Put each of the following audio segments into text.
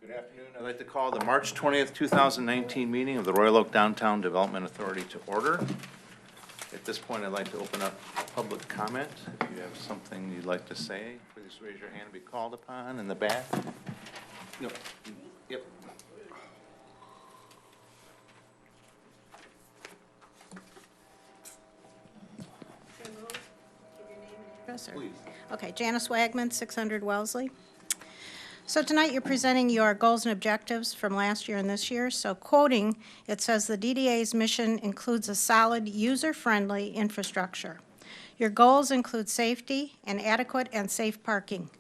Good afternoon. I'd like to call the March 20th, 2019 meeting of the Royal Oak Downtown Development Authority to order. At this point, I'd like to open up public comment. If you have something you'd like to say, please raise your hand and be called upon in the back. No. Yep. Please. Okay, Janice Wagman, 600 Wellesley. So tonight you're presenting your goals and objectives from last year and this year. So quoting, it says the DDA's mission includes a solid, user-friendly infrastructure. Your goals include safety and adequate and safe parking.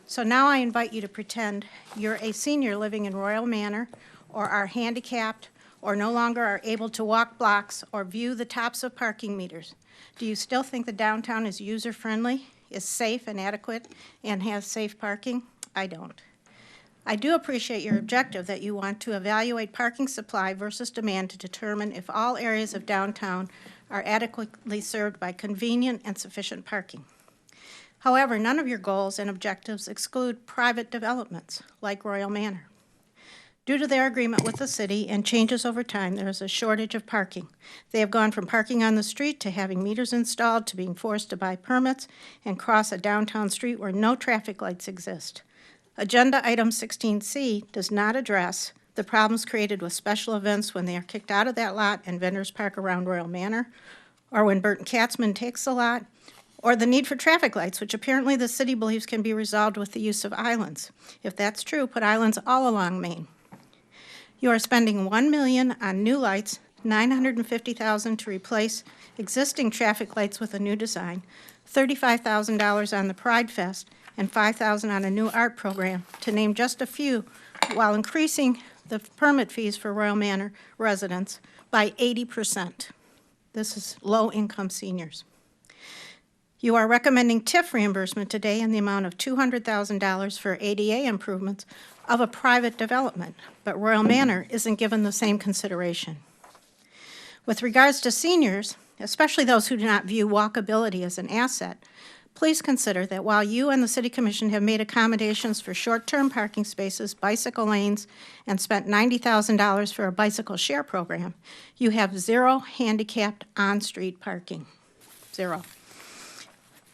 So now I invite you to pretend you're a senior living in Royal Manor, or are handicapped, or no longer are able to walk blocks or view the tops of parking meters. Do you still think the downtown is user-friendly, is safe and adequate, and has safe parking? I don't. I do appreciate your objective that you want to evaluate parking supply versus demand to determine if all areas of downtown are adequately served by convenient and sufficient parking. However, none of your goals and objectives exclude private developments like Royal Manor. Due to their agreement with the city and changes over time, there is a shortage of parking. They have gone from parking on the street to having meters installed to being forced to buy permits and cross a downtown street where no traffic lights exist. Agenda item 16C does not address the problems created with special events when they are kicked out of that lot and vendors park around Royal Manor, or when Burton Katzman takes the lot, or the need for traffic lights, which apparently the city believes can be resolved with the use of islands. If that's true, put islands all along Main. You are spending $1 million on new lights, $950,000 to replace existing traffic lights with a new design, $35,000 on the Pride Fest, and $5,000 on a new art program, to name just a few, while increasing the permit fees for Royal Manor residents by 80%. This is low-income seniors. You are recommending TIF reimbursement today in the amount of $200,000 for ADA improvements of a private development, but Royal Manor isn't given the same consideration. With regards to seniors, especially those who do not view walkability as an asset, please consider that while you and the City Commission have made accommodations for short-term parking spaces, bicycle lanes, and spent $90,000 for a bicycle share program, you have zero handicapped on-street parking. Zero.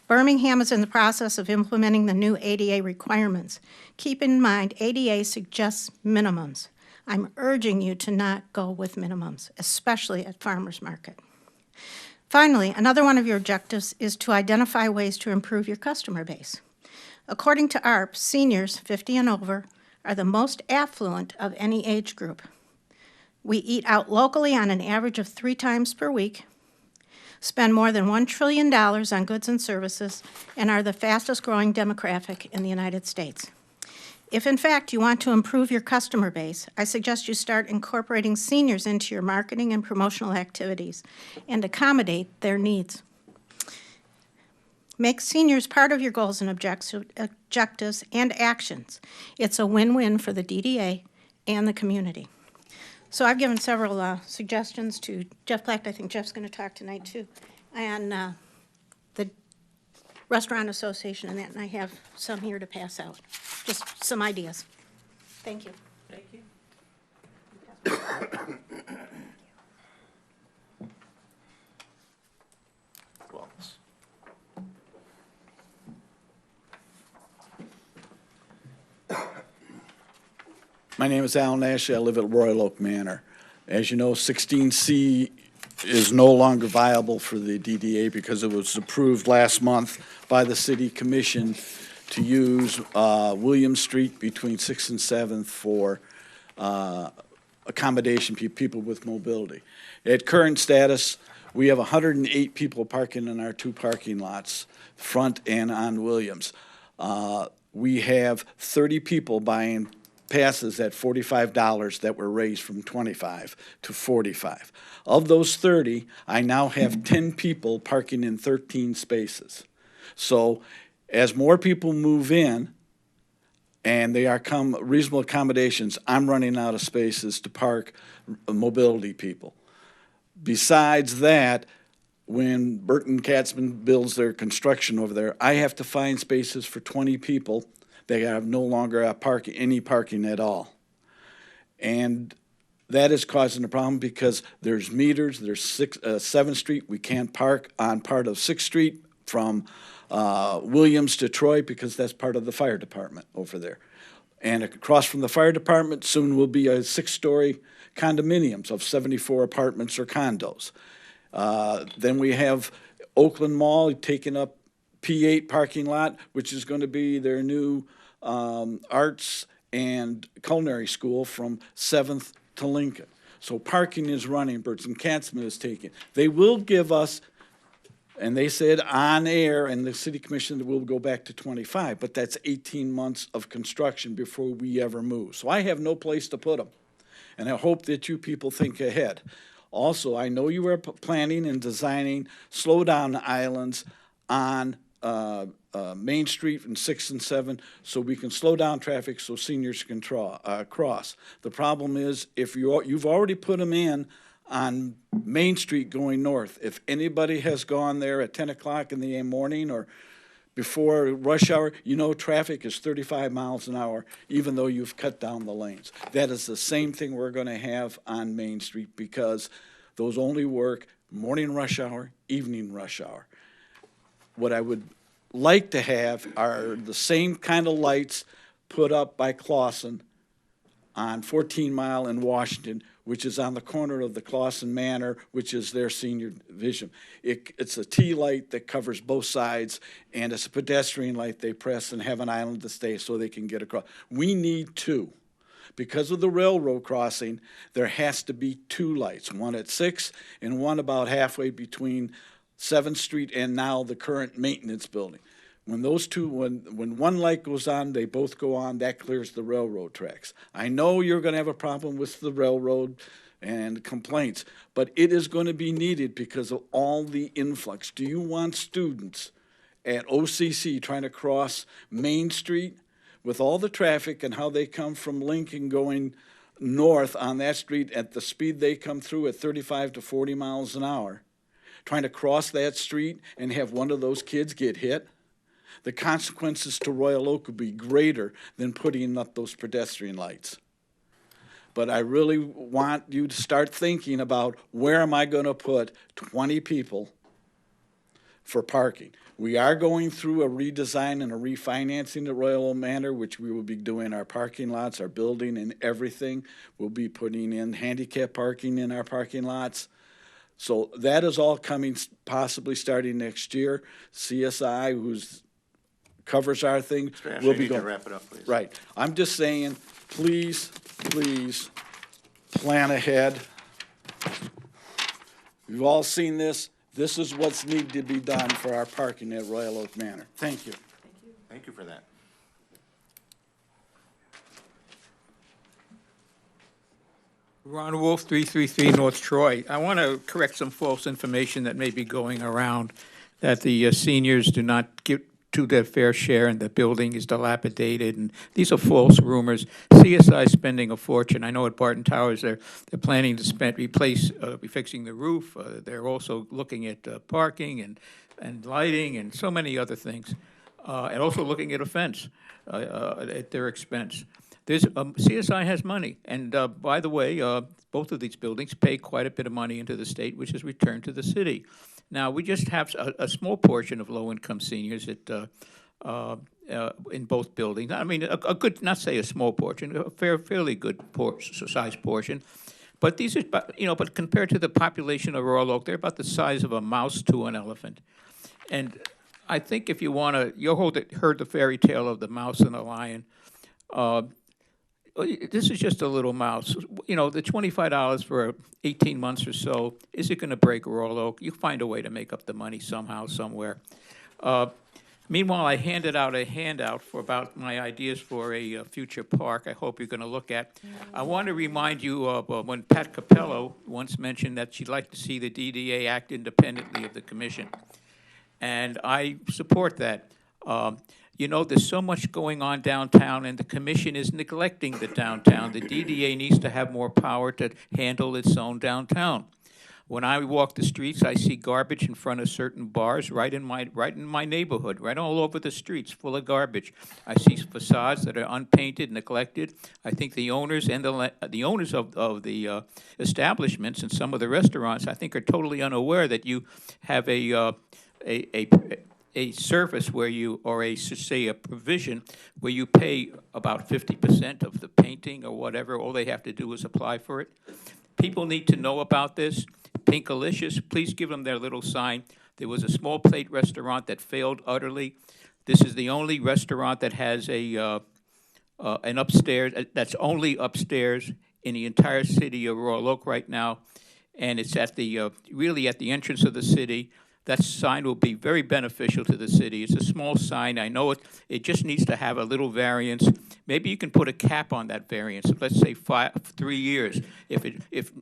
Birmingham is in the process of implementing the new ADA requirements. Keep in mind, ADA suggests minimums. I'm urging you to not go with minimums, especially at farmers market. Finally, another one of your objectives is to identify ways to improve your customer base. According to ARP, seniors 50 and over are the most affluent of any age group. We eat out locally on an average of 3 times per week, spend more than $1 trillion on goods and services, and are the fastest growing demographic in the United States. If in fact you want to improve your customer base, I suggest you start incorporating seniors into your marketing and promotional activities and accommodate their needs. Make seniors part of your goals and objectives and actions. It's a win-win for the DDA and the community. So I've given several suggestions to Jeff Platt. I think Jeff's going to talk tonight too, and the Restaurant Association and that, and I have some here to pass out. Just some ideas. Thank you. Thank you. Well, my name is Alan Ashley. I live at Royal Oak Manor. As you know, 16C is no longer viable for the DDA because it was approved last month by the City Commission to use William Street between 6th and 7th for accommodation people with mobility. At current status, we have 108 people parking in our 2 parking lots, front and on Williams. We have 30 people buying passes at $45 that were raised from $25 to $45. Of those 30, I now have 10 people parking in 13 spaces. So as more people move in and they are reasonable accommodations, I'm running out of spaces to park mobility people. Besides that, when Burton Katzman builds their construction over there, I have to find spaces for 20 people. They have no longer any parking at all. And that is causing a problem because there's meters, there's 7th Street, we can't park on part of 6th Street from Williams to Troy because that's part of the fire department over there. And across from the fire department soon will be a 6-story condominiums of 74 apartments or condos. Then we have Oakland Mall taking up P8 parking lot, which is going to be their new arts and culinary school from 7th to Lincoln. So parking is running, Burton and Katzman is taking. They will give us, and they said on air, and the city commission will go back to 25, but that's 18 months of construction before we ever move. So I have no place to put them. And I hope that you people think ahead. Also, I know you are planning and designing slow-down islands on Main Street and 6 and 7 so we can slow down traffic so seniors can cross. The problem is if you've already put them in on Main Street going north. If anybody has gone there at 10 o'clock in the morning or before rush hour, you know traffic is 35 miles an hour, even though you've cut down the lanes. That is the same thing we're going to have on Main Street because those only work morning rush hour, evening rush hour. What I would like to have are the same kind of lights put up by Clausen on 14 Mile in Washington, which is on the corner of the Clausen Manor, which is their senior division. It's a T-light that covers both sides, and it's a pedestrian light they press and have an island to stay so they can get across. We need two. Because of the railroad crossing, there has to be two lights, one at 6 and one about halfway between 7th Street and now the current maintenance building. When those two, when one light goes on, they both go on, that clears the railroad tracks. I know you're going to have a problem with the railroad and complaints, but it is going to be needed because of all the influx. Do you want students at OCC trying to cross Main Street with all the traffic and how they come from Lincoln going north on that street at the speed they come through at 35 to 40 miles an hour, trying to cross that street and have one of those kids get hit? The consequences to Royal Oak would be greater than putting up those pedestrian lights. But I really want you to start thinking about where am I going to put 20 people for parking. We are going through a redesign and a refinancing at Royal Oak Manor, which we will be doing our parking lots, our building, and everything. We'll be putting in handicap parking in our parking lots. So that is all coming possibly starting next year. CSI, who's covers our thing. We'll be going to wrap it up, please. Right. I'm just saying, please, please plan ahead. You've all seen this. This is what's needed to be done for our parking at Royal Oak Manor. Thank you. Thank you for that. Ron Wolf, 333 North Troy. I want to correct some false information that may be going around that the seniors do not get to their fair share and the building is dilapidated, and these are false rumors. CSI is spending a fortune. I know at Barton Towers they're planning to be fixing the roof. They're also looking at parking and lighting and so many other things, and also looking at a fence at their expense. CSI has money, and by the way, both of these buildings pay quite a bit of money into the state, which is returned to the city. Now, we just have a small portion of low-income seniors in both buildings. I mean, a good, not say a small portion, a fairly good size portion. But these are, but compared to the population of Royal Oak, they're about the size of a mouse to an elephant. And I think if you want to, heard the fairy tale of the mouse and the lion. This is just a little mouse. The $25 for 18 months or so, is it going to break Royal Oak? You find a way to make up the money somehow, somewhere. Meanwhile, I handed out a handout about my ideas for a future park I hope you're going to look at. I want to remind you of when Pat Capello once mentioned that she'd like to see the DDA act independently of the commission. And I support that. There's so much going on downtown, and the commission is neglecting the downtown. The DDA needs to have more power to handle its own downtown. When I walk the streets, I see garbage in front of certain bars right in my neighborhood, right all over the streets, full of garbage. I see facades that are unpainted, neglected. I think the owners and the owners of the establishments and some of the restaurants, I think, are totally unaware that you have a service where you, or say a provision where you pay about 50% of the painting or whatever. All they have to do is apply for it. People need to know about this. Pinkalicious, please give them their little sign. There was a small plate restaurant that failed utterly. This is the only restaurant that has an upstairs, that's only upstairs in the entire city of Royal right now. And it's at the, really at the entrance of the city. That sign will be very beneficial to the city. It's a small sign. I know it just needs to have a little variance. Maybe you can put a cap on that variance. Let's say 3 years. If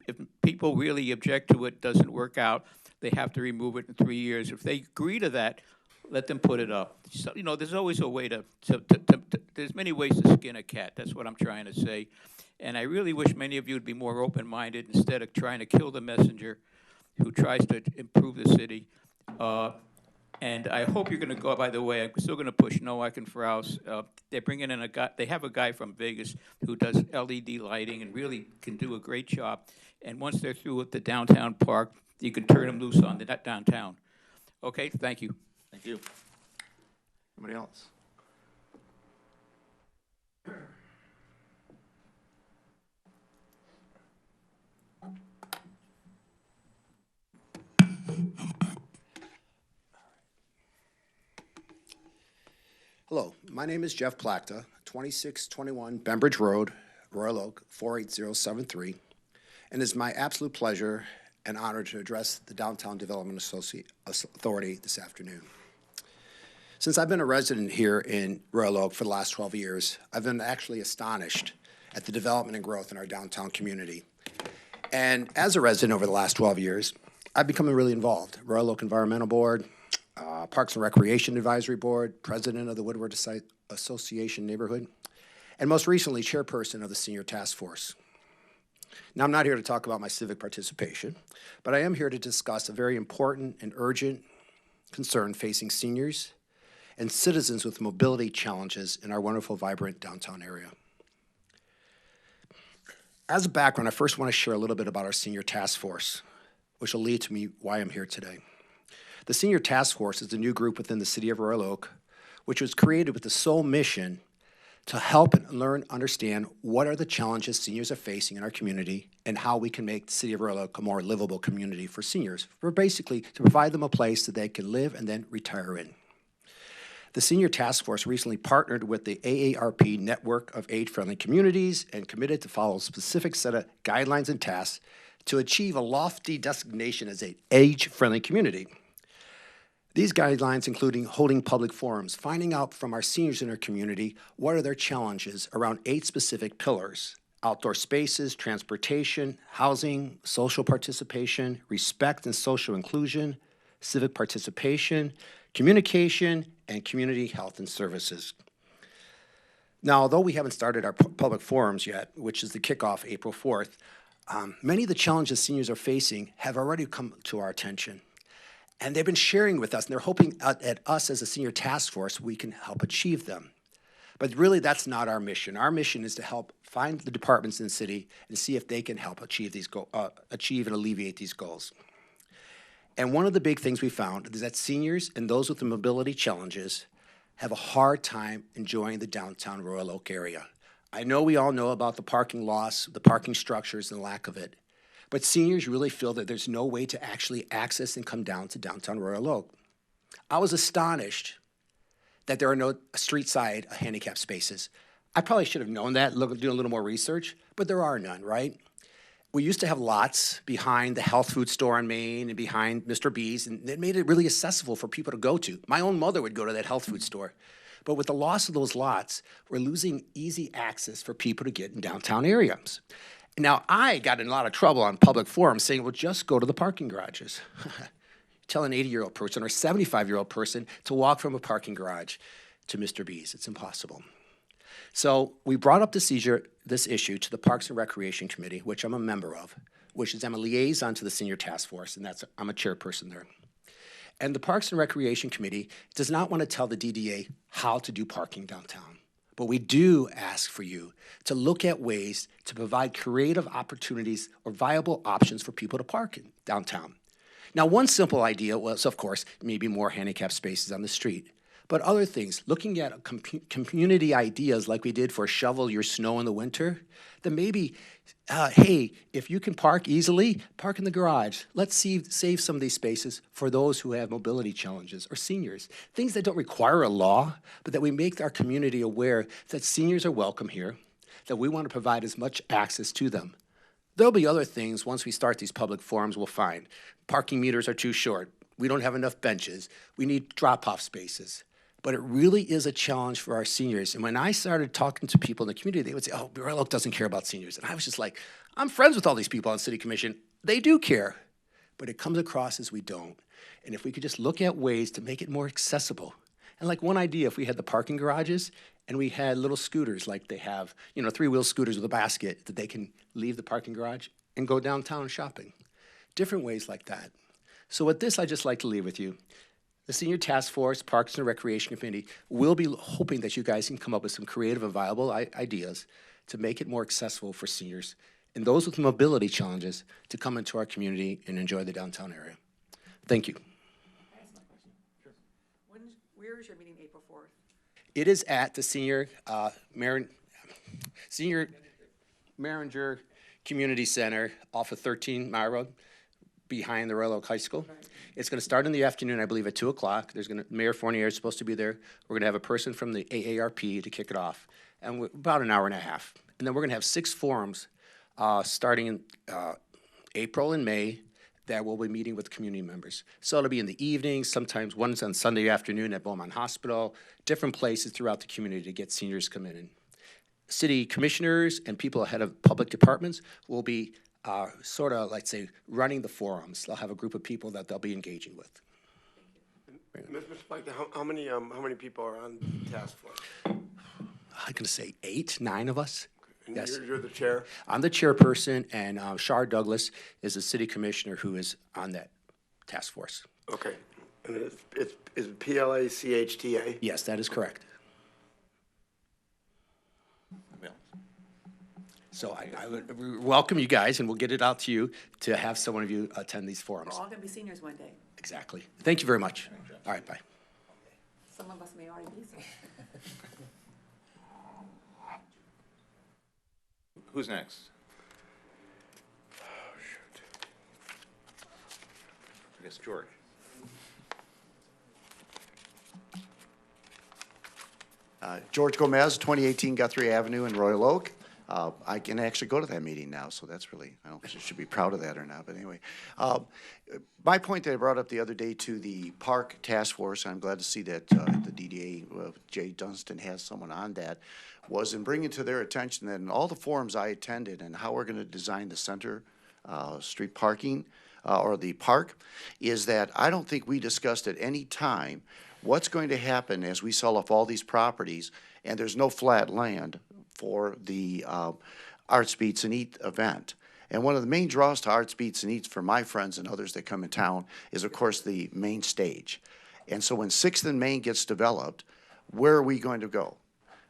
people really object to it, doesn't work out, they have to remove it in 3 years. If they agree to that, let them put it up. So, you know, there's always a way there's many ways to skin a cat. That's what I'm trying to say. And I really wish many of you would be more open-minded instead of trying to kill the messenger who tries to improve the city. And I hope you're going to go, by the way, I'm still going to push Nowak and Frous. They're bringing in a guy, they have a guy from Vegas who does LED lighting and really can do a great job. And once they're through with the downtown park, you can turn them loose on the downtown. Okay, thank you. Thank you. Anybody else? Hello, my name is Jeff Plakta, 2621 Bembridge Road, Royal Oak, 48073, and it's my absolute pleasure and honor to address the Downtown Development Authority this afternoon. Since I've been a resident here in Royal Oak for the last 12 years, I've been actually astonished at the development and growth in our downtown community. And as a resident over the last 12 years, I've become really involved. Royal Oak Environmental Board, Parks and Recreation Advisory Board, President of the Woodward Association Neighborhood, and most recently, Chairperson of the Senior Task Force. Now, I'm not here to talk about my civic participation, but I am here to discuss a very important and urgent concern facing seniors and citizens with mobility challenges in our wonderful, vibrant downtown area. As a background, I first want to share a little bit about our Senior Task Force, which will lead to me why I'm here today. The Senior Task Force is a new group within the City of Royal Oak, which was created with the sole mission to help and learn, understand what are the challenges seniors are facing in our community and how we can make the City of Royal Oak a more livable community for seniors, for basically to provide them a place that they can live and then retire in. The Senior Task Force recently partnered with the AARP Network of Age-Friendly Communities and committed to follow a specific set of guidelines and tasks to achieve a lofty designation as an age-friendly community. These guidelines including holding public forums, finding out from our seniors in our community what are their challenges around 8 specific pillars: outdoor spaces, transportation, housing, social participation, respect and social inclusion, civic participation, communication, and community health and services. Now, although we haven't started our public forums yet, which is the kickoff April 4th, many of the challenges seniors are facing have already come to our attention. And they've been sharing with us, and they're hoping at us as a senior task force, we can help achieve them. But really, that's not our mission. Our mission is to help find the departments in the city and see if they can help achieve these achieve and alleviate these goals. And one of the big things we found is that seniors and those with the mobility challenges have a hard time enjoying the downtown Royal Oak area. I know we all know about the parking loss, the parking structures, and the lack of it. But seniors really feel that there's no way to actually access and come down to downtown Royal Oak. I was astonished that there are no street-side handicap spaces. I probably should have known that, doing a little more research, but there are none, right? We used to have lots behind the health food store on Main and behind Mr. B's, and it made it really accessible for people to go to. My own mother would go to that health food store. But with the loss of those lots, we're losing easy access for people to get in downtown areas. Now, I got in a lot of trouble on public forums saying, well, just go to the parking garages. Tell an 80-year-old person or a 75-year-old person to walk from a parking garage to Mr. B's. It's impossible. So we brought up this issue to the Parks and Recreation Committee, which I'm a member of, which is I'm a liaison to the Senior Task Force, and I'm a chairperson there. And the Parks and Recreation Committee does not want to tell the DDA how to do parking downtown. But we do ask for you to look at ways to provide creative opportunities or viable options for people to park in downtown. Now, one simple idea was, of course, maybe more handicap spaces on the street. But other things, looking at community ideas like we did for Shovel Your Snow in the Winter, then maybe, hey, if you can park easily, park in the garage. Let's save some of these spaces for those who have mobility challenges or seniors. Things that don't require a law, but that we make our community aware that seniors are welcome here, that we want to provide as much access to them. There'll be other things once we start these public forums we'll find. Parking meters are too short. We don't have enough benches. We need drop-off spaces. But it really is a challenge for our seniors. And when I started talking to people in the community, they would say, oh, Royal Oak doesn't care about seniors. And I was just like, I'm friends with all these people on City Commission. They do care. But it comes across as we don't. And if we could just look at ways to make it more accessible. And like one idea, if we had the parking garages and we had little scooters like they have, you know, 3-wheel scooters with a basket that they can leave the parking garage and go downtown shopping. Different ways like that. So with this, I'd just like to leave with you. The Senior Task Force, Parks and Recreation Committee will be hoping that you guys can come up with some creative and viable ideas to make it more accessible for seniors and those with mobility challenges to come into our community and enjoy the downtown area. Thank you. Where is your meeting April 4th? It is at the Senior Maringer Community Center off of 13 Mile Road, behind the Royal Oak High School. Right. It's going to start in the afternoon, I believe, at 2 o'clock. Mayor Fournier is supposed to be there. We're going to have a person from the AARP to kick it off, and about an hour and a half. And then we're going to have 6 forums starting in April and May that we'll be meeting with community members. So it'll be in the evening, sometimes one's on Sunday afternoon at Beaumont Hospital, different places throughout the community to get seniors come in. And city commissioners and people ahead of public departments will be sort of, let's say, running the forums. They'll have a group of people that they'll be engaging with. Mr. Spike, how many people are on the task force? I'm going to say 8, 9 of us. And yes. You're the chair? I'm the chairperson, and Shar Douglas is the city commissioner who is on that task force. Okay. And it's PLACHTA? Yes, that is correct. So I would welcome you guys, and we'll get it out to you to have some of you attend these forums. We're all going to be seniors one day. Exactly. Thank you very much. All right, bye. Some of us may already be so. Who's next? Oh, shoot. I guess George. George Gomez, 2018 Guthrie Avenue in Royal Oak. I can actually go to that meeting now, so that's really, I don't know if I should be proud of that or not, but anyway. My point that I brought up the other day to the Park Task Force, I'm glad to see that the DDA, Jay Dunstan has someone on that, was in bringing to their attention that in all the forums I attended and how we're going to design the center street parking or the park, is that I don't think we discussed at any time what's going to happen as we sell off all these properties and there's no flat land for the Arts, Beats, and Eat event. And one of the main draws to Arts, Beats, and Eats for my friends and others that come in town is, of course, the main stage. And so when 6th and Main gets developed, where are we going to go?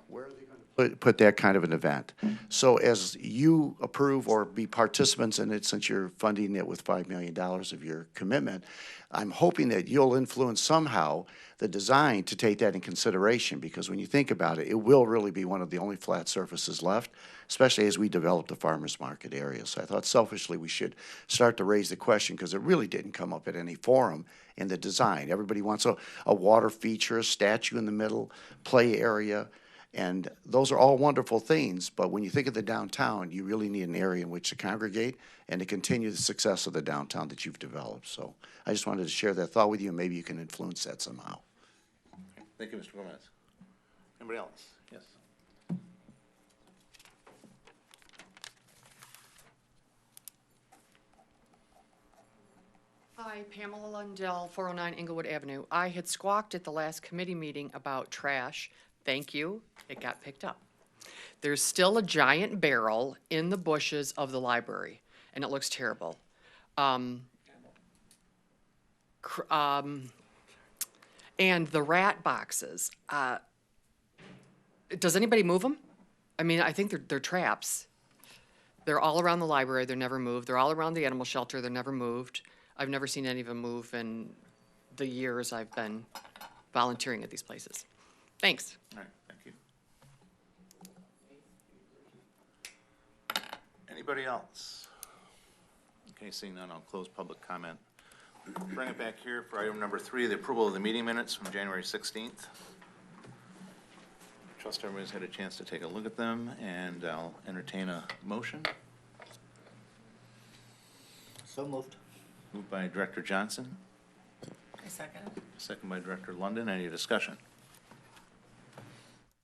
Where are they going to put that kind of an event? So as you approve or be participants in it, since you're funding it with $5 million of your commitment, I'm hoping that you'll influence somehow the design to take that in consideration, because when you think about it, it will really be one of the only flat surfaces left, especially as we develop the farmers market area. So I thought selfishly we should start to raise the question, because it really didn't come up at any forum in the design. Everybody wants a water feature, a statue in the middle, play area, and those are all wonderful things, but when you think of the downtown, you really need an area in which to congregate and to continue the success of the downtown that you've developed. So I just wanted to share that thought with you, and maybe you can influence that somehow. Thank you, Mr. Gomez. Anybody else? Yes. Hi, Pamela Lundell, 409 Inglewood Avenue. I had squawked at the last committee meeting about trash. Thank you. It got picked up. There's still a giant barrel in the bushes of the library. and it looks terrible. And the rat boxes, does anybody move them? I mean, I think they're traps. They're all around the library, they're never moved. They're all around the animal shelter, they're never moved. I've never seen any of them move in the years I've been volunteering at these places. Thanks. All right, thank you. Anybody else? Okay, seeing none, I'll close public comment. Bring it back here for item number 3, the approval of the meeting minutes from January 16th. Trust everybody's had a chance to take a look at them, and I'll entertain a motion. So moved. Moved by Director Johnson, I second. second by Director London. Any discussion?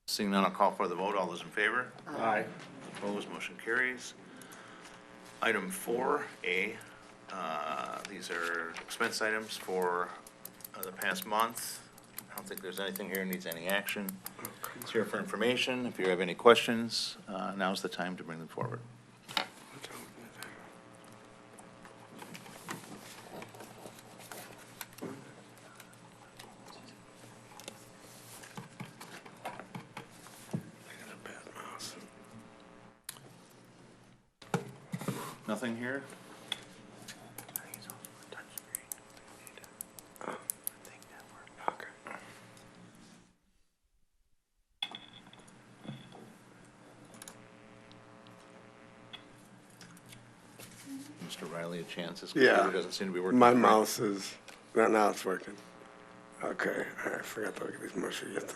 Seeing none, I'll call for the vote. All those in favor? Aye. Opposed, motion carries. Item 4A, these are expense items for the past month. I don't think there's anything here that needs any action. It's here for information. If you have any questions, now's the time to bring them forward. Nothing here? Mr. Riley, a chance. His computer doesn't seem to be working. My correct. mouse is, now it's working. Okay, I forgot to look at these motions.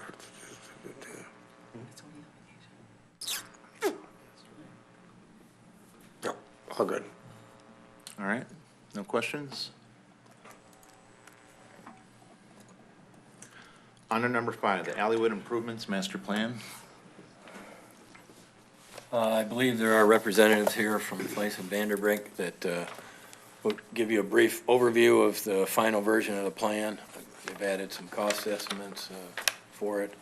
No, all good. All right, no questions? On to number 5, the Alleyway Improvements Master Plan. I believe there are representatives here from the place in Vanderbrink that will give you a brief overview of the final version of the plan. They've added some cost estimates for it.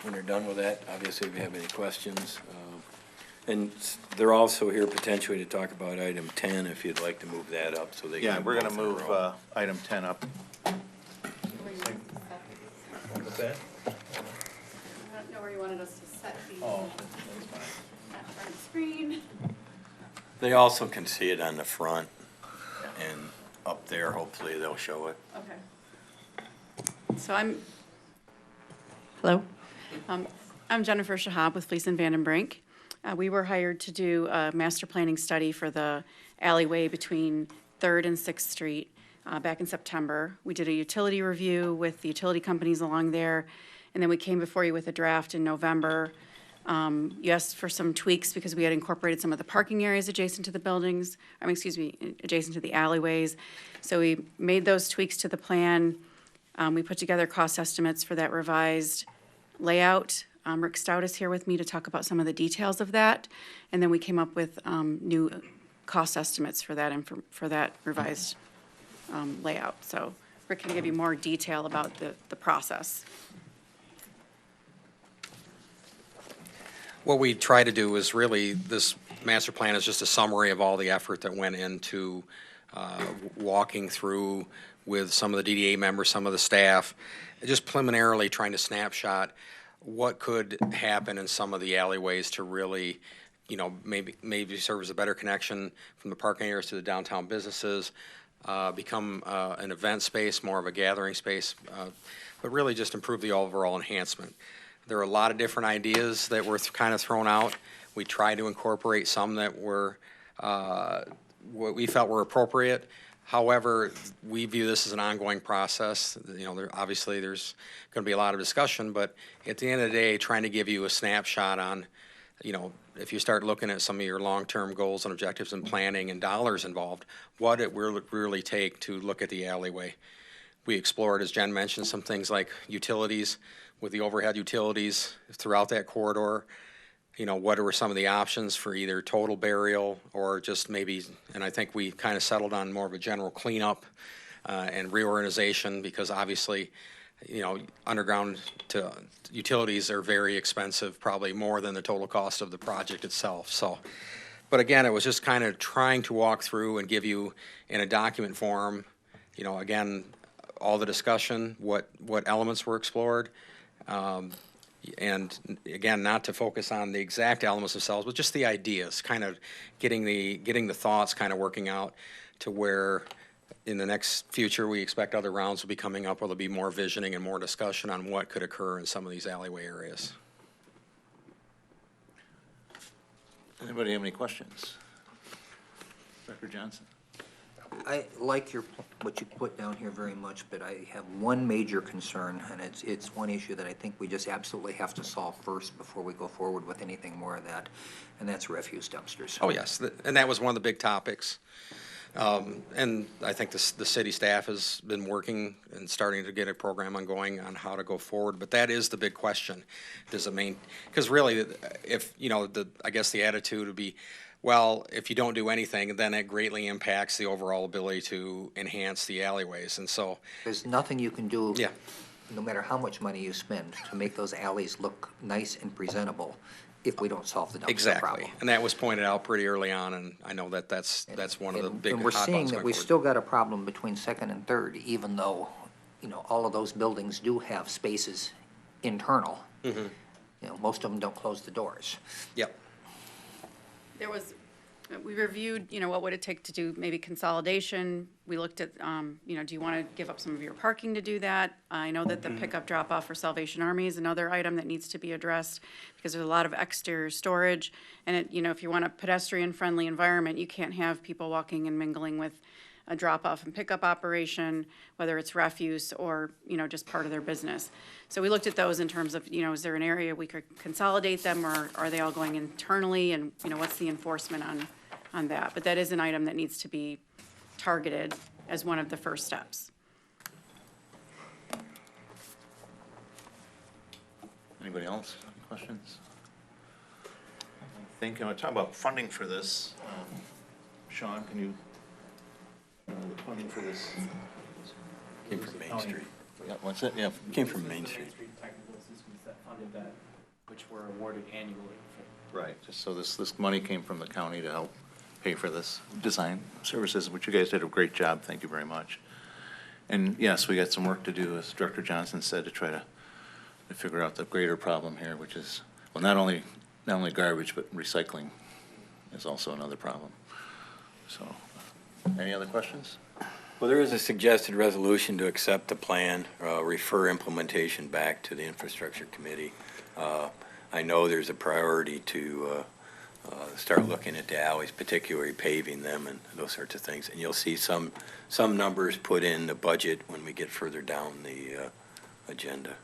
When they're done with that, obviously, if you have any questions. And they're also here potentially to talk about item 10, if you'd like to move that up so they can. Yeah, we're both gonna in a move row. item 10 up. What's that? I don't know where you wanted us to set these. Oh, that's fine. That front screen. They also can see it on the front and up there, hopefully they'll show it. Okay. So hello. I'm Jennifer Shahab with Fleece and Vandenbrink. We were hired to do a master planning study for the alleyway between 3rd and 6th Street back in September. We did a utility review with the utility companies along there, and then we came before you with a draft in November. You asked for some tweaks because we had incorporated some of the parking areas adjacent to the buildings, adjacent to the alleyways. So we made those tweaks to the plan. We put together cost estimates for that revised layout. Rick Stout is here with me to talk about some of the details of that. And then we came up with new cost estimates for that and for that revised layout. So Rick can give you more detail about the process. What we try to do is really, this master plan is just a summary of all the effort that went into walking through with some of the DDA members, some of the staff, just preliminarily trying to snapshot what could happen in some of the alleyways to really, maybe serve as a better connection from the parking areas to the downtown businesses, become an event space, more of a gathering space, but really just improve the overall enhancement. There are a lot of different ideas that were kind of thrown out. We tried to incorporate some that were what we felt were appropriate. However, we view this as an ongoing process. Obviously there's going to be a lot of discussion, but at the end of the day, trying to give you a snapshot on, if you start looking at some of your long-term goals and objectives and planning and dollars involved, what it will really take to look at the alleyway. We explored, as Jen mentioned, some things like utilities, with the overhead utilities throughout that corridor. What were some of the options for either total burial or just maybe, and I think we kind of settled on more of a general cleanup and reorganization, because obviously, underground utilities are very expensive, probably more than the total cost of the project itself. So But again, it was just kind of trying to walk through and give you in a document form, you know, again, all the discussion, what elements were explored. And again, not to focus on the exact elements themselves, but just the ideas, kind of getting the thoughts kind of working out to where in the next future, we expect other rounds will be coming up where there'll be more visioning and more discussion on what could occur in some of these alleyway areas. Anybody have any questions? Director Johnson? I like what you put down here very much, but I have one major concern, and it's one issue that I think we just absolutely have to solve first before we go forward with anything more of that, and that's refuse dumpsters. Oh, yes, and that was one of the big topics. And I think the city staff has been working and starting to get a program ongoing on how to go forward, but that is the big question. Does it mean, because really, if, you know, I guess the attitude would be, well, if you don't do anything, then it greatly impacts the overall ability to enhance the alleyways, and so. There's nothing you can do, Yeah. no matter how much money you spend, to make those alleys look nice and presentable if we don't solve the dumpster problem. Exactly, and that was pointed out pretty early on, and I know that that's one of the big And hot we're buttons seeing that going we forward. still got a problem between Second and Third, even though, you know, all of those buildings do have spaces internal. Mm-hmm. You know, most of them don't close the doors. Yep. We reviewed, you know, what would it take to do maybe consolidation. We looked at, you know, do you want to give up some of your parking to do that? I know that the pickup drop-off for Salvation Army is another item that needs to be addressed because there's a lot of exterior storage. And it, you know, if you want a pedestrian-friendly environment, you can't have people walking and mingling with a drop-off and pickup operation, whether it's refuse or, you know, just part of their business. So we looked at those in terms of, you know, is there an area we could consolidate them, or are they all going internally? And, you know, what's the enforcement on that? But that is an item that needs to be targeted as one of the first steps. Anybody else? Any questions? I think, I'm going to talk about funding for this. Sean, can you, the funding for this? Came from Main Street. Yeah, what's it? Yeah. Came from Main Street. Technical assistance that funded that, which were awarded annually. Right, just so this money came from the county to help pay for this design services, which you guys did a great job. Thank you very much. And yes, we got some work to do, as Director Johnson said, to try to figure out the greater problem here, which is, well, not only garbage, but recycling is also another problem. So, any other questions? Well, there is a suggested resolution to accept the plan, refer implementation back to the Infrastructure Committee. I know there's a priority to start looking at the alleys, particularly paving them and those sorts of things. And you'll see some numbers put in the budget when we get further down the agenda.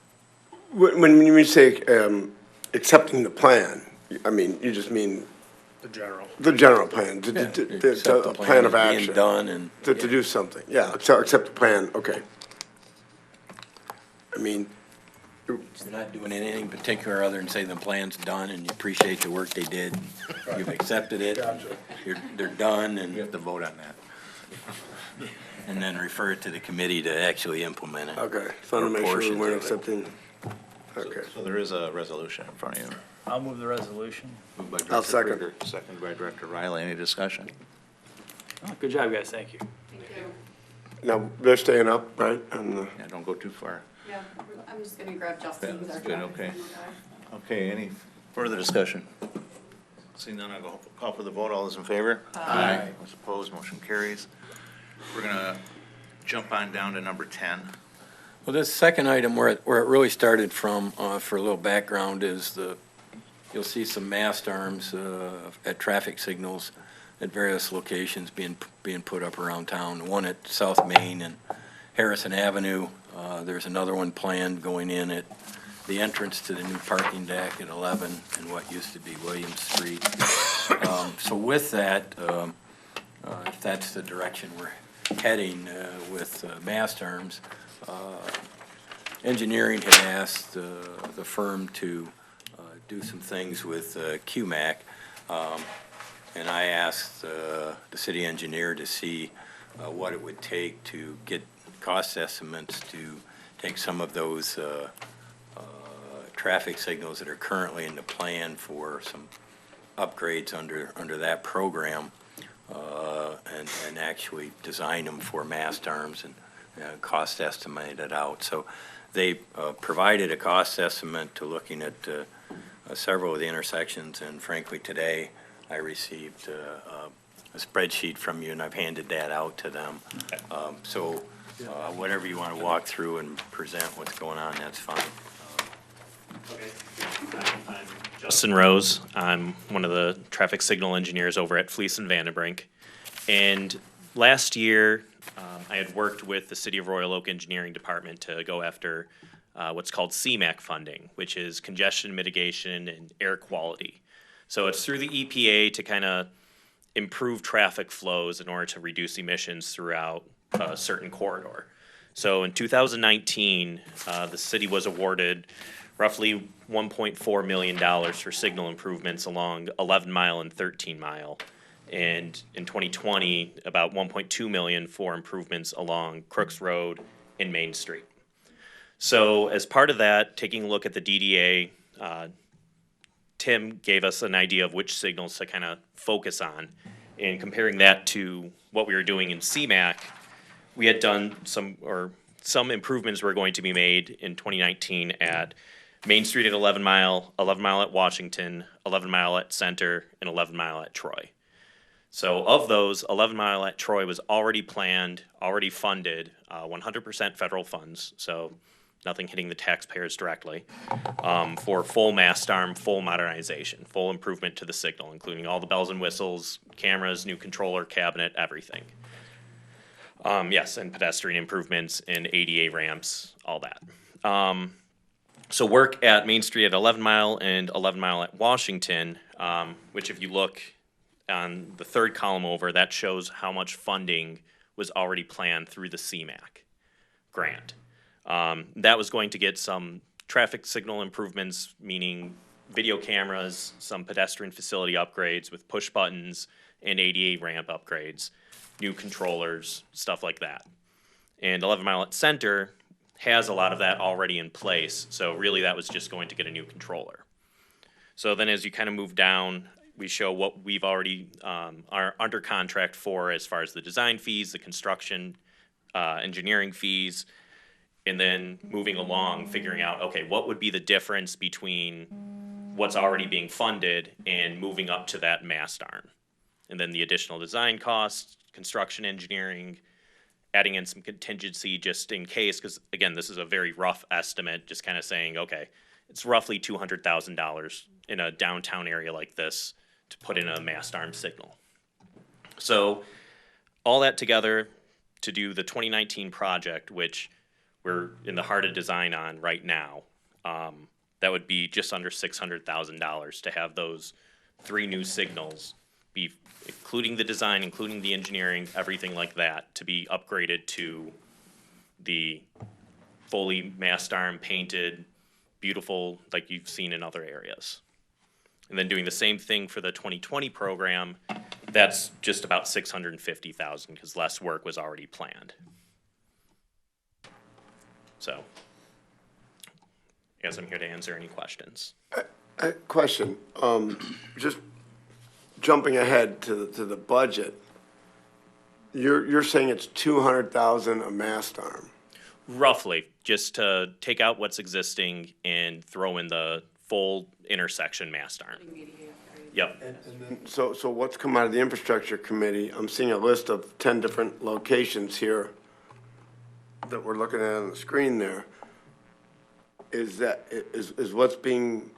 When you say accepting the plan, I mean, you just mean the general plan, the plan of action. Being done and. To do something, yeah, accept the plan, okay. I mean, You're not doing anything particular other than say the plan's done and you appreciate the work they did. You've accepted it. They're done and. We have to vote on that. And then refer it to the committee to actually implement it. okay, so I want to make sure we Portions weren't of it. accepting, okay. So there is a resolution in front of you. I'll move the resolution. Moved by I'll Director second. Krieger, seconded by Director Riley. Any discussion? Oh, good job, guys, thank you. Now, they're staying up, right, and Yeah, don't go too far. Yeah, I'm just gonna grab Justin. That's good, okay. Okay, any further discussion? Seeing none, I'll go call for the vote. All those in favor? Aye. Those opposed, motion carries. We're gonna jump on down to number 10. Well, this second item where it really started from, for a little background, is you'll see some mast arms at traffic signals at various locations being put up around town. One at South Main and Harrison Avenue. There's another one planned going in at the entrance to the new parking deck at 11 and what used to be Williams Street. So with that, if that's the direction we're heading with mast arms, engineering had asked the firm to do some things with QMAC, and I asked the city engineer to see what it would take to get cost estimates to take some of those traffic signals that are currently in the plan for some upgrades under that program, and actually design them for mast arms and cost estimated out. So they provided a cost estimate to looking at several of the intersections, and frankly, today I received a spreadsheet from you, and I've handed that out to them. So whatever you want to walk through and present what's going on, that's fine. Justin Rose. I'm one of the traffic signal engineers over at Fleece and Vandenbrink. And last year, I had worked with the City of Royal Oak Engineering Department to go after what's called CMAQ funding, which is congestion mitigation and air quality. So it's through the EPA to kind of improve traffic flows in order to reduce emissions throughout a certain corridor. So in 2019, the city was awarded roughly $1.4 million for signal improvements along 11 Mile and 13 Mile. And in 2020, about $1.2 million for improvements along Crooks Road and Main Street. So as part of that, taking a look at the DDA, Tim gave us an idea of which signals to kind of focus on. And comparing that to what we were doing in CMAQ, we had done some improvements were going to be made in 2019 at Main Street at 11 Mile, 11 Mile at Washington, 11 Mile at Center, and 11 Mile at Troy. So of those, 11 Mile at Troy was already planned, already funded, 100% federal funds, so nothing hitting the taxpayers directly, for full mast arm, full modernization, full improvement to the signal, including all the bells and whistles, cameras, new controller cabinet, everything. Yes, and pedestrian improvements and ADA ramps, all that. So work at Main Street at 11 Mile and 11 Mile at Washington, which if you look on the third column over, that shows how much funding was already planned through the CMAQ grant. That was going to get some traffic signal improvements, meaning video cameras, some pedestrian facility upgrades with push buttons and ADA ramp upgrades, new controllers, stuff like that. And 11 Mile at Center has a lot of that already in place, so really that was just going to get a new controller. So then as you kind of move down, we show what we've already are under contract for as far as the design fees, the construction, engineering fees, and then moving along, figuring out, okay, what would be the difference between what's already being funded and moving up to that mast arm? And then the additional design costs, construction engineering, adding in some contingency just in case, because again, this is a very rough estimate, just kind of saying, okay, it's roughly $200,000 in a downtown area like this to put in a mast arm signal. So all that together to do the 2019 project, which we're in the heart of design on right now, that would be just under $600,000 to have those 3 new signals be, including the design, including the engineering, everything like that, to be upgraded to the fully mast arm painted, beautiful, like you've seen in other areas. And then doing the same thing for the 2020 program, that's just about $650,000 because less work was already planned. So, I guess I'm here to answer any questions. Question, just jumping ahead to the budget, you're saying it's 200,000 a mast arm? Roughly, just to take out what's existing and throw in the full intersection mast arm. Yep. So what's come out of the infrastructure committee? I'm seeing a list of 10 different locations here that we're looking at on the screen there. Is what's being,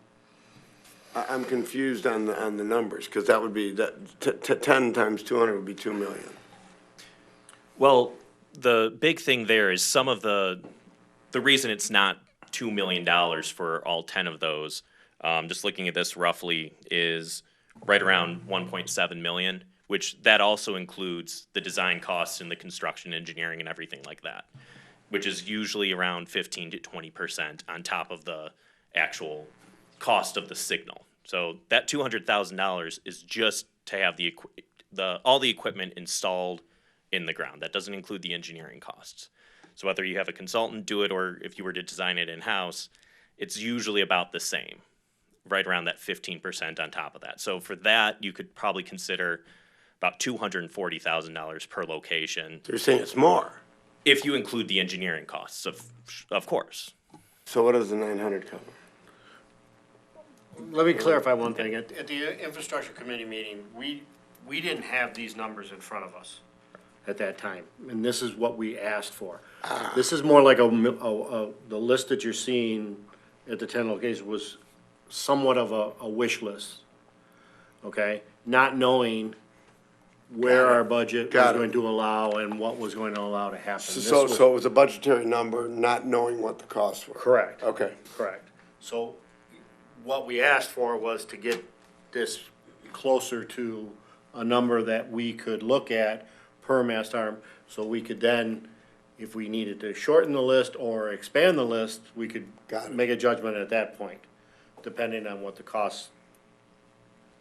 I'm confused on the numbers, because that would be, 10 times 200 would be 2 million. Well, the big thing there is some of the reason it's not $2 million for all 10 of those, just looking at this roughly, is right around 1.7 million, which that also includes the design costs and the construction engineering and everything like that, which is usually around 15 to 20% on top of the actual cost of the signal. So that $200,000 is just to have all the equipment installed in the ground. That doesn't include the engineering costs. So whether you have a consultant do it or if you were to design it in-house, it's usually about the same. right around that 15% on top of that. So for that, you could probably consider about $240,000 per location. You're saying it's more. If you include the engineering costs, of course. So what does the 900 cover? Let me clarify one thing. At the infrastructure committee meeting, we didn't have these numbers in front of us at that time, and this is what we asked for. This is more like the list that you're seeing at the 10 locations was somewhat of a wish list, okay? Not knowing where our budget was going to allow and what was going to allow to happen. So it was a budgetary number, not knowing what the costs were? Correct. Okay. Correct. So what we asked for was to get this closer to a number that we could look at per mast arm, so we could then, if we needed to shorten the list or expand the list, we could make a judgment at that point, depending on what the cost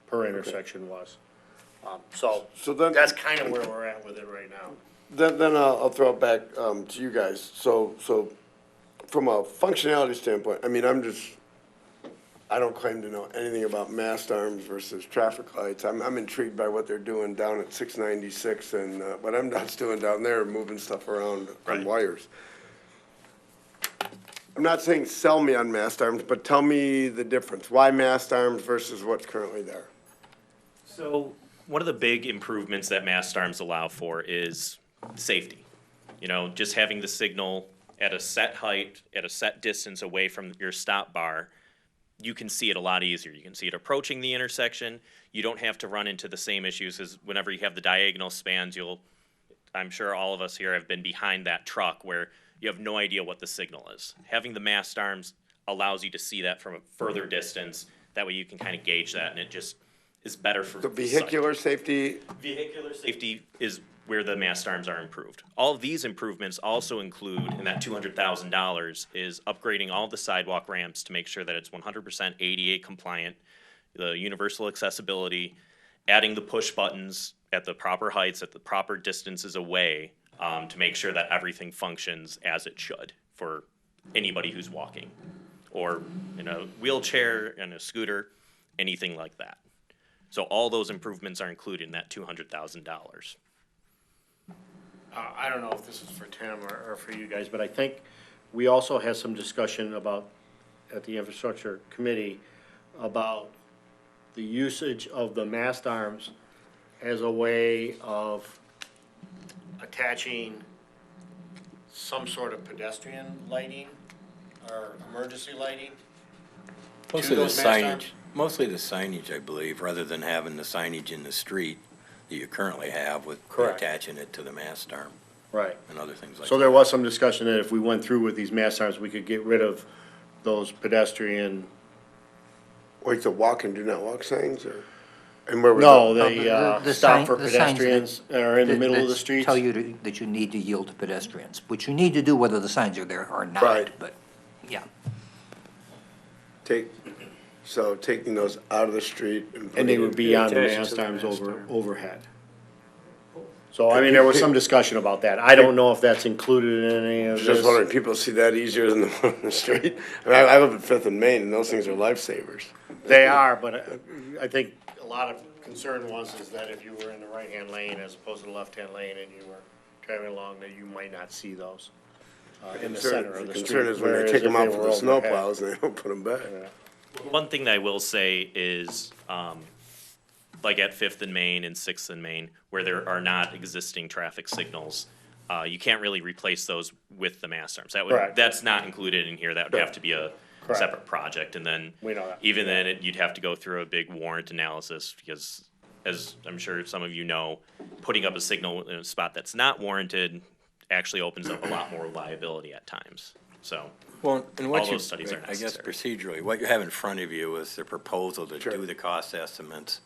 per intersection was. So then that's kind of where we're at with it right now. Then I'll throw it back to you guys. So from a functionality standpoint, I mean, I don't claim to know anything about mast arms versus traffic lights. I'm intrigued by what they're doing down at 696 and what MDOT's doing down there, moving stuff around on wires. I'm not saying sell me on mast arms, but tell me the difference. Why mast arms versus what's currently there? So one of the big improvements that mast arms allow for is safety. You know, just having the signal at a set height, at a set distance away from your stop bar, you can see it a lot easier. You can see it approaching the intersection. You don't have to run into the same issues as whenever you have the diagonal spans. I'm sure all of us here have been behind that truck where you have no idea what the signal is. Having the mast arms allows you to see that from a further distance. That way you can kind of gauge that, and it just is better for the vehicular safety. Vehicular safety is where the mast arms are improved. All of these improvements also include, in that $200,000, is upgrading all the sidewalk ramps to make sure that it's 100% ADA compliant, the universal accessibility, adding the push buttons at the proper heights, at the proper distances away, to make sure that everything functions as it should for anybody who's walking, or in a wheelchair, and a scooter, anything like that. So all those improvements are included in that $200,000. I don't know if this is for Tim or for you guys, but I think we also had some discussion about, at the infrastructure committee, about the usage of the mast arms as a way of attaching some sort of pedestrian lighting or emergency lighting to those mast arms. Mostly the signage, I believe, rather than having the signage in the street that you currently have with attaching it to the mast arm. Right. And other things like that. So there was some discussion that if we went through with these mast arms, we could get rid of those pedestrian. Like the walk and do not walk signs, or? And where was No, it? the stop for pedestrians are in the middle of the streets. Tell you that you need to yield to pedestrians, which you need to do whether the signs are there or not. Right. But, yeah. Taking those out of the street And they would be on the mast arms overhead. So, I mean, there was some discussion about that. I don't know if that's included in any of this. Just wondering, people see that easier than the one on the street? I mean, I live at Fifth and Main, and those things are lifesavers. They are, but I think a lot of concern was is that if you were in the right-hand lane as opposed to the left-hand lane and you were driving along, that you might not see those in the center of the street. The concern is when they take them out for the snow plows and they don't put them back. One thing that I will say is, like at Fifth and Main and Sixth and Main, where there are not existing traffic signals, you can't really replace those with the mast arms. That's not included in here. That would have to be a separate project, and then even then, you'd have to go through a big warrant analysis because, as I'm sure some of you know, putting up a signal in a spot that's not warranted actually opens up a lot more liability at times. So. Well, and what all those studies are necessary. I guess procedurally, what you have in front of you is the proposal to do the cost estimates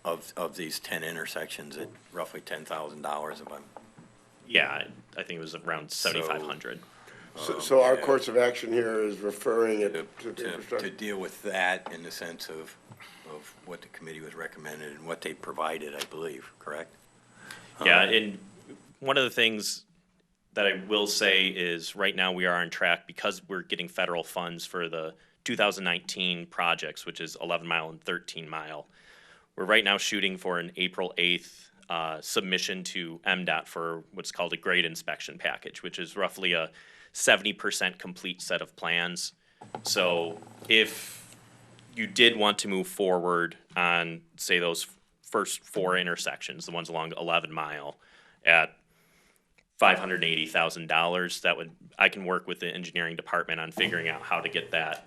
of these 10 intersections at roughly $10,000 if I'm. Yeah, I think it was around 7,500. So our course of action here is referring it to the to infrastructure? deal with that in the sense of what the committee was recommended and what they provided, I believe, correct? Yeah, and one of the things that I will say is right now we are on track because we're getting federal funds for the 2019 projects, which is 11 mile and 13 mile. We're right now shooting for an April 8th submission to MDOT for what's called a grade inspection package, which is roughly a 70% complete set of plans. So if you did want to move forward on, say, those first 4 intersections, the ones along 11 mile at $580,000, that would, I can work with the engineering department on figuring out how to get that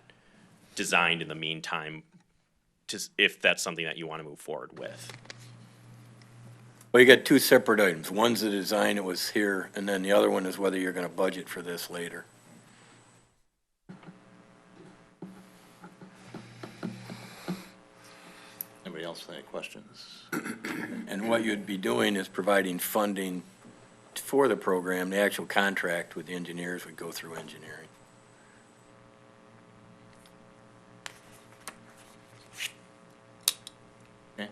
designed in the meantime, if that's something that you want to move forward with. Well, you got 2 separate items. One's the design, it was here, and then the other one is whether you're gonna budget for this later. Anybody else have any questions? And what you'd be doing is providing funding for the program. The actual contract with the engineers would go through engineering. Okay.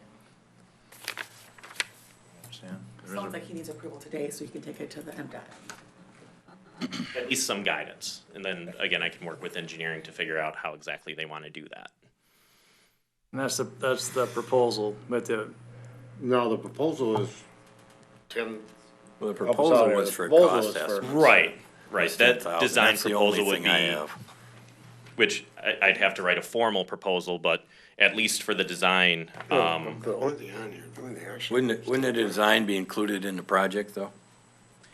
Understand? Sounds like he needs approval today, so he can take it to the MDOT. At least some guidance. And then, again, I can work with engineering to figure out how exactly they want to do that. And that's the proposal, but No, the proposal is, Tim. Well, the proposal was for cost estimate. Right. That 10,000. design That's the only proposal would thing be, I have. which I'd have to write a formal proposal, but at least for the design, The only thing on here, the only thing actually. Wouldn't the design be included in the project, though?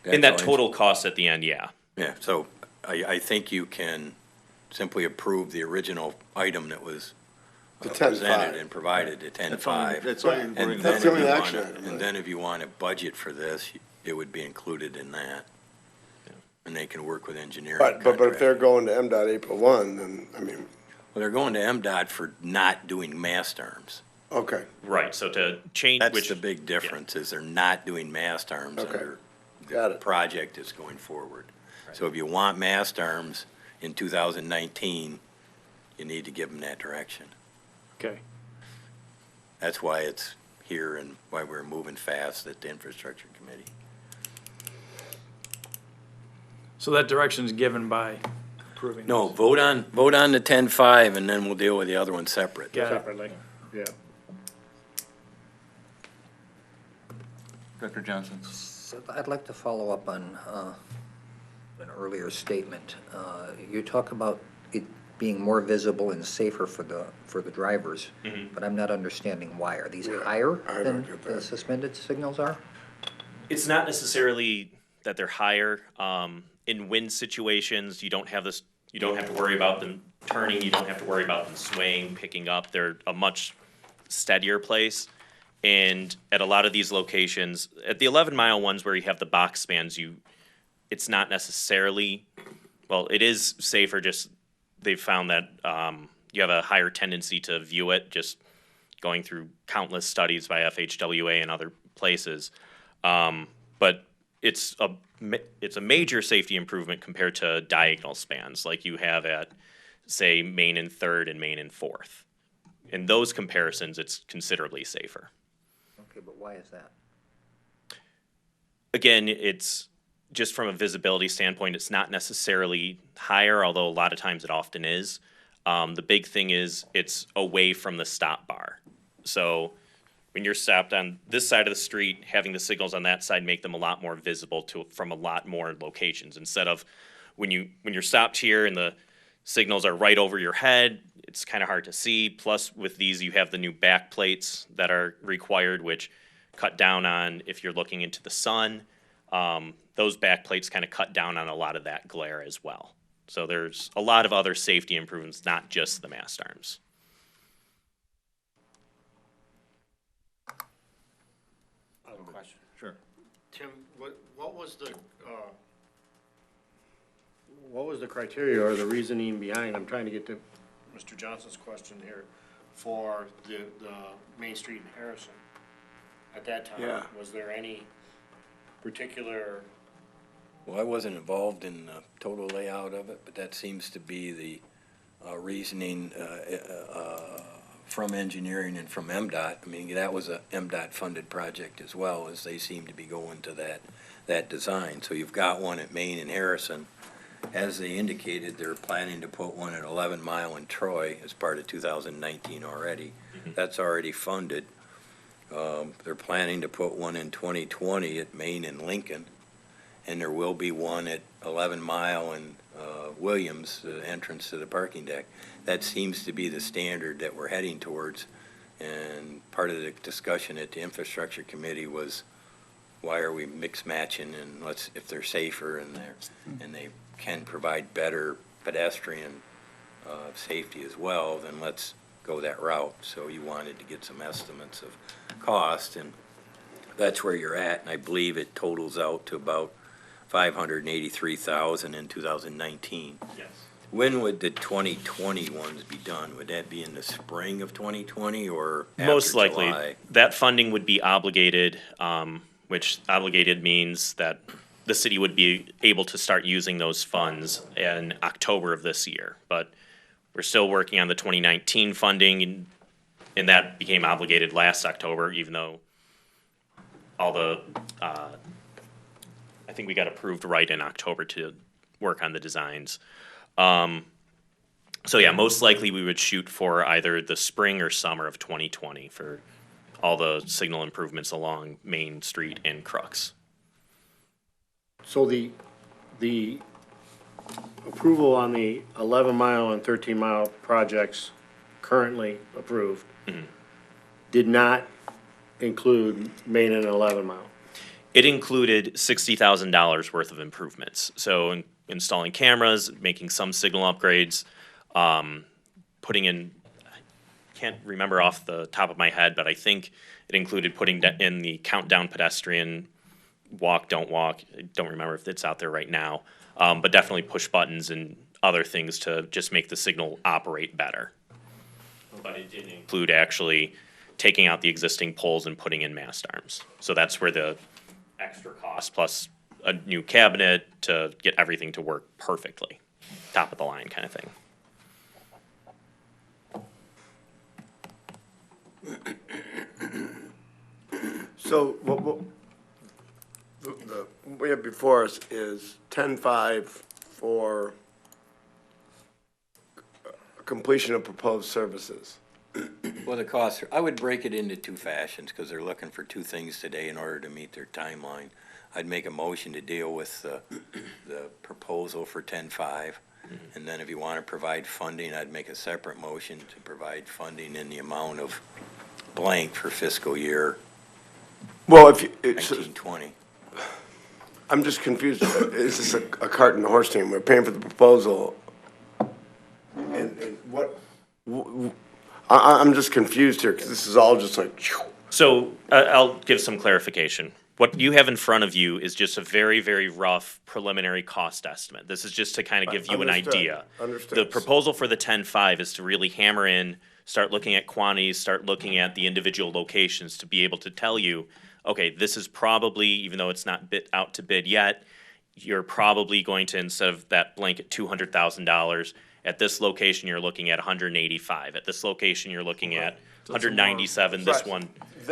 in that total cost at the end, yeah. Yeah, so I think you can simply approve the original item that was The 10.5. presented and provided, the 10.5. That's all you And bring. then That's the if only you action wanna- item, And right? then if you want to budget for this, it would be included in that. And they can work with engineering. But if they're contractors. going to MDOT April 1, then, I mean, Well, they're going to MDOT for not doing mast arms. okay. Right, so to change, That's which, the big difference, is they're not doing mast arms Okay. under Got the it. project is going forward. So if you want mast arms in 2019, you need to give them that direction. okay. That's why it's here and why we're moving fast at the infrastructure committee. So that direction is given by approving. No, this. vote on the 10.5 and then we'll deal with the other one separate. Got it. Separately, yeah. Director Johnson? So I'd like to follow up on an earlier statement. You talk about it being more visible and safer for the drivers, but I'm not understanding why. Are these higher I don't than get the that. suspended signals are? it's not necessarily that they're higher. In wind situations, you don't have this, you don't have to worry about them turning, you don't have to worry about them swaying, picking up. They're a much steadier place. And at a lot of these locations, at the 11-mile ones where you have the box spans, it's not necessarily, well, it is safer, just they've found that you have a higher tendency to view it, just going through countless studies by FHWA and other places. But it's a major safety improvement compared to diagonal spans like you have at, say, Main and 3rd and Main and 4th. In those comparisons, it's considerably safer. Okay, but why is that? Again, it's just from a visibility standpoint, it's not necessarily higher, although a lot of times it often is. The big thing is it's away from the stop bar. So when you're stopped on this side of the street, having the signals on that side make them a lot more visible from a lot more locations. Instead of when you're stopped here and the signals are right over your head, it's kind of hard to see. Plus, with these, you have the new back plates that are required, which cut down on if you're looking into the sun. Those back plates kind of cut down on a lot of that glare as well. So there's a lot of other safety improvements, not just the mast arms. I have a question. Sure. Tim, what was the criteria or the reasoning behind, I'm trying to get to Mr. Johnson's question here, for the Main Street in Harrison? At that time, Yeah. was there any particular, Well, I wasn't involved in the total layout of it, but that seems to be the reasoning from engineering and from MDOT. I mean, that was a MDOT-funded project as well, as they seem to be going to that design. So you've got one at Main and Harrison, as they indicated, they're planning to put one at 11 Mile in Troy as part of 2019 already. That's already funded. They're planning to put one in 2020 at Main and Lincoln, and there will be one at 11 Mile and Williams, the entrance to the parking deck. That seems to be the standard that we're heading towards, and part of the discussion at the Infrastructure Committee was, why are we mix matching, and if they're safer and they can provide better pedestrian safety as well, then let's go that route. So you wanted to get some estimates of cost, and that's where you're at, and I believe it totals out to about $583,000 in 2019. Yes. When would the 2020 ones be done? Would that be in the spring of 2020 or after Most likely, July? that funding would be obligated, which obligated means that the city would be able to start using those funds in October of this year. But we're still working on the 2019 funding, and that became obligated last October, even though all the, I think we got approved right in October to work on the designs. So yeah, most likely we would shoot for either the spring or summer of 2020 for all the signal improvements along Main Street and Crux. So the approval on the 11 Mile and 13 Mile projects currently approved did not include Main and 11 Mile. It included $60,000 worth of improvements. So installing cameras, making some signal upgrades, putting in, I can't remember off the top of my head, but I think it included putting in the countdown pedestrian walk, don't walk. I don't remember if it's out there right now, but definitely push buttons and other things to just make the signal operate better. But it didn't include actually taking out the existing poles and putting in mast arms. So that's where the extra cost plus a new cabinet to get everything to work perfectly, top of the line kind of thing. So what we have before us is 10-5 for completion of proposed services. Well, the costs, I would break it into two fashions, because they're looking for two things today in order to meet their timeline. I'd make a motion to deal with the proposal for 10-5, and then if you want to provide funding, I'd make a separate motion to provide funding in the amount of blank for fiscal year Well, if you, 1920. I'm just confused. Is this a cart and a horse team? We're paying for the proposal, and what? I'm just confused here because this is all just like. So I'll give some clarification. What you have in front of you is just a very, very rough preliminary cost estimate. This is just to kind of give you an idea. Understood. The proposal for the 10-5 is to really hammer in, start looking at quantities, start looking at the individual locations to be able to tell you, okay, this is probably, even though it's not out to bid yet, you're probably going to, instead of that blanket $200,000, at this location, you're looking at 185. At this location, you're looking at 197, this Right. one.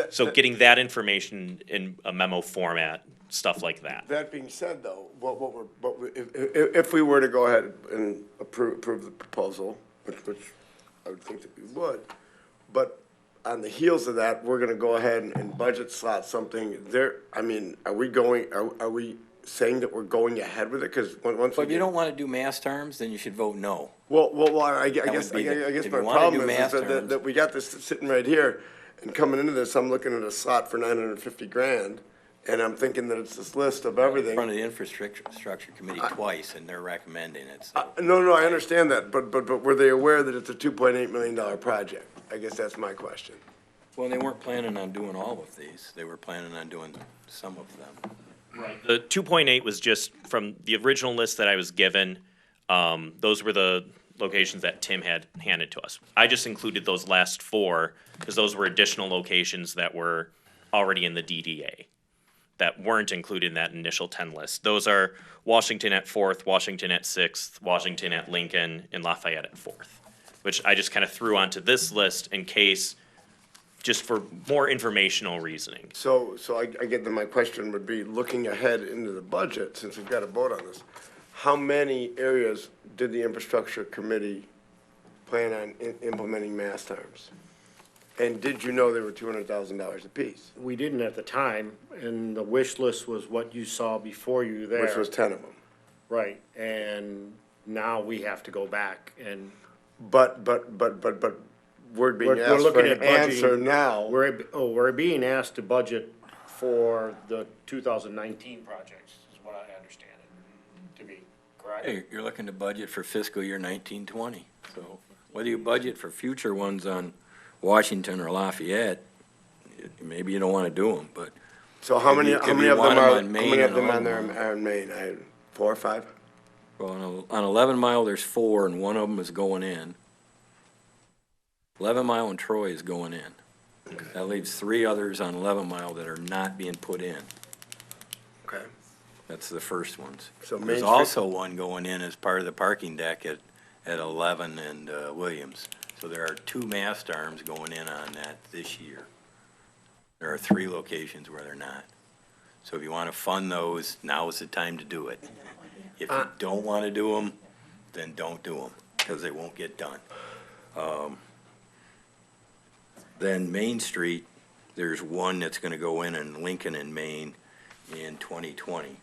So getting that information in a memo format, stuff like that. That being said, though, if we were to go ahead and approve the proposal, which I would think that we would, but on the heels of that, we're gonna go ahead and budget slot something there. I mean, are we saying that we're going ahead with it? Because once But if you don't want to do mast arms, then you should vote no. Well, I guess would be my if you wanna problem do is mass that terms. we got this sitting right here, and coming into this, I'm looking at a slot for $950,000, and I'm thinking that it's this list of In everything. front of the infrastructure committee twice, and they're recommending it. So. No, I understand that, but were they aware that it's a $2.8 million project? I guess that's my question. Well, they weren't planning on doing all of these. They were planning on doing some of them. Right. The 2.8 was just from the original list that I was given. Those were the locations that Tim had handed to us. I just included those last four because those were additional locations that were already in the DDA that weren't included in that initial 10 list. Those are Washington at 4th, Washington at 6th, Washington at Lincoln, and Lafayette at 4th, which I just kind of threw onto this list in case, just for more informational reasoning. So I get that my question would be, looking ahead into the budget, since we've got to vote on this, how many areas did the infrastructure committee plan on implementing mast arms? And did you know they were $200,000 apiece? We didn't at the time, and the wish list was what you saw before you there. Which was 10 of them. Right, and now we have to go back and. But we're being asked for looking an at budgeting. answer now. We're being asked to budget for the 2019 projects, is what I understand it to be, correct? Hey, you're looking to budget for fiscal year 1920. So whether you budget for future ones on Washington or Lafayette, maybe you don't want to do them, but. So how many of them are, how many of them on there are in Maine? 4 or 5? Well, on 11 Mile, there's 4, and one of them is going in. 11 Mile and Troy is going in. That leaves 3 others on 11 Mile that are not being put in. Okay. That's the first ones. So Main There's Street- also one going in as part of the parking deck at 11 and Williams. So there are 2 mast arms going in on that this year. There are 3 locations where they're not. So if you want to fund those, now is the time to do it. If you don't want to do them, then don't do them, because they won't get done. Then Main Street, there's one that's going to go in Lincoln and Maine in 2020.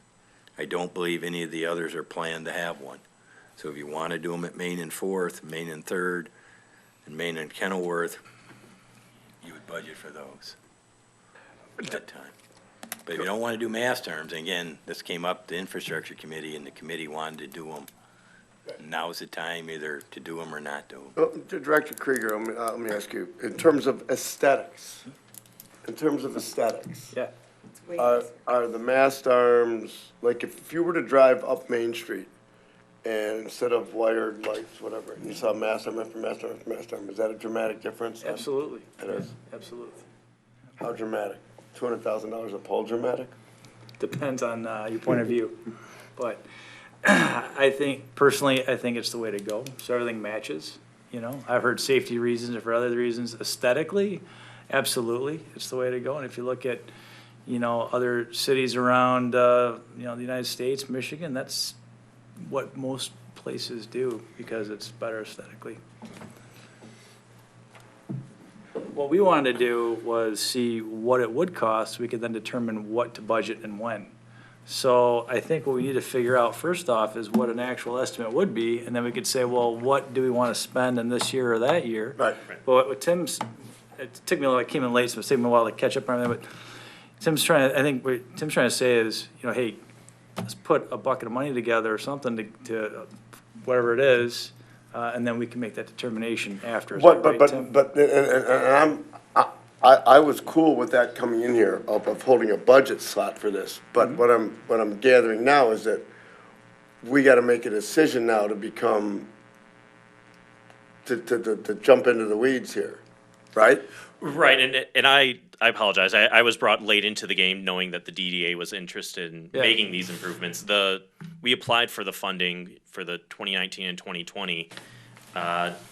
I don't believe any of the others are planned to have one. So if you want to do them at Main and 4th, Main and 3rd, and Main and Kenilworth, you would budget for those at that time. But if you don't want to do mast arms, and again, this came up to Infrastructure Committee, and the committee wanted to do them. Now's the time either to do them or not do them. Well, Director Krieger, let me ask you, in terms of aesthetics, Yeah. are the mast arms, like if you were to drive up Main Street and instead of wired lights, whatever, you saw mast arm after mast arm after mast arm, is that a dramatic difference? Absolutely. It is. Absolutely. How dramatic? $200,000 a pole dramatic? Depends on your point of view. But I think, personally, I think it's the way to go. So everything matches, you know. I've heard safety reasons or for other reasons. Aesthetically, absolutely, it's the way to go. And if you look at, you know, other cities around, you know, the United States, Michigan, that's what most places do because it's better aesthetically. What we wanted to do was see what it would cost, so we could then determine what to budget and when. So I think what we need to figure out first off is what an actual estimate would be, and then we could say, well, what do we want to spend in this year or that year? Right. But what Tim's, it took me a while, I came in late, so it's taking me a while to catch up on everything, but Tim's trying to, I think what Tim's trying to say is, you know, hey, let's put a bucket of money together or something to whatever it is, and then we can make that determination after. Is that right, Tim? I was cool with that coming in here, of holding a budget slot for this. But what I'm gathering now is that we gotta make a decision now to become, to jump into the weeds here, right? Right, and I apologize. I was brought late into the game knowing that the DDA was interested in making these improvements. We applied for the funding for the 2019 and 2020.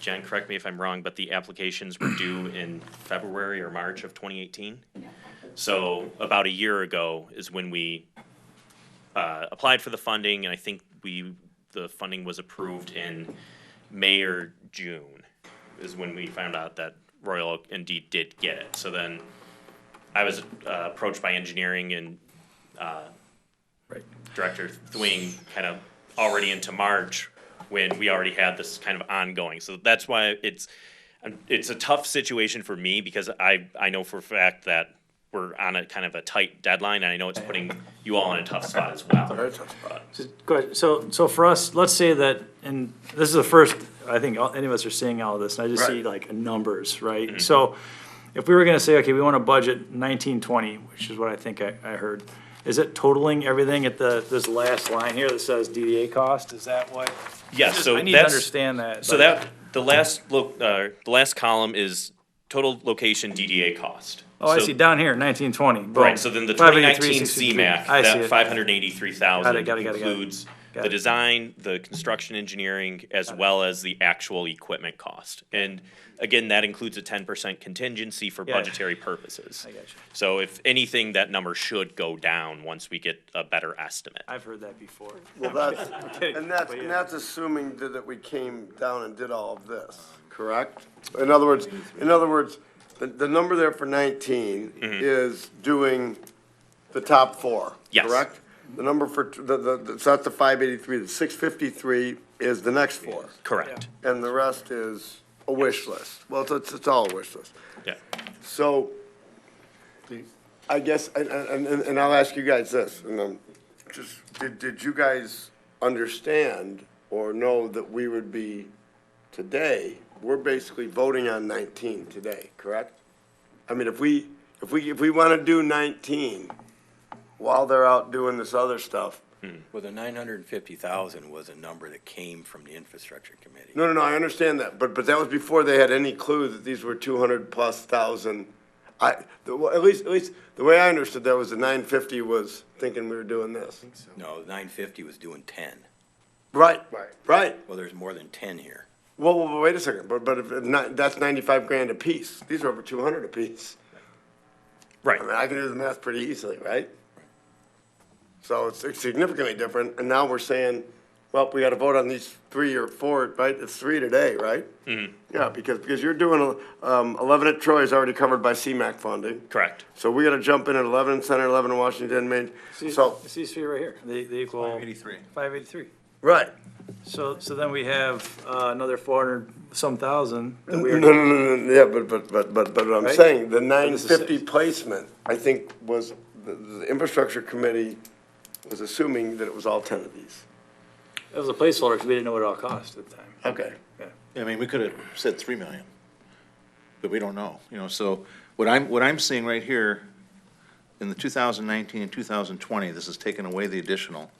Jen, correct me if I'm wrong, but the applications were due in February or March of 2018. So about a year ago is when we applied for the funding, and I think the funding was approved in May or June is when we found out that Royal Oak indeed did get it. So then I was approached by engineering and Director Thwing kind of already into March when we already had this kind of ongoing. So that's why it's a tough situation for me because I know for a fact that we're on a kind of a tight deadline, and I know it's putting you all in a tough spot as well. Very tough spot. Go ahead. So for us, let's say that, and this is the first, I think any of us are seeing all of this, and I just see like numbers, right? Mm-hmm. So if we were gonna say, okay, we wanna budget 1920, which is what I think I heard, is it totaling everything at this last line here that says DDA cost? Is that what? Yes, so I need to understand that. So that, the last column is total location DDA cost. Oh, I So- see, down here, 1920. Right, so then the 2019 CMAC, I see that it. 583,000 Got it. includes Got the it. design, the construction engineering, as well as the actual equipment cost. And again, that includes a 10% contingency for Yeah. budgetary purposes. I got you. So if anything, that number should go down once we get a better estimate. I've heard that before. Well, kidding. and that's, But and yeah. that's assuming that we came down and did all of this, correct? In other words, the number there for 19 is doing the top four, Yes. correct? The number for, so that's the 583, the 653 is the next four. Correct. And the rest is a wish list. Well, it's all a wish list. Yeah. So, I guess, and I'll ask you guys this, and just, did you guys understand or know that we would be, today, we're basically voting on 19 today, correct? I mean, if we want to do 19 while they're out doing this other stuff, Well, the 950,000 was a number that came from the infrastructure committee. no, I understand that, but that was before they had any clue that these were 200+ thousand. Well, at least the way I understood that was the 950 was thinking we were doing this. No, 950 was doing 10. Right. Well, there's more than 10 here. Well, wait a second, but if not, that's 95 grand a piece. These are over 200 a piece. Right. I mean, I can do the math pretty easily, right? So it's significantly different, and now we're saying, well, we gotta vote on these 3 or 4, right? It's 3 today, right? Mhm. Yeah, because you're doing, 11 at Troy is already covered by CMAC funding. Correct. So we gotta jump in at 11 in Center, 11 in Washington, Maine. See, So, it's these three right here, they equal. 583. 583. right. So then we have another 400-some thousand that No, we are. yeah, but what I'm Right? saying, the this is 950 six. placement, I think was, the infrastructure committee was assuming that it was all 10 of these. It was a placeholder because we didn't know what it all cost at the time. Okay. I mean, we could have said 3 million, but we don't know, so what I'm seeing right here, in the 2019 and 2020, this is taking away the additional,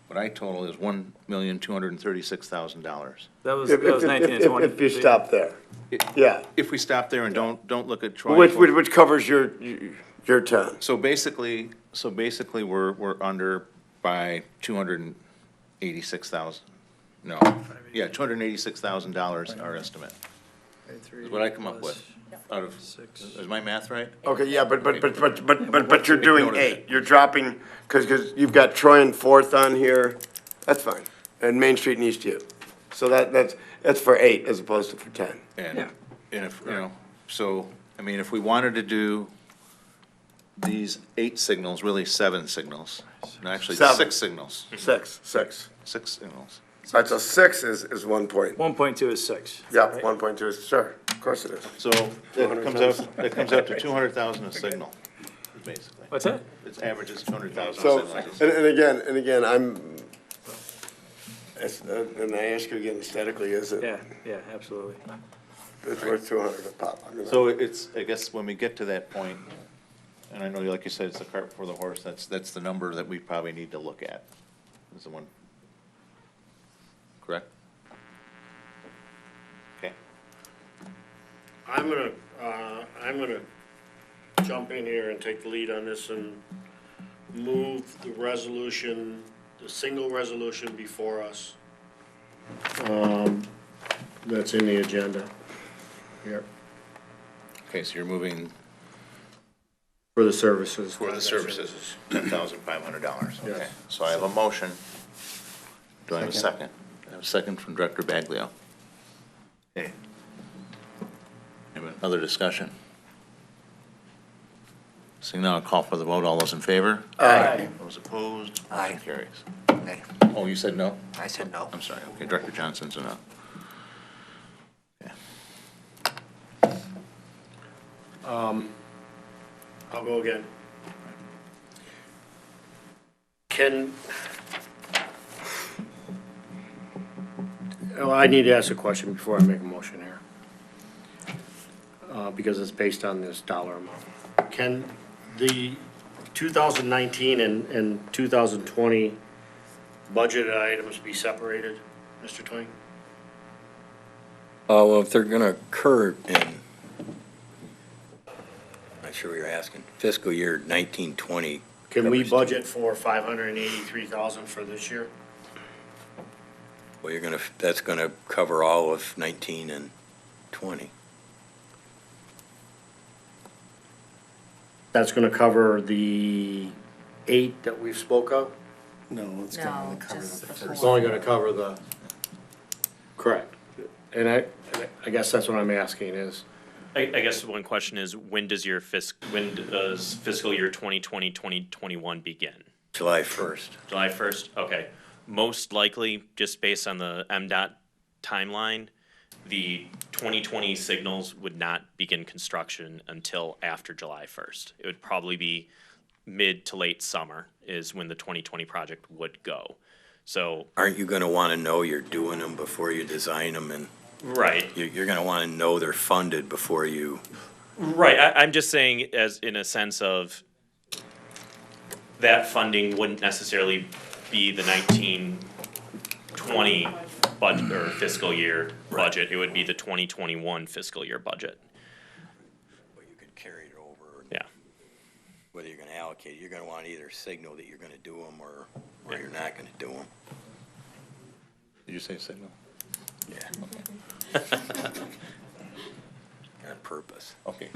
what I total is $1,236,000. That was If 19 and 20. you stop there, yeah, If we stop there and don't look at Troy. which covers your 10. So basically, we're under by $286,000. No, yeah, $286,000, our estimate, is what I come up with, out of, is my math right? Okay, yeah, but you're doing 8, you're dropping, because you've got Troy and Fourth on here, that's fine, and Main Street and Eastview. So that's for 8 as opposed to for 10. And if, so, I mean, if we wanted to do these 8 signals, really 7 signals, no, actually 7. 6 signals, 6. 6 signals. All right, so 6 is 1 point. 1.2 is 6. Yeah, 1.2 is, sure, of course it is. So that comes out to 200,000 a signal, basically. What's that? It averages 200,000 a So, signal. and again, and I ask you again aesthetically, is it? Yeah, absolutely. It's worth 200 a pop. I mean, So it's, I guess when we get to that point, and I know, like you said, it's the cart before the horse, that's the number that we probably need to look at, is the one. Correct? Okay. I'm gonna jump in here and take the lead on this and move the resolution, the single resolution before us. That's in the agenda. Here. Okay, so you're moving For the services. for the services, $10,500, okay. Yes. So I have a motion. Do I have a second? I have a second from Director Baglio. Okay. Have another discussion? Seeing now, I'll call for the vote. All those in favor? Aye. Those opposed? Aye. Motion carries. Nay. Oh, you said no? I said no. I'm sorry. Okay, Director Johnson's a no. Okay. I'll go again. I need to ask a question before I make a motion here. Because it's based on this dollar amount. Can the 2019 and 2020 budgeted items be separated, Mr. Twain? Well, if they're gonna occur in, I sure you're asking. Fiscal year 1920. Can we covers budget for 583,000 for this year? Well, that's gonna cover all of 19 and 20. That's gonna cover the 8 that we've spoke of? No, it's No, just the It's only gonna cover the, correct. And I guess that's what I'm asking is, I guess one question is, when does fiscal year 2020, 2021 begin? July 1st. July 1st? Okay. Most likely, just based on the MDOT timeline, the 2020 signals would not begin construction until after July 1st. It would probably be mid to late summer is when the 2020 project would go. So, Aren't you gonna wanna know you're doing them before you design them, and right. you're gonna wanna know they're funded before you, Right, I'm just saying as in a sense of that funding wouldn't necessarily be the 1920 budget or fiscal year budget. It would be the 2021 fiscal year budget. well, you could carry it over. Yeah. Whether you're gonna allocate, you're gonna wanna either signal that you're gonna do them or you're not gonna do them. Did you say signal? Yeah. On purpose. Okay.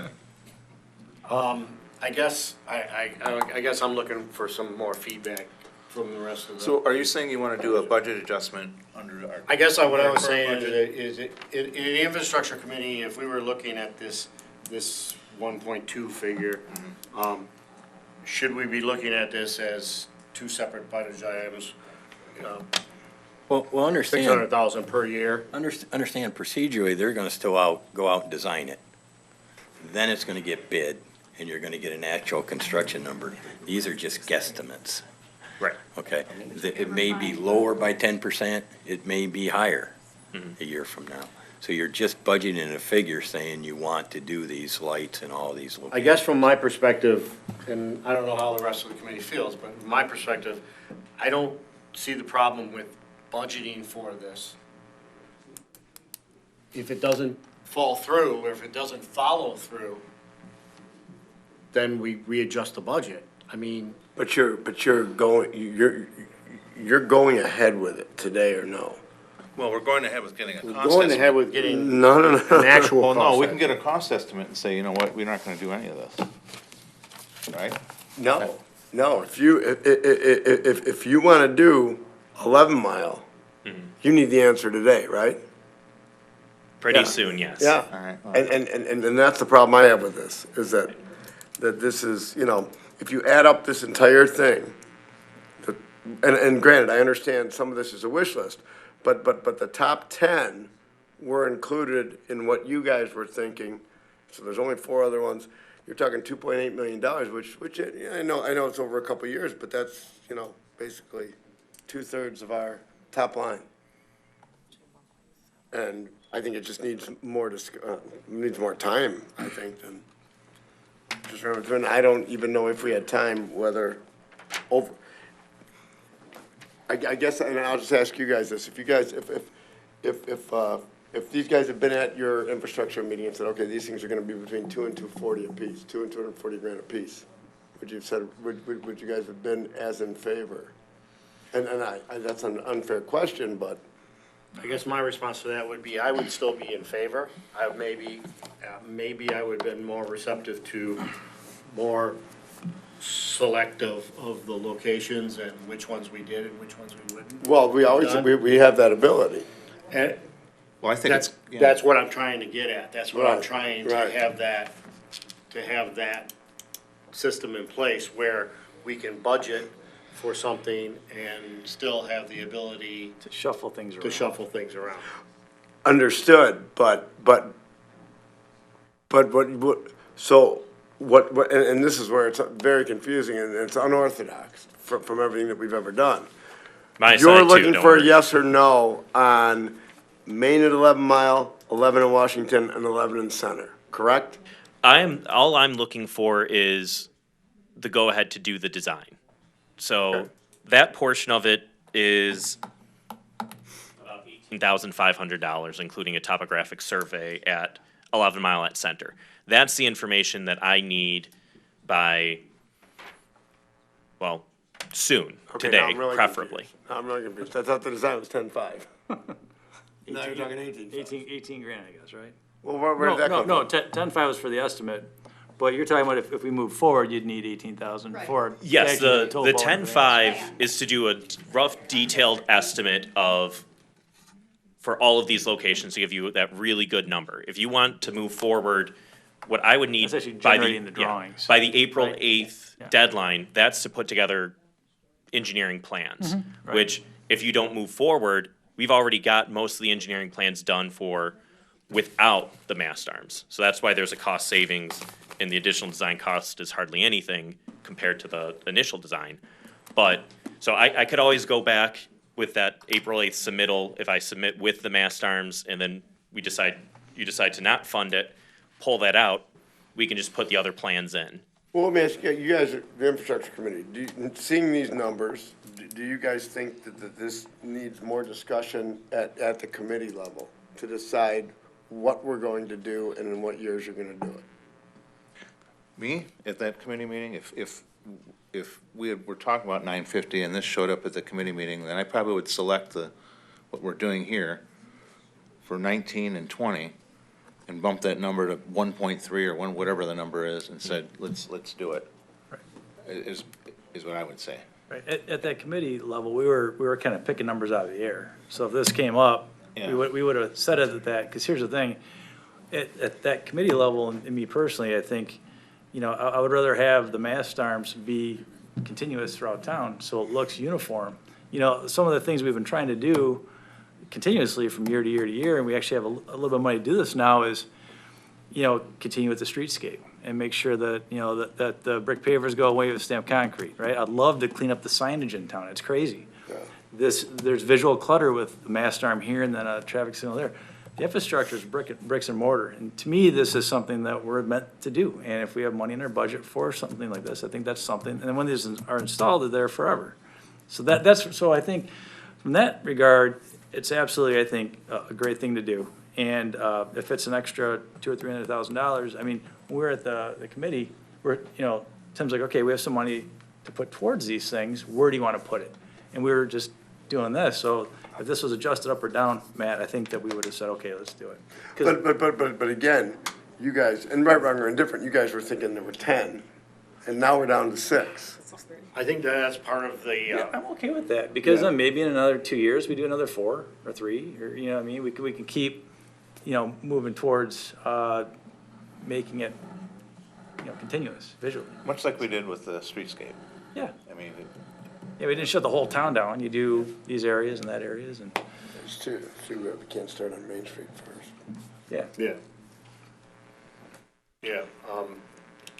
I guess, I guess I'm looking for some more feedback from the rest of the. So are you saying you want to do a budget adjustment under our? I guess what I was our saying current budget? is, in the infrastructure committee, if we were looking at this 1.2 figure, should we be looking at this as two separate budget items? Well, understand. 600,000 per year? Understand procedurally, they're gonna still go out and design it. Then it's gonna get bid, and you're gonna get an actual construction number. These are just guesstimates, Right. okay? It may be lower by 10%, it may be higher a year from now. So you're just budgeting a figure saying you want to do these lights in all these locations. I guess from my perspective, and I don't know how the rest of the committee feels, but from my perspective, I don't see the problem with budgeting for this. If it doesn't fall through, or if it doesn't follow through, then we readjust the budget. I mean, But you're going ahead with it today or no? Well, we're going ahead with getting a cost going estimate. ahead with getting No. an actual Well, no, cost. we can get a cost estimate and say, you know what, we're not gonna do any of this. Right? No. If you wanna do 11 Mile, you need the answer today, right? Pretty Yeah. soon, yes. Yeah, All right. and that's the problem I have with this, is that this is, if you add up this entire thing, and granted, I understand some of this is a wish list, but the top 10 were included in what you guys were thinking, so there's only 4 other ones. You're talking $2.8 million, which I know it's over a couple of years, but that's, basically 2/3 of our top line. And I think it just needs more time, I think, than just remember, and I don't even know if we had time, whether I guess, and I'll just ask you guys this, if you guys, if these guys have been at your infrastructure meeting and said, okay, these things are gonna be between 2 and 240 apiece, 2 and 240 grand apiece, would you guys have been as in favor? And that's an unfair question, but. I guess my response to that would be, I would still be in favor. Maybe I would have been more receptive to more selective of the locations and which ones we did and which ones we wouldn't. Well, we have that ability. And Well, I think that's what I'm trying to get at. That's what I'm Right, trying to right. have that system in place where we can budget for something and still have the ability To shuffle things around. Understood, but what, and this is where it's very confusing and it's unorthodox from everything that we've ever done. My You're side too, looking don't for a worry. yes or no on Main at 11 Mile, 11 in Washington, and 11 in Center, correct? All I'm looking for is the go-ahead to do the design. So that portion of it is about $18,500, including a topographic survey at 11 Mile at Center. That's the information that I need by, well, soon, Okay, now today, I'm really preferably. confused. I'm really confused. I thought the design was 10.5. Now you're talking 18 grand, I guess, right? Well, where did that come from? No, 10.5 was for the estimate, but you're talking about if we move forward, you'd need 18,000 for. Yes, actually the total bulk and 10.5 is to do a rough detailed estimate for all of these locations to give you that really good number. If you want to move forward, what I would need That's actually by generating the yeah, drawings. by the April Right. 8th Yeah. deadline, that's to put together engineering plans, Mm-hmm. Right. which if you don't move forward, we've already got most of the engineering plans done for without the mast arms. So that's why there's a cost savings, and the additional design cost is hardly anything compared to the initial design. But, so I could always go back with that April 8th submittal, if I submit with the mast arms, and then you decide to not fund it, pull that out, we can just put the other plans in. Well, let me ask you, you guys, the infrastructure committee, seeing these numbers, do you guys think that this needs more discussion at the committee level to decide what we're going to do and in what years you're gonna do it? Me, at that committee meeting, if we were talking about 950 and this showed up at the committee meeting, then I probably would select what we're doing here for 19 and 20 and bump that number to 1.3 or whatever the number is, and said, let's do it. Right. Is what I would say. Right, at that committee level, we were kind of picking numbers out of the air. So if this came up, Yeah. we would have said it at that, because here's the thing, at that committee level, and me personally, I think, I would rather have the mast arms be continuous throughout town, so it looks uniform. Some of the things we've been trying to do continuously from year to year to year, and we actually have a little bit of money to do this now, is, continue with the streetscape and make sure that, that the brick pavers go away with stamped concrete, right? I'd love to clean up the signage in town, it's crazy. There's visual clutter with the mast arm here and then a traffic signal there. The infrastructure is bricks and mortar, and to me, this is something that we're meant to do. And if we have money in our budget for something like this, I think that's something, and then when these are installed, they're there forever. So so I think, from that regard, it's absolutely, I think, a great thing to do. And if it's an extra $200,000 or $300,000, I mean, when we're at the committee, Tim's like, okay, we have some money to put towards these things, where do you want to put it? And we were just doing this, so if this was adjusted up or down, Matt, I think that we would have said, okay, let's do it. But again, you guys, and right, wrong, or indifferent, you guys were thinking there were 10, and now we're down to 6. I think that's part of the, Yeah, I'm okay with that, because then maybe in another 2 years, we do another 4 or 3, or, what I mean, we can keep, moving towards, making it, continuous visually. Much like we did with the streetscape. Yeah. I mean, Yeah, we didn't shut the whole town down, you do these areas and that areas, and, There's two, we can't start on Main Street first. yeah. yeah. Yeah,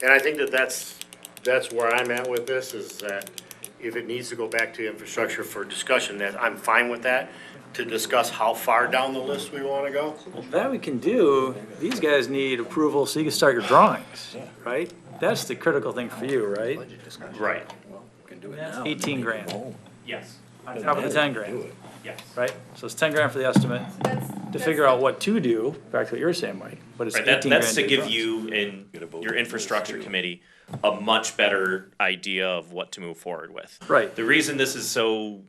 and I think that's where I'm at with this, is that if it needs to go back to infrastructure for discussion, that I'm fine with that, to discuss how far down the list we wanna go. Well, that we can do, these guys need approval so you can start your drawings, right? That's the critical thing for you, right? Right. 18 grand, Yes. on top of the 10 grand, Yes. right? So it's 10 grand for the estimate, to figure out what to do, back to what you were saying, Mike, but it's Right, 18 grand. that's to do give drawings. you and your infrastructure committee a much better idea of what to move forward with. Right. The reason this is so,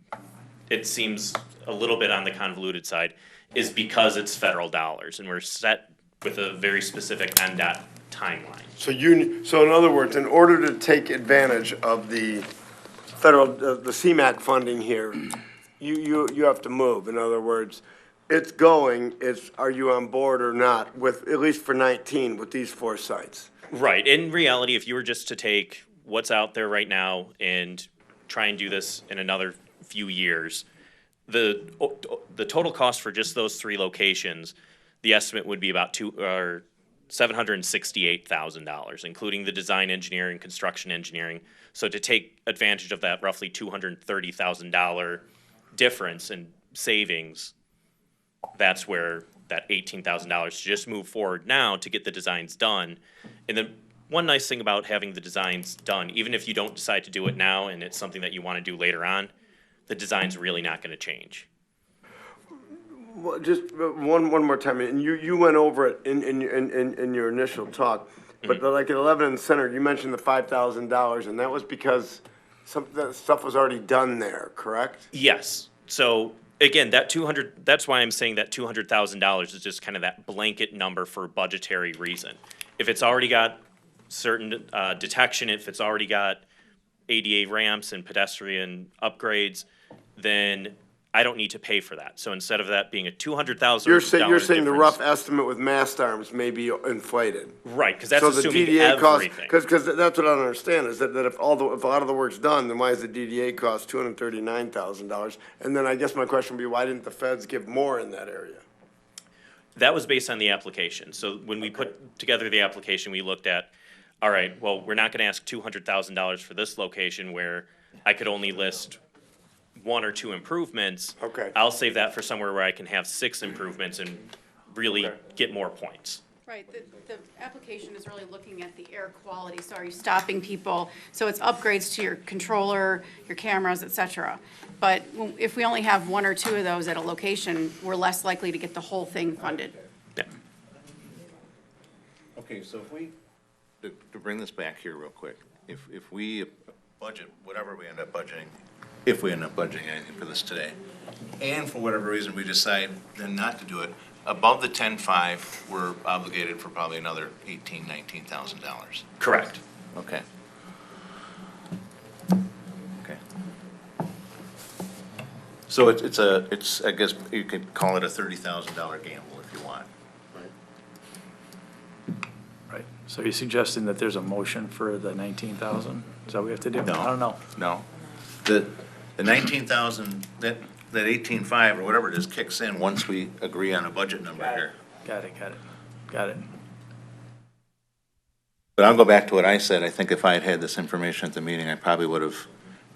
it seems a little bit on the convoluted side, is because it's federal dollars, and we're set with a very specific NDOT timeline. So in other words, in order to take advantage of the federal, the CMAQ funding here, you have to move. In other words, it's going, are you on board or not with, at least for 19, with these 4 sites? Right, in reality, if you were just to take what's out there right now and try and do this in another few years, the total cost for just those 3 locations, the estimate would be about $768,000, including the design engineering, construction engineering. So to take advantage of that roughly $230,000 difference in savings, that's where that $18,000 to just move forward now to get the designs done. And then one nice thing about having the designs done, even if you don't decide to do it now and it's something that you want to do later on, the design's really not going to change. Just one more time, and you went over it in your initial talk, but like at 11 in the center, you mentioned the $5,000, and that was because some that stuff was already done there, correct? Yes. So again, that's why I'm saying that $200,000 is just kind of that blanket number for budgetary reason. If it's already got certain detection, if it's already got ADA ramps and pedestrian upgrades, then I don't need to pay for that. So instead of that being a $200,000 You're saying the difference- rough estimate with mast arms may be inflated. Right, because that's So the assuming DDA cost, everything. because that's what I don't understand, is that if if a lot of the work's done, then why is the DDA cost $239,000? And then I guess my question would be, why didn't the feds give more in that area? That was based on the application. So when we put together the application, we looked at, all right, well, we're not gonna ask $200,000 for this location where I could only list 1 or 2 improvements. Okay. I'll save that for somewhere where I can have 6 improvements and really get more points. Right, the application is really looking at the air quality, so are you stopping people? So it's upgrades to your controller, your cameras, et cetera. But if we only have 1 or 2 of those at a location, we're less likely to get the whole thing funded. Yeah. Okay, so if we, to bring this back here real quick, if we budget, whatever we end up budgeting, if we end up budgeting anything for this today, and for whatever reason we decide then not to do it, above the 10.5, we're obligated for probably another $19,000. Correct. Okay. Okay. So it's, I guess you could call it a $30,000 gamble if you want. Right. So you're suggesting that there's a motion for the 19,000? Is that what we have to do? No. I don't know. No. The 19,000, that 18.5 or whatever it is kicks in once we agree on a budget number here. Got it. But I'll go back to what I said. I think if I had had this information at the meeting, I probably would have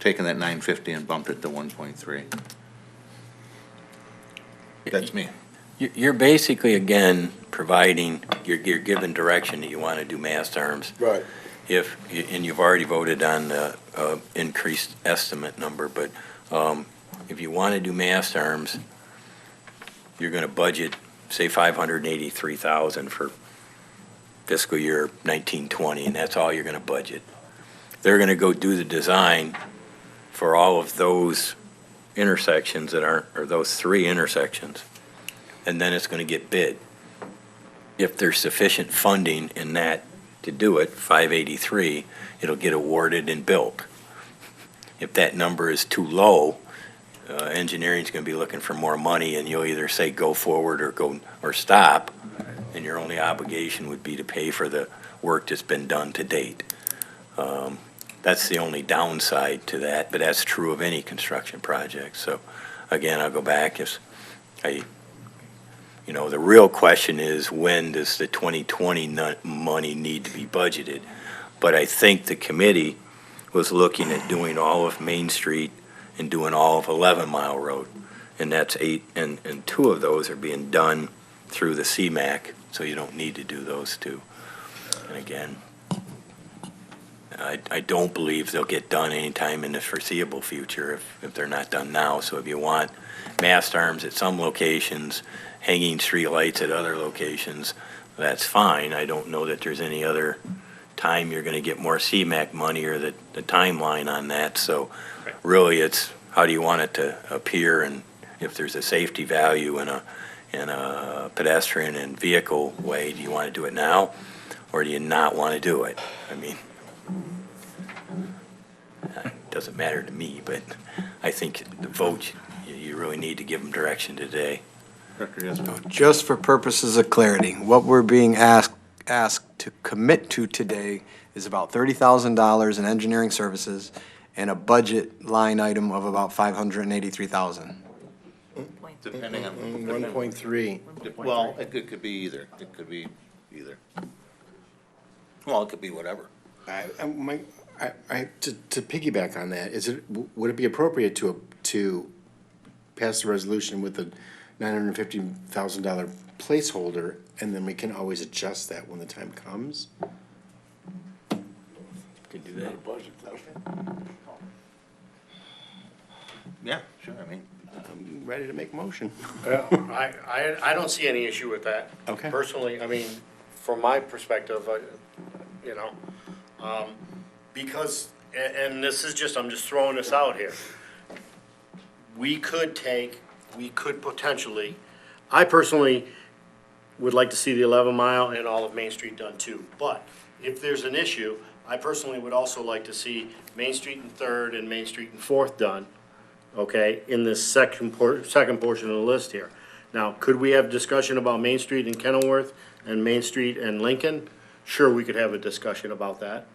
taken that 950 and bumped it to 1.3. That's me. You're basically, again, providing, you're given direction that you want to do mast arms. Right. And you've already voted on the increased estimate number, but if you want to do mast arms, you're going to budget, say, $583,000 for fiscal year 1920, and that's all you're going to budget. They're going to go do the design for all of those intersections that aren't, or those 3 intersections, and then it's going to get bid. If there's sufficient funding in that to do it, 583, it'll get awarded and built. If that number is too low, engineering's going to be looking for more money, and you'll either say go forward or stop, and your only obligation would be to pay for the work that's been done to date. That's the only downside to that, but that's true of any construction project. So again, I'll go back. The real question is, when does the 2020 money need to be budgeted? But I think the committee was looking at doing all of Main Street and doing all of 11 Mile Road. And that's 8, and 2 of those are being done through the CMAC, so you don't need to do those 2. And again, I don't believe they'll get done anytime in the foreseeable future if they're not done now. So if you want mast arms at some locations, hanging street lights at other locations, that's fine. I don't know that there's any other time you're going to get more CMAC money or the timeline on that. So really, it's how do you want it to appear, and if there's a safety value in a pedestrian and vehicle way, do you want to do it now, or do you not want to do it? I mean, it doesn't matter to me, but I think the vote, you really need to give them direction today. Just for purposes of clarity, what we're being asked to commit to today is about $30,000 in engineering services and a budget line item of about $583,000. Depending on. 1.3. Well, it could be either. It could be either. Well, it could be whatever. To piggyback on that, would it be appropriate to pass the resolution with a $950,000 placeholder, and then we can always adjust that when the time comes? Could do that. Yeah, sure. I mean, I'm ready to make a motion. Yeah, I don't see any issue with that. Okay. Personally, I mean, from my perspective, you know, because, and this is just, I'm just throwing this out here. We could potentially, I personally would like to see the 11 Mile and all of Main Street done too. But if there's an issue, I personally would also like to see Main Street and Third and Main Street and Fourth done, okay, in this second portion of the list here. Now, could we have discussion about Main Street and Kenilworth and Main Street and Lincoln? Sure, we could have a discussion about that.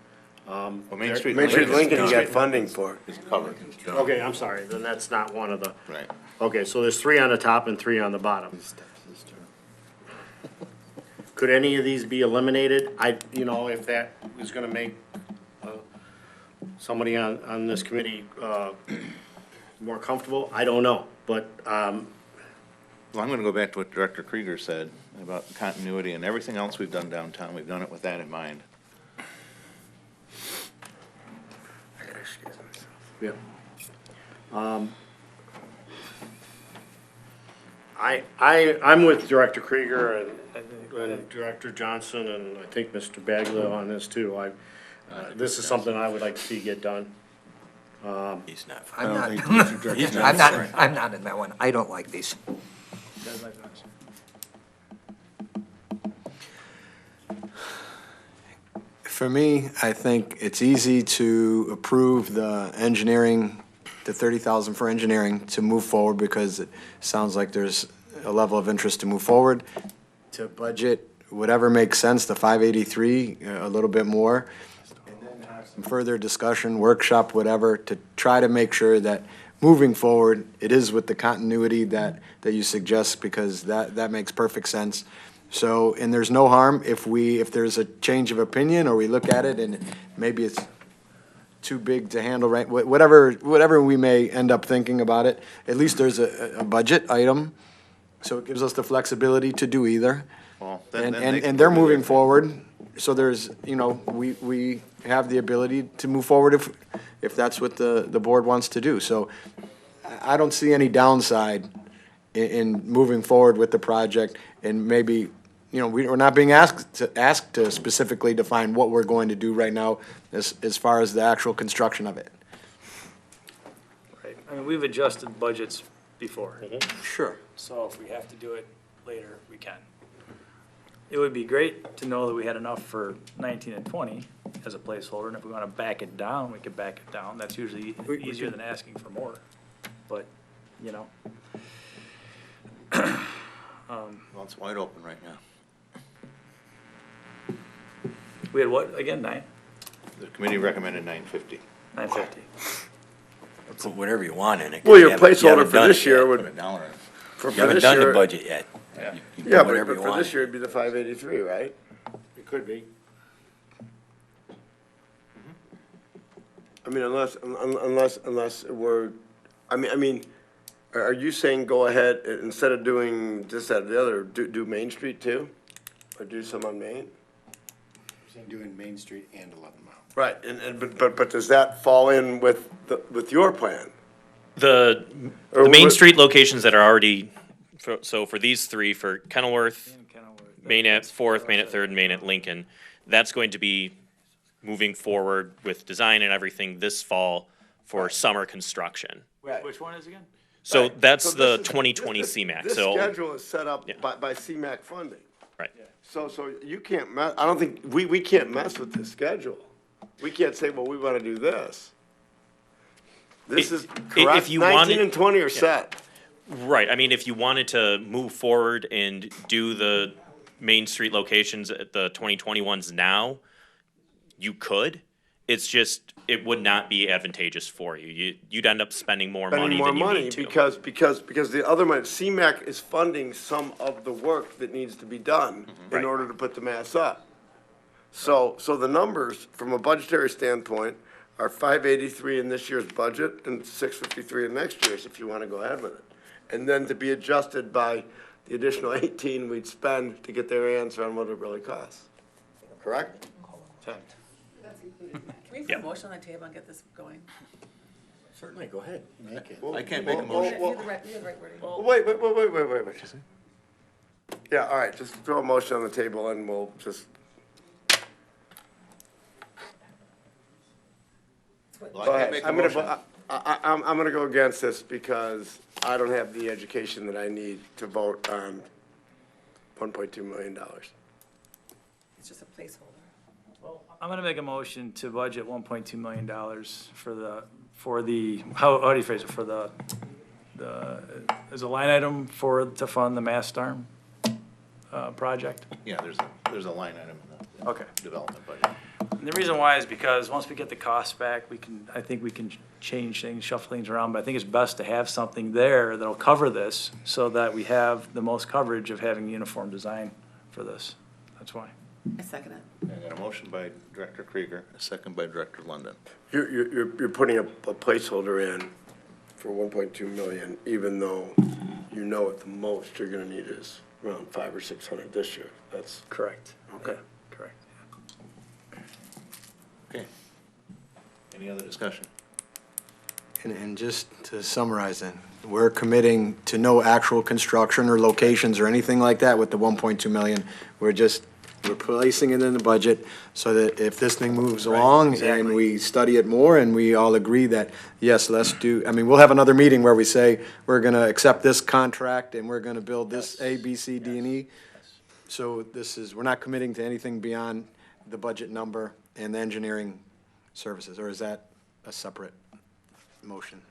Well, Main Street. Lincoln, you got funding for. Is covered. Okay, I'm sorry, then that's not one of the. Right. Okay, so there's 3 on the top and 3 on the bottom. Could any of these be eliminated? You know, if that is gonna make, somebody on this committee, more comfortable, I don't know, but, Well, I'm gonna go back to what Director Krieger said about continuity and everything else we've done downtown. We've done it with that in mind. yeah. I'm with Director Krieger and Director Johnson, and I think Mr. Baglia on this too. This is something I would like to see get done. He's not. I'm not, He's I'm not in that one. I don't like these. For me, I think it's easy to approve the engineering, the 30,000 for engineering to move forward because it sounds like there's a level of interest to move forward. To budget, whatever makes sense, the 583, a little bit more. And then have some further discussion, workshop, whatever, to try to make sure that moving forward, it is with the continuity that you suggest because that makes perfect sense. So, and there's no harm if there's a change of opinion or we look at it and maybe it's too big to handle, right? Whatever we may end up thinking about it, at least there's a budget item. So it gives us the flexibility to do either. Well, And they're moving forward. So there's, you know, we have the ability to move forward if that's what the board wants to do. So I don't see any downside in moving forward with the project and maybe, you know, we're not being asked to specifically define what we're going to do right now as far as the actual construction of it. Right, I mean, we've adjusted budgets before. Sure. So if we have to do it later, we can. It would be great to know that we had enough for 19 and 20 as a placeholder, and if we want to back it down, we could back it down. That's usually easier than asking for more, but, you know. Well, it's wide open right now. We had what, again, 9? The committee recommended 950. 950. Put whatever you want in it. Well, your You haven't placeholder for done this it year yet. would. Put it down or. For You haven't this done the year- budget yet. Yeah. You put Yeah, but whatever you for want. this year, it'd be the 583, right? It could be. I mean, unless we're, I mean, are you saying go ahead, instead of doing this, that, or the other, do Main Street too? Or do some on Main? Doing Main Street and 11 Mile. Right, but does that fall in with your plan? The Or Main what- Street locations that are already, so for these 3, for Kenilworth, Main at Fourth, Main at Third, and Main at Lincoln, that's going to be moving forward with design and everything this fall for summer construction. Right. Which one is again? So Right. that's So the this is- 2020 this- CMAQ, This so, schedule is set up Yeah. by CMAQ funding. right. So you can't mess, I don't think, we can't mess with this schedule. We can't say, well, we want to do this. This is correct, if you 19 wanted- and 20 are set. Right, I mean, if you wanted to move forward and do the Main Street locations at the 2021s now, you could. It's just, it would not be advantageous for you. You'd end up spending more money than you need to. Because the other money, CMAQ is funding some of the work that needs to be done in Right. order to put the mass up. So the numbers, from a budgetary standpoint, are 583 in this year's budget and 653 in next year's, if you want to go ahead with it. And then to be adjusted by the additional 18 we'd spend to get their answer on what it really costs. Correct? Can we put a motion on the table and get this going? Certainly, go ahead. Make it. I can't make a motion. Well, You're the right wording. wait. Yeah, all right, just throw a motion on the table and we'll just, Well, I go can't ahead. make a I'm motion. I'm gonna go against this because I don't have the education that I need to vote on $1.2 million. It's just a placeholder. I'm gonna make a motion to budget $1.2 million for the, how do you phrase it, for the, as a line item to fund the Mast Arm, project. Yeah, there's a line item in the Okay. development budget. And the reason why is because once we get the costs back, I think we can change things, shuffle things around, but I think it's best to have something there that'll cover this so that we have the most coverage of having uniform design for this. That's why. I second it. I got a motion by Director Krieger, a second by Director London. You're putting a placeholder in for 1.2 million, even though you know at the most you're gonna need is around 500 or 600 this year. That's Correct. okay. Yeah, correct. Okay. Any other discussion? And just to summarize then, we're committing to no actual construction or locations or anything like that with the 1.2 million. We're placing it in the budget so that if this thing moves along and we study it more and we all agree that, yes, let's do, I mean, we'll have another meeting where we say, we're gonna accept this contract and we're gonna build this A, B, C, D, and E. So we're not committing to anything beyond the budget number and the engineering services, or is that a separate motion?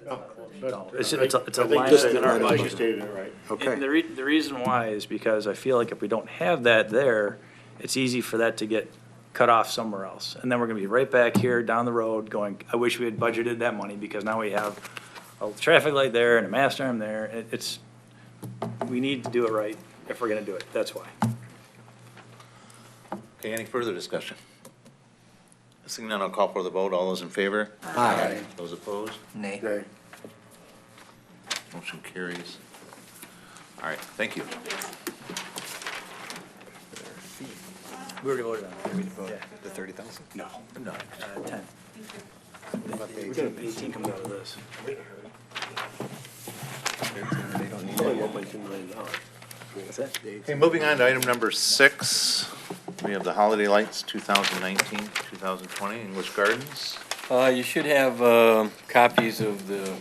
It's a I think line just item in our I think you budget. stated it right. Okay. And the reason why is because I feel like if we don't have that there, it's easy for that to get cut off somewhere else. And then we're gonna be right back here down the road going, I wish we had budgeted that money because now we have a traffic light there and a mast arm there. We need to do it right if we're gonna do it. That's why. Okay, any further discussion? Seeing none, I'll call for the vote. All those in favor? Aye. Those opposed? Nay. Okay. Motion carries. All right, thank you. We already voted on it. Yeah. The 30,000? No. 10. 18 comes out of this. Only $1.2 million. What's that? Okay, moving on to item number 6. We have the holiday lights 2019, 2020, English Gardens. You should have copies of the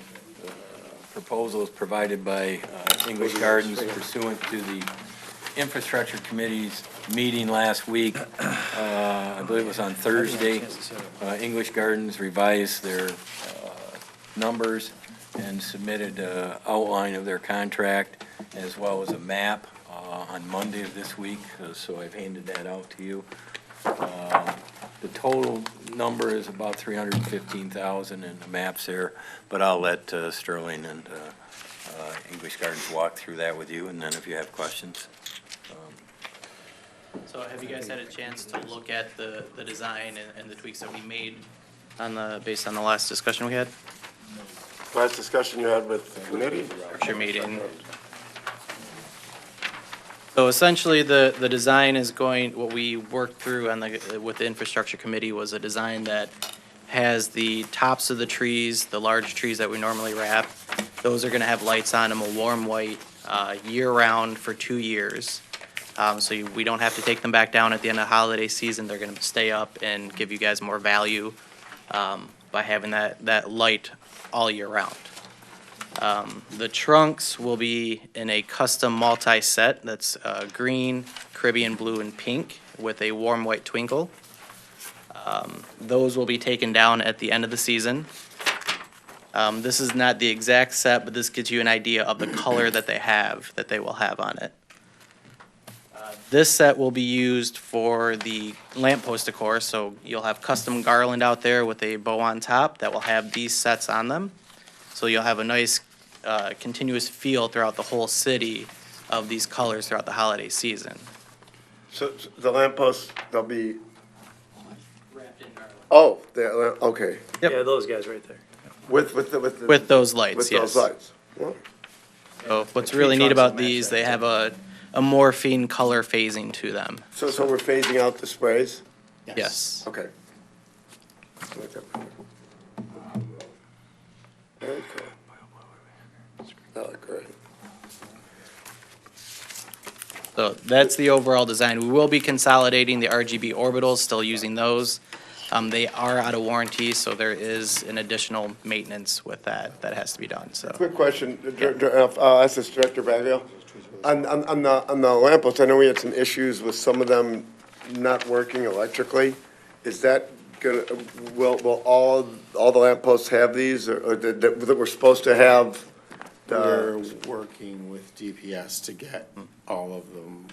proposals provided by English Gardens pursuant to the Infrastructure Committee's meeting last week. I believe it was on Thursday. English Gardens revised their numbers and submitted an outline of their contract as well as a map on Monday of this week, so I've handed that out to you. The total number is about 315,000 and the map's there, but I'll let Sterling and English Gardens walk through that with you, and then if you have questions. So have you guys had a chance to look at the design and the tweaks that we made based on the last discussion we had? Last discussion you had with the committee? Your meeting. So essentially, the design is what we worked through with the infrastructure committee was a design that has the tops of the trees, the large trees that we normally wrap. Those are gonna have lights on them, a warm white, year-round for 2 years. So we don't have to take them back down at the end of holiday season. They're gonna stay up and give you guys more value by having that light all year round. The trunks will be in a custom multi-set that's green, Caribbean blue, and pink with a warm white twinkle. Those will be taken down at the end of the season. This is not the exact set, but this gives you an idea of the color that they will have on it. This set will be used for the lamppost decor, so you'll have custom garland out there with a bow on top that will have these sets on them. So you'll have a nice continuous feel throughout the whole city of these colors throughout the holiday season. So the lampposts, they'll be. Oh, okay. Yep. Yeah, those guys right there. With those lights, with yes. those lights. Well, So what's really neat about these, they have a morphine color phasing to them. So we're phasing out the sprays? Yes. Okay. So that's the overall design. We will be consolidating the RGB orbitals, still using those. They are out of warranty, so there is an additional maintenance with that has to be done, so. Quick question, I'll ask this Director Baglio. On the lamp posts, I know we had some issues with some of them not working electrically. Is that gonna, will all the lamp posts have these, or that we're supposed to have? We're working with DPS to get all of them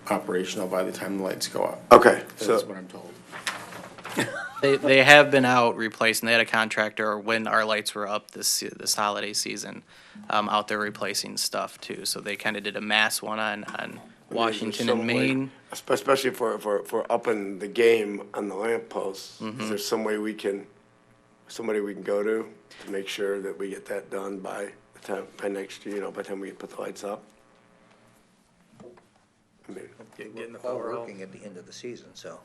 operational by the time the lights go up. Okay, That's what I'm told. They have been out replacing, they had a contractor when our lights were up this holiday season, out there replacing stuff too. So they kind of did a mass one on Washington and Maine. Especially for upping the game on the lamp posts. Mhm. Is there some way somebody we can go to make sure that we get that done by next year, by the time we put the lights up? I mean, Getting the power working at the end of the season, so.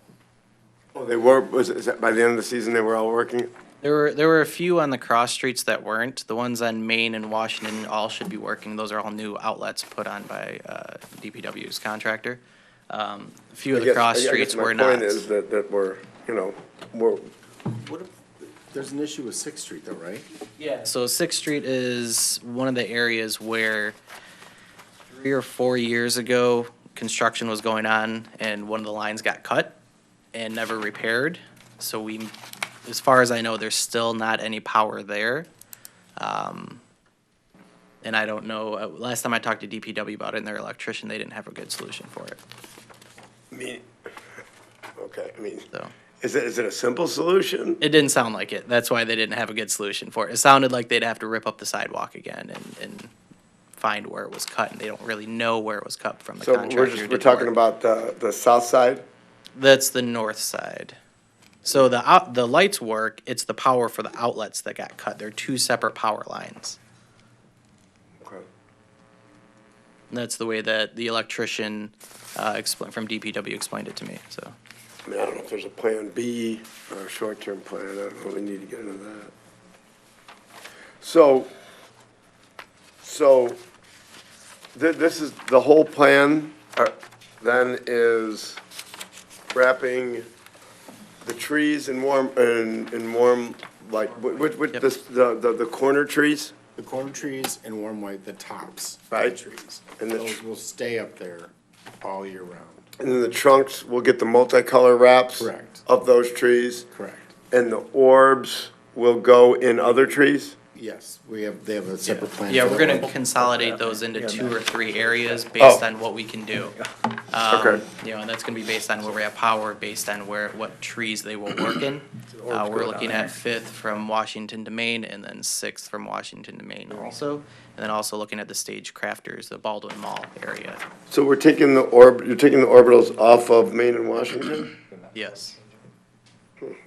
oh, they were, is that by the end of the season, they were all working? There were a few on the cross streets that weren't. The ones on Maine and Washington all should be working. Those are all new outlets put on by DPW's contractor. A few of the cross streets were not. My point is that we're, What if, there's an issue with Sixth Street though, right? Yeah. So Sixth Street is one of the areas where 3 or 4 years ago, construction was going on and one of the lines got cut and never repaired. So as far as I know, there's still not any power there. And I don't know, last time I talked to DPW about it and their electrician, they didn't have a good solution for it. So. Is it a simple solution? It didn't sound like it. That's why they didn't have a good solution for it. It sounded like they'd have to rip up the sidewalk again and find where it was cut, and they don't really know where it was cut from the So contractor. we're talking about the south side? That's the north side. So the lights work, it's the power for the outlets that got cut. They're two separate power lines. Okay. And that's the way that the electrician from DPW explained it to me, so. I mean, I don't know if there's a plan B or a short-term plan. I don't really need to get into that. So this is the whole plan, then is wrapping the trees in warm, like, the corner trees? The corner trees and warm white, the tops of Right. the trees. And Those will stay up there all year round. And then the trunks will get the multicolor wraps? Correct. Of those trees? Correct. And the orbs will go in other trees? Yes, they have a separate plan. Yeah, for we're that. gonna consolidate those into 2 or 3 areas based on what we can do. Okay. You know, and that's gonna be based on where we have power, based on what trees they will work in. We're looking at 5th from Washington to Maine, and then 6th from Washington to Maine also. And then also looking at the stage crafters, the Baldwin Mall area. So you're taking the orbitals off of Maine and Washington? Yes.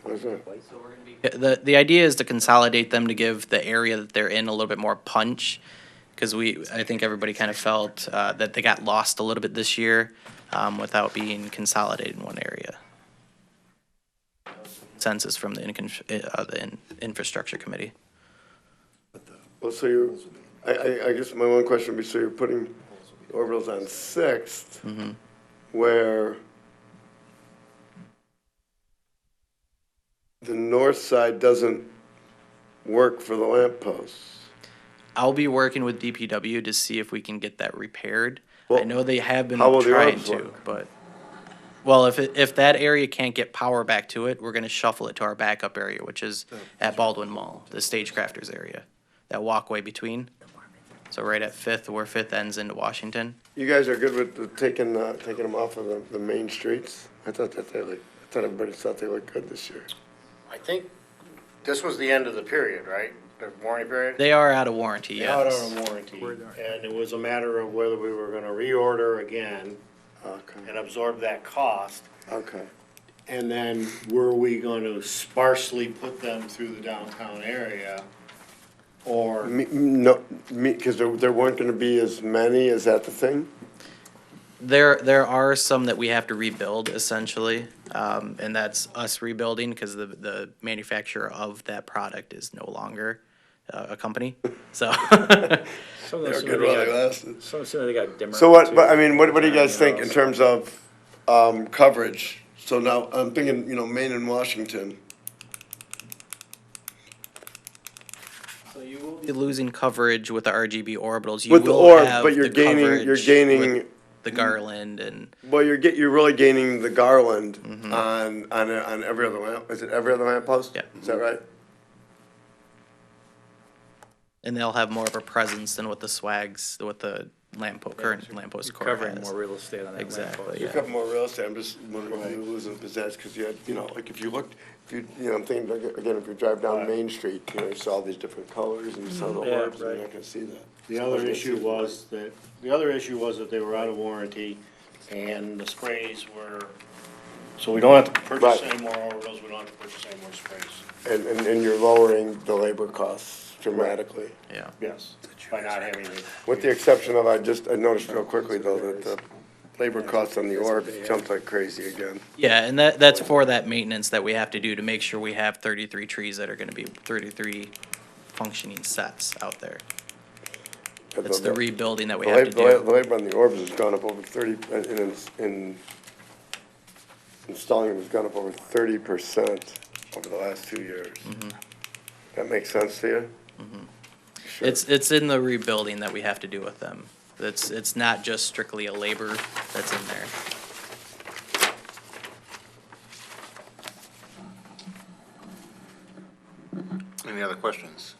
Why's that? The idea is to consolidate them to give the area that they're in a little bit more punch. Because I think everybody kind of felt that they got lost a little bit this year without being consolidated in one area. Consensus from the infrastructure committee. Well, so I guess my one question would be, so you're putting orbitals on 6th, where the north side doesn't work for the lamp posts. I'll be working with DPW to see if we can get that repaired. Well, I know they have been how will the trying orbs to, work? but, well, if that area can't get power back to it, we're gonna shuffle it to our backup area, which is at Baldwin Mall, the Stagecrafters area, that walkway between. So right at 5th, where 5th ends into Washington. You guys are good with taking them off of the main streets? I thought everybody thought they looked good this year. I think this was the end of the period, right? The warranty period? They are out of warranty, yes. Out of warranty, and it was a matter of whether we were gonna reorder again and absorb that cost. Okay. And then were we gonna sparsely put them through the downtown area? Or, Because there weren't gonna be as many, is that the thing? There are some that we have to rebuild essentially, and that's us rebuilding because the manufacturer of that product is no longer. a company, so. Some of They're those good weather glasses. Some of them, they got dimmer. So what, too. but I mean, what do you guys think in terms of, coverage? So now, I'm thinking, Maine and Washington. So you will be losing coverage with the RGB orbitals. You With the will orbs, have but you're the gaining coverage with the Garland and. Well, you're really gaining the Garland Mhm. on every other lamp, is it every other lamp post? Yeah. Is that right? And they'll have more of a presence than what the current lamppost core has. Covering more real estate on that Exactly, You yeah. cover more real estate, I'm just wondering if you're losing pizzazz, because you had, like, if you looked, I'm thinking, again, if you drive down Main Street, you saw all these different colors, and you saw the Yeah, orbs, and right. you're not gonna see that. The other issue was that they were out of warranty and the sprays were, so we don't have to purchase Right. any more orbitals, we don't have to purchase any more sprays. And you're lowering the labor costs dramatically. Yeah. Yes, by not having the. With the exception of, I noticed real quickly, though, that the labor costs on the orbs jumped like crazy again. Yeah, and that's for that maintenance that we have to do to make sure we have 33 trees that are gonna be 33 functioning sets out there. It's the rebuilding that we have to The do. labor on the orbs has gone up over 30, in installing them has gone up over 30% over the last 2 years. Mhm. That makes sense to you? Sure. It's in the rebuilding that we have to do with them. It's not just strictly a labor that's in there. Any other questions?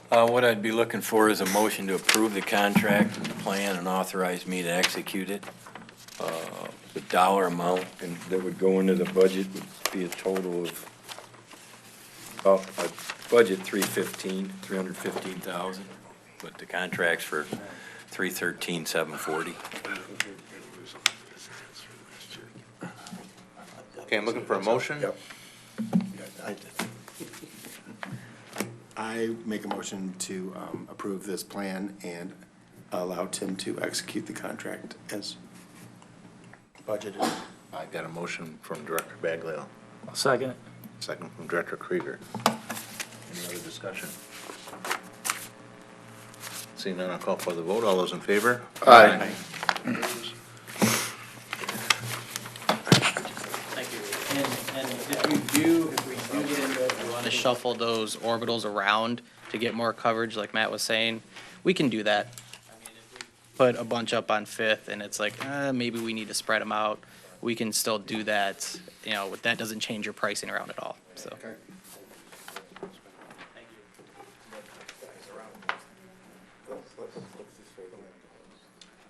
What I'd be looking for is a motion to approve the contract and the plan and authorize me to execute it. The dollar amount that would go into the budget would be a total of, a budget 315,000, but the contract's for 313,740. Okay, I'm looking for a motion. Yep. I make a motion to approve this plan and allow Tim to execute the contract as budgeted. I got a motion from Director Baglio, I'll second it. second from Director Krieger. Any other discussion? Seeing none, I'll call for the vote. All those in favor? Aye. Thank you. And if we do get into it, we want to shuffle those orbitals around to get more coverage, like Matt was saying, we can do that. I mean, if we put a bunch up on Fifth and it's like, maybe we need to spread them out, we can still do that. That doesn't change your pricing around at all, so.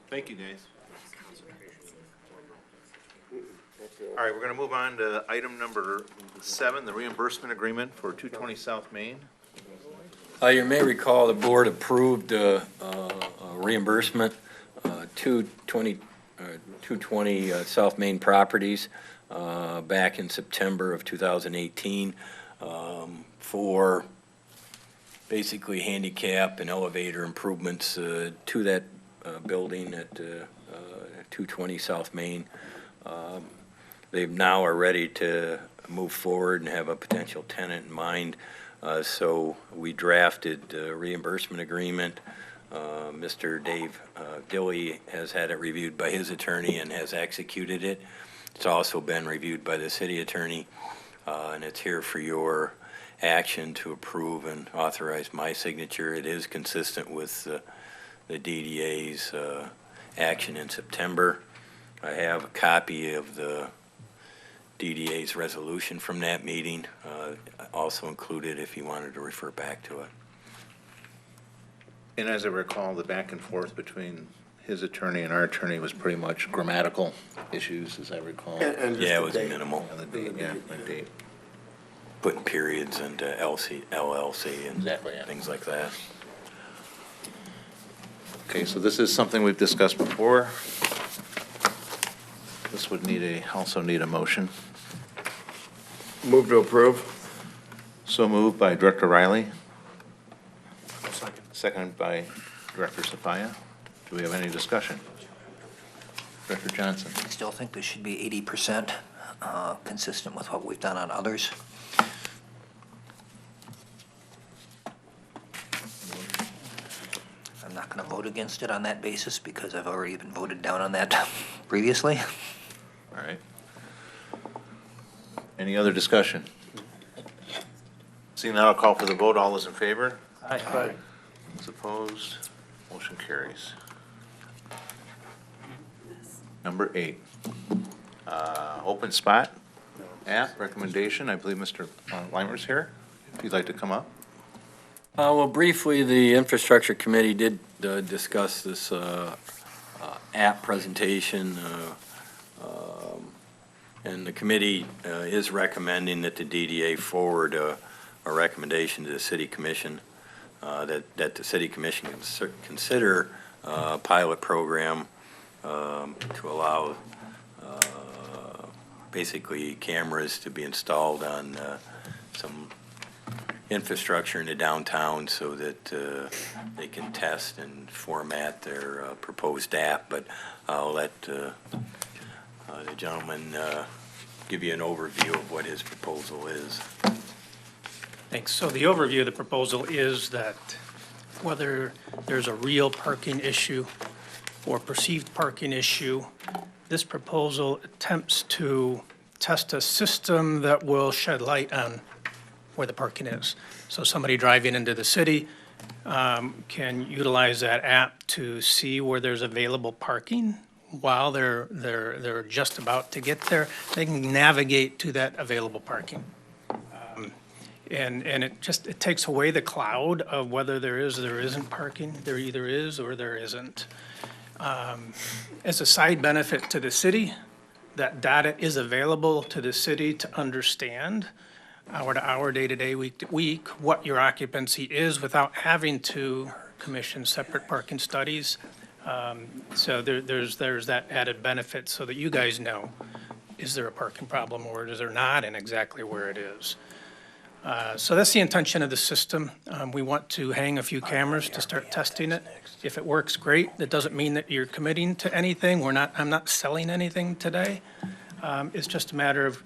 Thank you, guys. All right, we're gonna move on to item number 7, the reimbursement agreement for 220 South Main. You may recall the board approved reimbursement, 220 South Main Properties back in September of 2018 for basically handicap and elevator improvements to that building at 220 South Main. They now are ready to move forward and have a potential tenant in mind. So we drafted a reimbursement agreement. Mr. Dave Gilly has had it reviewed by his attorney and has executed it. It's also been reviewed by the city attorney, and it's here for your action to approve and authorize my signature. It is consistent with the DDA's action in September. I have a copy of the DDA's resolution from that meeting, also included if you wanted to refer back to it. And as I recall, the back and forth between his attorney and our attorney was pretty much grammatical issues, as I recall. And Yeah, it was minimal. And the date, yeah, the date. Putting periods into LLC and Exactly, yeah. things like that. Okay, so this is something we've discussed before. This would also need a motion. Move to approve. So moved by Director Riley. Second by Director Sophia. Do we have any discussion? Director Johnson? I still think this should be 80%, consistent with what we've done on others. not going to vote against it on that basis because I've already been voted down on that previously. All right. Any other discussion? Seeing none, I'll call for the vote. All those in favor? Aye. Those opposed? Motion carries. Number 8, OpenSpot App recommendation. I believe Mr. Leimer's here, if you'd like to come up. Well, briefly, the Infrastructure Committee did discuss this app presentation, and the committee is recommending that the DDA forward a recommendation to the City Commission that the City Commission consider a pilot program to allow basically cameras to be installed on some infrastructure in the downtown so that they can test and format their proposed app. But I'll let the gentleman give you an overview of what his proposal is. Thanks. So the overview of the proposal is that whether there's a real parking issue or perceived parking issue, this proposal attempts to test a system that will shed light on where the parking is. So somebody driving into the city can utilize that app to see where there's available parking while they're just about to get there. They can navigate to that available parking. And it takes away the cloud of whether there is or there isn't parking. There either is or there isn't. As a side benefit to the city, that data is available to the city to understand hour to hour, day to day, week to week, what your occupancy is without having to commission separate parking studies. So there's that added benefit so that you guys know, is there a parking problem or is there not, and exactly where it is. So that's the intention of the system. We want to hang a few cameras to start testing it. If it works, great. That doesn't mean that you're committing to anything. I'm not selling anything today. It's just a matter of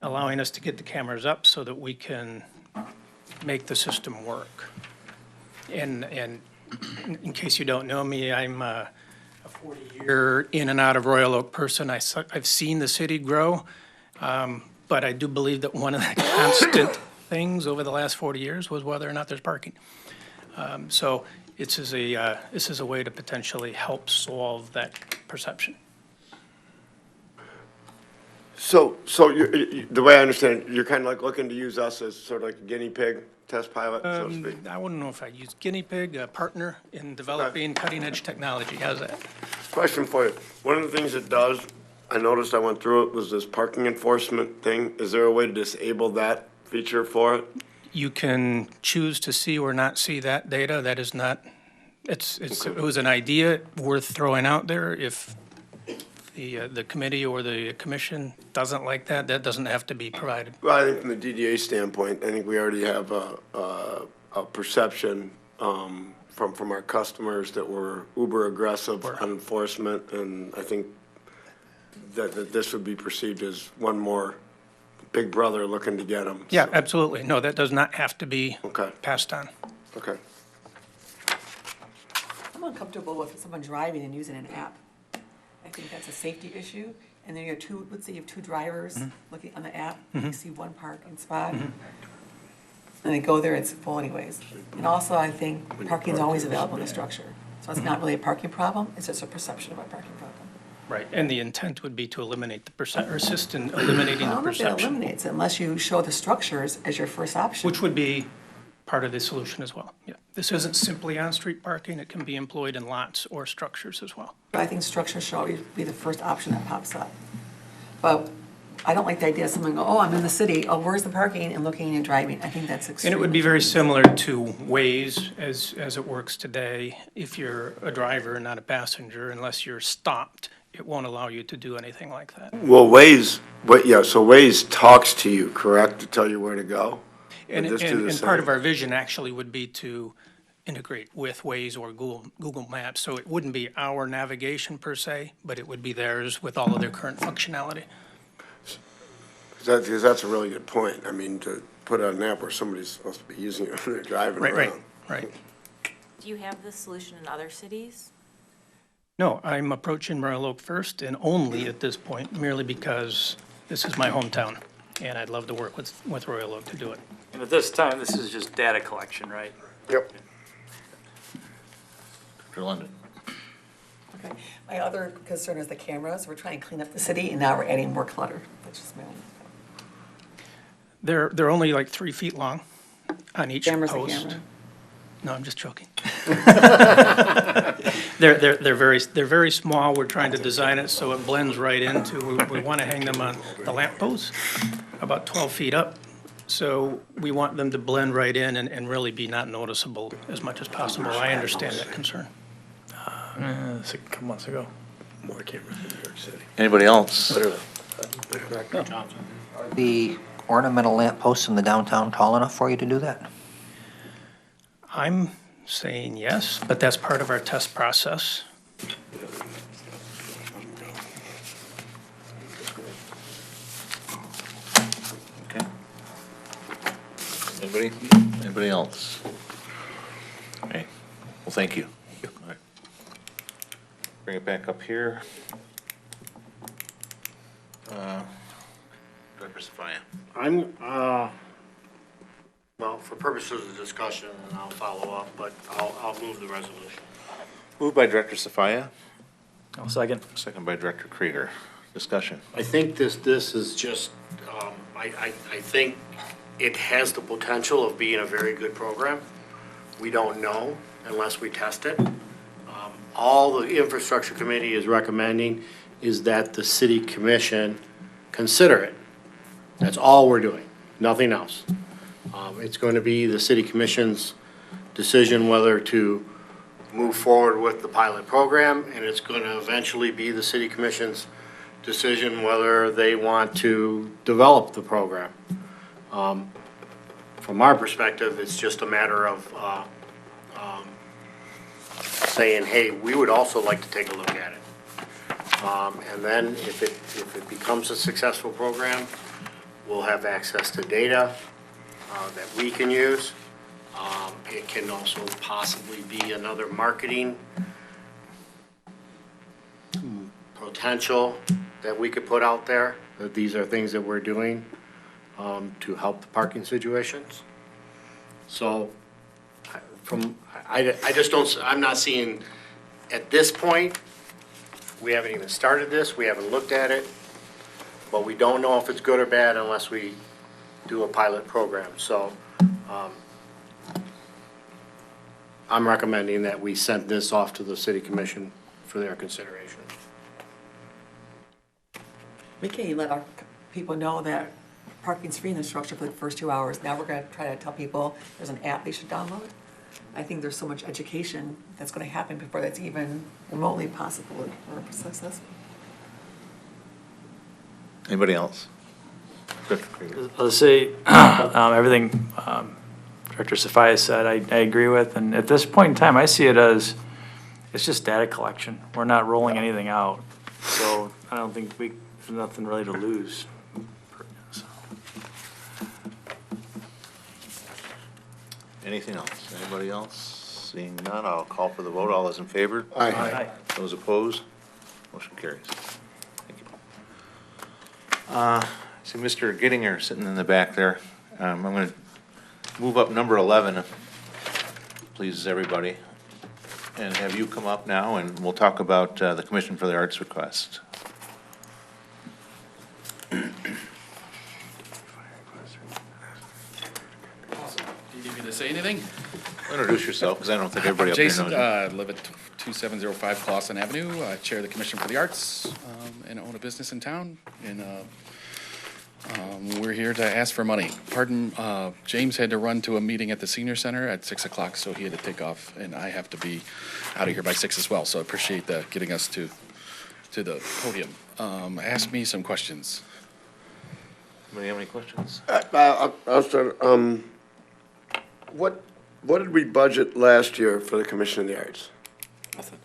allowing us to get the cameras up so that we can make the system work. And in case you don't know me, I'm a 40-year in and out of Royal Oak person. I've seen the city grow. But I do believe that one of the constant things over the last 40 years was whether or not there's parking. So this is a way to potentially help solve that perception. So the way I understand it, you're kind of like looking to use us as sort of like a guinea pig test pilot, so to speak? I wouldn't know if I'd use guinea pig, a partner in developing cutting-edge technology. How's that? Question for you. One of the things it does, I noticed I went through it, was this parking enforcement thing. Is there a way to disable that feature for it? You can choose to see or not see that data. That is not, it was an idea worth throwing out there. If the committee or the commission doesn't like that, that doesn't have to be provided. Well, I think from the DDA standpoint, I think we already have a perception from our customers that we're uber aggressive on enforcement, and I think that this would be perceived as one more big brother looking to get them. Yeah, absolutely. No, that does not have to be passed on. Okay. I'm uncomfortable with someone driving and using an app. I think that's a safety issue. And then you have two, let's say you have two drivers looking on the app, you see one parking spot, and they go there, it's full anyways. And also, I think parking is always available in the structure. So it's not really a parking problem, it's just a perception of a parking problem. Right, and the intent would be to eliminate the percent, or assist in eliminating the I don't know if it perception. eliminates it unless you show the structures as your first option. Which would be part of the solution as well, yeah. This isn't simply on-street parking, it can be employed in lots or structures as well. I think structures should always be the first option that pops up. But I don't like the idea of someone go, oh, I'm in the city, oh, where's the parking, and looking and driving. I think that's extremely. And it would be very similar to Waze as it works today. If you're a driver and not a passenger, unless you're stopped, it won't allow you to do anything like that. Well, Waze, so Waze talks to you, correct, to tell you where to go? And part of our vision actually would be to integrate with Waze or Google Maps. So it wouldn't be our navigation per se, but it would be theirs with all of their current functionality. Because that's a really good point. I mean, to put out an app where somebody's supposed to be using it when they're driving around. Right. Do you have this solution in other cities? No, I'm approaching Royal Oak first and only at this point, merely because this is my hometown, and I'd love to work with Royal Oak to do it. And at this time, this is just data collection, right? Yep. Dr. London. Okay. My other concern is the cameras. We're trying to clean up the city, and now we're adding more clutter. That's just my only. They're only like 3 feet long on each Camera's a post. camera. No, I'm just joking. They're very small. We're trying to design it so it blends right into, we want to hang them on the lamp posts, about 12 feet up. So we want them to blend right in and really be not noticeable as much as possible. I understand that concern. A couple months ago. More cameras in New York City. Anybody else? The ornamental lamp posts in the downtown tall enough for you to do that? I'm saying yes, but that's part of our test process. Okay. Anybody else? Okay, well, thank you. All right. Bring it back up here. Director Sophia. I'm, well, for purposes of discussion, and I'll follow up, but I'll move the resolution. Moved by Director Sophia, I'll second. second by Director Krieger. Discussion. I think this is just, I think it has the potential of being a very good program. We don't know unless we test it. All the infrastructure committee is recommending is that the city commission consider it. That's all we're doing, nothing else. It's going to be the city commission's decision whether to move forward with the pilot program, and it's going to eventually be the city commission's decision whether they want to develop the program. From our perspective, it's just a matter of saying, hey, we would also like to take a look at it. And then if it becomes a successful program, we'll have access to data that we can use. It can also possibly be another marketing potential that we could put out there, that these are things that we're doing to help the parking situations. So I just don't, I'm not seeing, at this point, we haven't even started this, we haven't looked at it, but we don't know if it's good or bad unless we do a pilot program. So I'm recommending that we send this off to the city commission for their consideration. We can't even let our people know that parking's free in the structure for the first 2 hours. Now we're gonna try to tell people there's an app they should download. I think there's so much education that's gonna happen before that's even remotely possible or successful. Anybody else? Director Krieger. I'll say, everything Director Sophia said, I agree with, and at this point in time, I see it as, it's just data collection. We're not rolling anything out, so I don't think there's nothing really to lose. So. Anything else? Anybody else? Seeing none, I'll call for the vote. All those in favor? Aye. Aye. Those opposed? Motion carries. Thank you. See Mr. Gettinger sitting in the back there. I'm going to move up number 11, please, everybody, and have you come up now, and we'll talk about the Commission for the Arts request. Do you need me to say anything? Introduce yourself, because I don't think everybody up there knows Jason, you. I live at 2705 Clausen Avenue. I chair the Commission for the Arts and own a business in town. And we're here to ask for money. Pardon, James had to run to a meeting at the senior center at 6 o'clock, so he had to take off, and I have to be out of here by 6 as well. So I appreciate getting us to the podium. Ask me some questions. Anybody have any questions? I'll start. What did we budget last year for the Commission of the Arts? Nothing.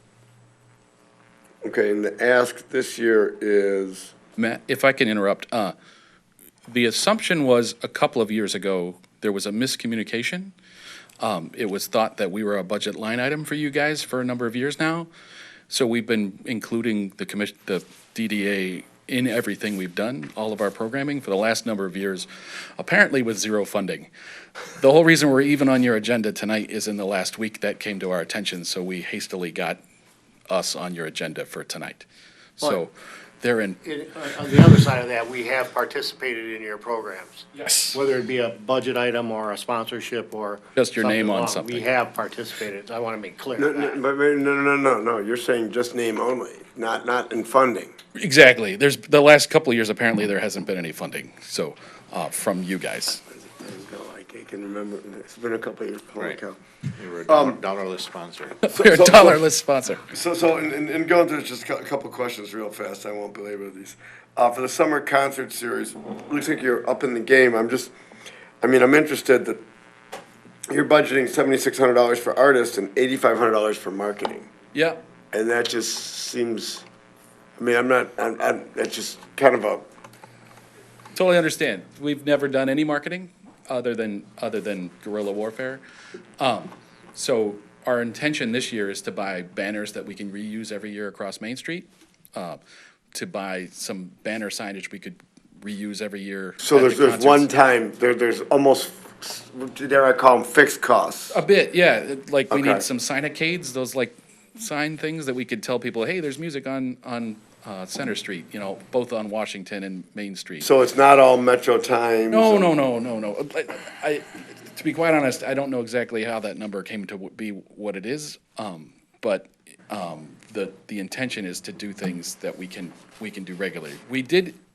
Okay, and the ask this year is? Matt, if I can interrupt, the assumption was a couple of years ago, there was a miscommunication It was thought that we were a budget line item for you guys for a number of years now. So we've been including the DDA in everything we've done, all of our programming for the last number of years, apparently with zero funding. The whole reason we're even on your agenda tonight is in the last week that came to our attention, so we hastily got us on your agenda for tonight. So they're in. On the other side of that, we have participated in your programs. Yes. Whether it be a budget item or a sponsorship or. Just your name on along, something. We have participated. I want to make clear. No, you're saying just name only, not in funding. Exactly. There's, the last couple of years, apparently there hasn't been any funding, so, from you guys. I can remember, it's been a couple of years. Holy Right. cow. You were a dollarless sponsor. We're a dollarless sponsor. So in going through just a couple questions real fast, I won't belabor these. For the summer concert series, looks like you're up in the game. I'm interested that you're budgeting $7,600 for artists and $8,500 for marketing. Yeah. And that just seems, that's just kind of a. Totally understand. We've never done any marketing other than guerrilla warfare. So our intention this year is to buy banners that we can reuse every year across Main Street, to buy some banner signage we could reuse every year. So at the there's concerts. one time, there's almost, dare I call them fixed costs? A bit, yeah. Like we Okay. need some sign-acades, those like sign things that we could tell people, hey, there's music on Center Street, both on Washington and Main Street. So it's not all Metro Times? No. To be quite honest, I don't know exactly how that number came to be what it is, but the intention is to do things that we can do regularly.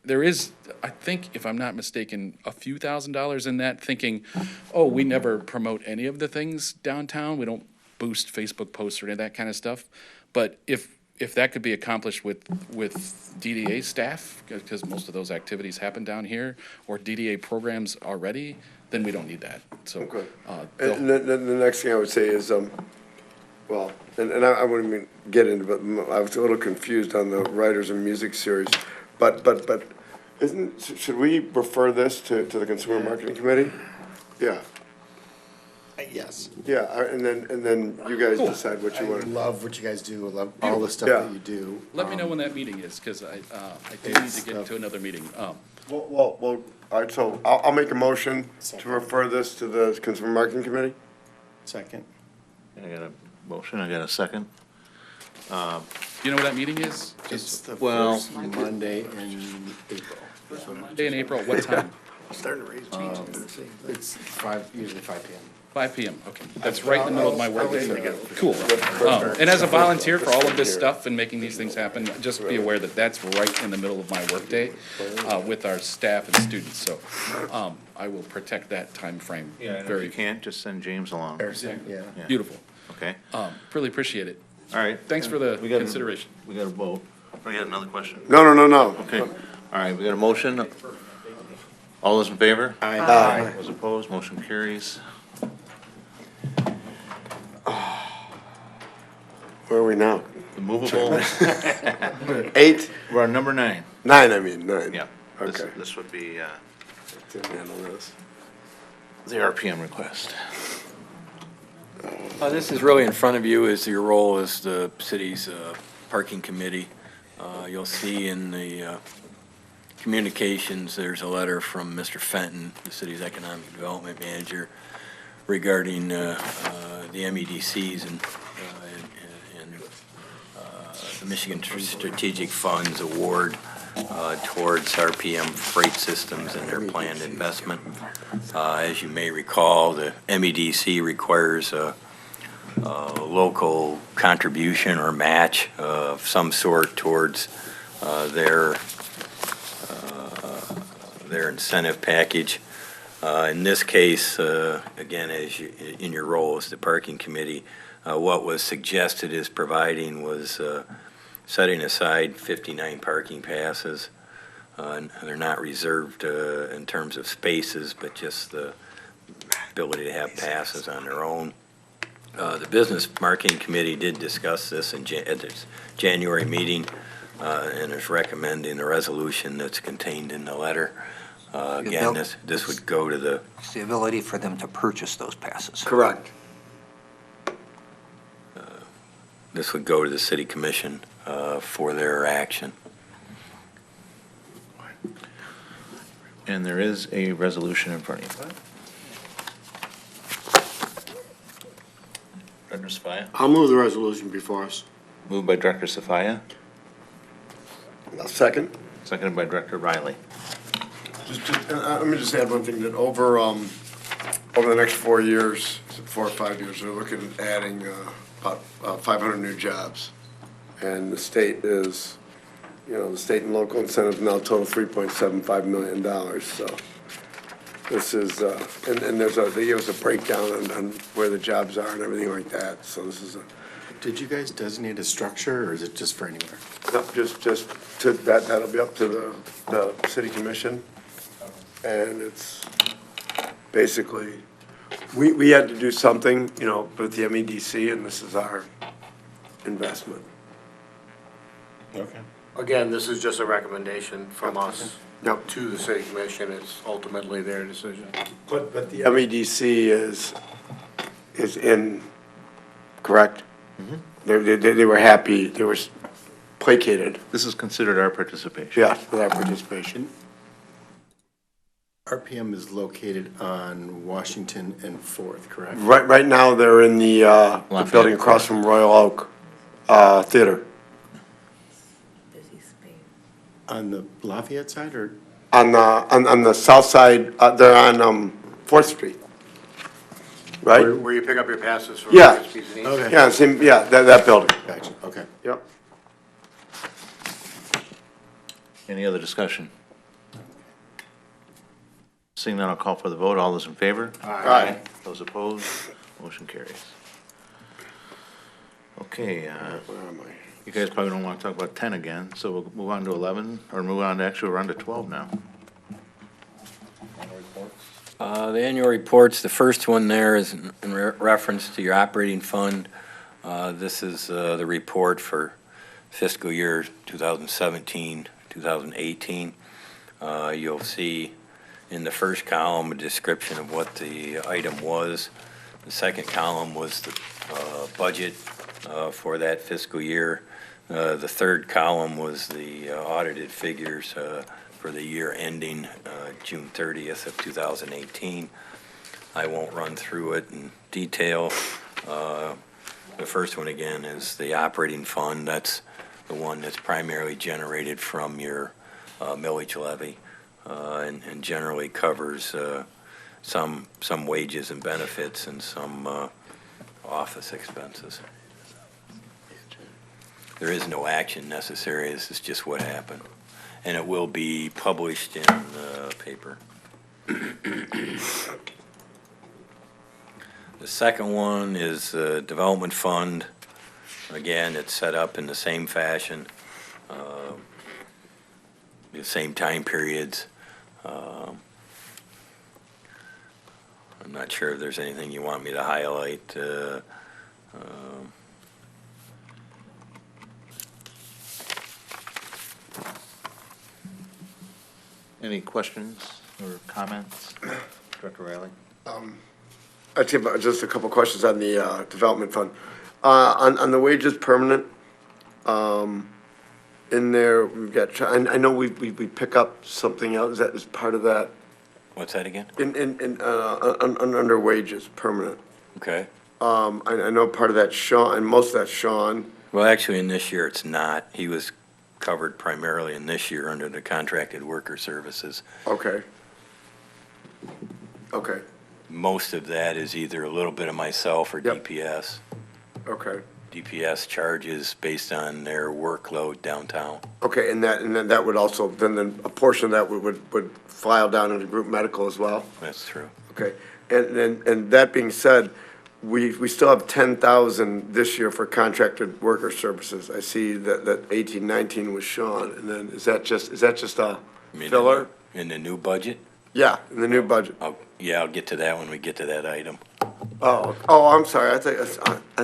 There is, I think, if I'm not mistaken, a few $1,000s in that, thinking, oh, we never promote any of the things downtown. We don't boost Facebook posts or any of that kind of stuff. But if that could be accomplished with DDA staff, because most of those activities happen down here, or DDA programs already, then we don't need that. So, Okay. And the next thing I would say is, I wouldn't even get into, but I was a little confused on the Writers and Music series. But should we refer this to the Consumer Marketing Committee? Yeah. Yes. Yeah, and then you guys decide what you I want. love what you guys do. I love all the stuff Yeah. that you do. let me know when that meeting is, because I do need to get into another meeting. Well, all right, so I'll make a motion to refer this to the Consumer Marketing Committee. Second. I got a motion, I got a second. Do you know what that meeting is? It's the Well- first Monday in April. Monday in April, what time? Starting to raise It's usually 5 PM. 5 PM, okay. That's right in the middle of my workday. Cool. And as a volunteer for all of this stuff and making these things happen, just be aware that that's right in the middle of my workday with our staff and students. So I will protect that time frame Yeah, and if very you can't, just send James along. Yeah. beautiful. Okay, Really appreciate it. all right. Thanks for the We got a- consideration. We got a vote. We got another question? No. Okay, all right, we got a motion. All those in favor? Aye. Those opposed, motion carries. Where are we now? The movable, 8? we're on number 9. 9, nine. Yeah. This- Okay. This would be Didn't handle this. the RPM request. This is really in front of you is your role as the city's parking committee. You'll see in the communications, there's a letter from Mr. Fenton, the city's economic development manager, regarding the MEDCs and the Michigan Strategic Funds award towards RPM freight systems and their planned investment. As you may recall, the MEDC requires a local contribution or match of some sort towards their incentive package. In this case, again, in your role as the parking committee, what was suggested is providing was setting aside 59 parking passes. They're not reserved in terms of spaces, but just the ability to have passes on their own. The Business Marketing Committee did discuss this at its January meeting and is recommending the resolution that's contained in the letter. built- this would go to the, It's the ability for them to purchase those passes. Correct. this would go to the city commission for their action. And there is a resolution in front of you. Director Safaya? I'll move the resolution before us. Moved by Director Safaya, I'll second. seconded by Director Riley. Let me just add one thing, that over the next 4 years, 4 or 5 years, we're looking at adding about 500 new jobs. And the state is, the state and local incentives now total $3.75 million, so this is, and they give us a breakdown on where the jobs are and everything like that, so this is a. Did you guys designate a structure, or is it just for anywhere? No, just to, that'll be up to the city commission. And it's basically, we had to do something, with the MEDC, and this is our investment. Okay. Again, this is just a recommendation from us Yep. to the city commission. It's ultimately their decision. But the MEDC is in, correct? They were happy, they were placated. This is considered our participation. Yeah, with our participation. RPM is located on Washington and Fourth, correct? Right now, they're in the building across from Royal Oak Theater. Busy space. On the Lafayette side, or? On the south side, they're on 4th Street. Right? Where you pick up your passes for. Yeah. Krispies and Eats. Okay. That building. Gotcha, okay. Yep. Any other discussion? Seeing none, I'll call for the vote. All those in favor? Aye. Those opposed? Motion carries. Okay, Where am I? you guys probably don't want to talk about 10 again, so we'll move on to 11, or move on to, actually, we're on to 12 now. The annual reports, the first one there is in reference to your operating fund. This is the report for fiscal year 2017, 2018. You'll see in the first column a description of what the item was. The second column was the budget for that fiscal year. The third column was the audited figures for the year ending June 30th of 2018. I won't run through it in detail. The first one, again, is the operating fund. That's the one that's primarily generated from your millage levy and generally covers some wages and benefits and some office expenses. There is no action necessary. This is just what happened. And it will be published in the paper. The second one is the development fund. Again, it's set up in the same fashion, the same time periods. I'm not sure if there's anything you want me to highlight. Any questions or comments? Director Riley? I'd say just a couple questions on the development fund. On the wages permanent, in there, we've got, I know we pick up something else, is part of that, What's that again? under wages, permanent. Okay. I know part of that Sean, and most of that's Sean. Well, actually, in this year, it's not. He was covered primarily in this year under the contracted worker services. Okay. Okay, Most of that is either a little bit of myself or Yep. DPS. okay. DPS charges based on their workload downtown. Okay, and then that would also, then a portion of that would file down into group medical as well? That's true. Okay, and that being said, we still have 10,000 this year for contracted worker services. I see that 18, 19 was Sean, and then is that just a filler? In the new budget? Yeah, in the new budget. Yeah, I'll get to that when we get to that item. Oh, I'm sorry, I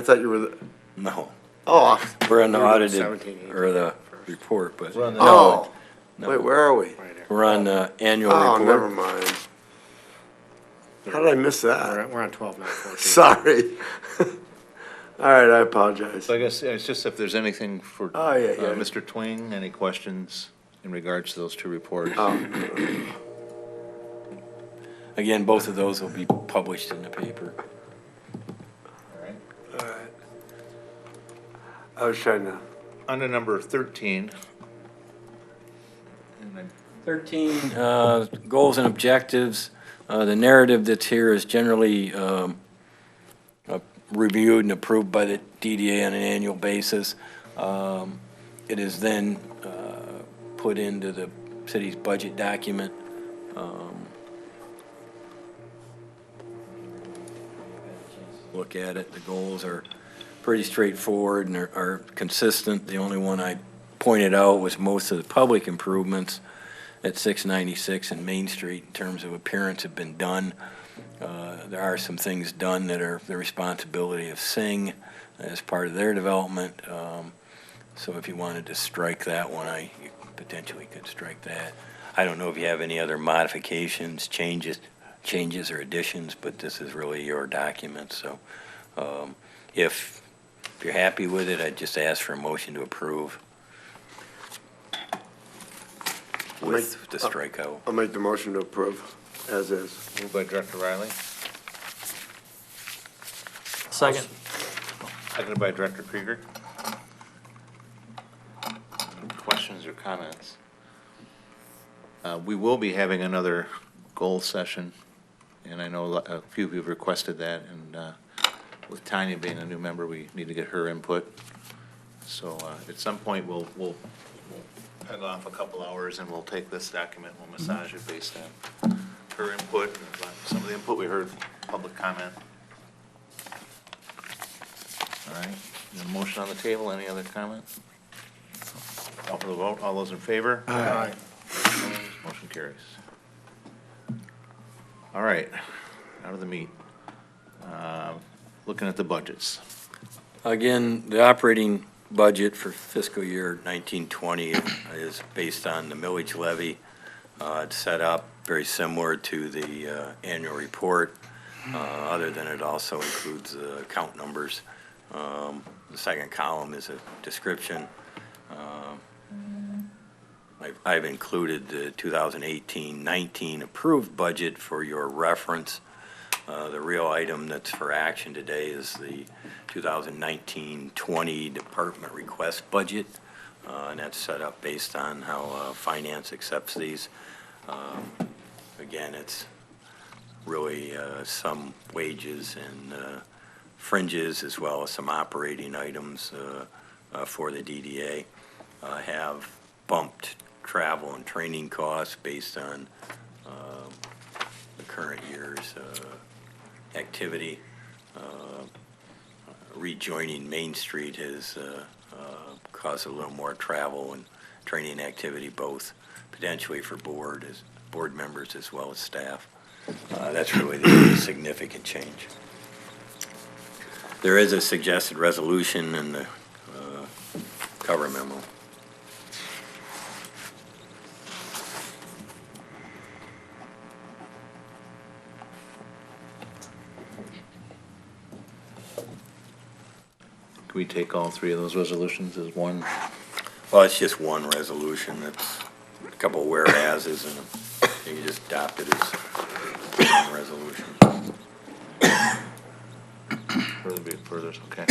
thought you were, No. oh, We're on the We're on audited, 17, or the report, but. oh, No. wait, where are we? We're on the annual Oh, report. never mind. How did I miss that? We're on 12 now, 14. Sorry. All right, I apologize. So I guess it's just if there's anything for Oh, yeah, yeah. Mr. Twing, any questions in regards to those two reports? Again, both of those will be published in the paper. All right. I was trying to. Under number 13. 13, goals and objectives. The narrative that's here is generally reviewed and approved by the DDA on an annual basis. It is then put into the city's budget document. Look at it. The goals are pretty straightforward and are consistent. The only one I pointed out was most of the public improvements at 696 and Main Street in terms of appearance have been done. There are some things done that are the responsibility of Sing as part of their development. So if you wanted to strike that one, you potentially could strike that. I don't know if you have any other modifications, changes or additions, but this is really your document. So if you're happy with it, I'd just ask for a motion to approve with the strikeout. I'll make the motion to approve, as is. Moved by Director Riley, Second. seconded by Director Krieger. Questions or comments? We will be having another goal session, and I know a few of you have requested that, and with Tanya being a new member, we need to get her input. So at some point, we'll peg off a couple hours, and we'll take this document, we'll massage it based on her input, and some of the input we heard, public comment. All right, there's a motion on the table, any other comments? Call for the vote, all those in favor? Aye. Motion carries. All right, out of the meat. Looking at the budgets. Again, the operating budget for fiscal year 1920 is based on the millage levy. It's set up very similar to the annual report, other than it also includes account numbers. The second column is a description. I've included the 2018-19 approved budget for your reference. The real item that's for action today is the 2019-20 department request budget, and that's set up based on how finance accepts these. Again, it's really some wages and fringes as well as some operating items for the DDA. Have bumped travel and training costs based on the current year's activity. Rejoining Main Street has caused a little more travel and training activity, both potentially for board members as well as staff. That's really the only significant change. There is a suggested resolution in the cover memo. Can we take all three of those resolutions as one? Well, it's just one resolution. It's a couple of whereases, and you can just adopt it as one resolution. Further, okay.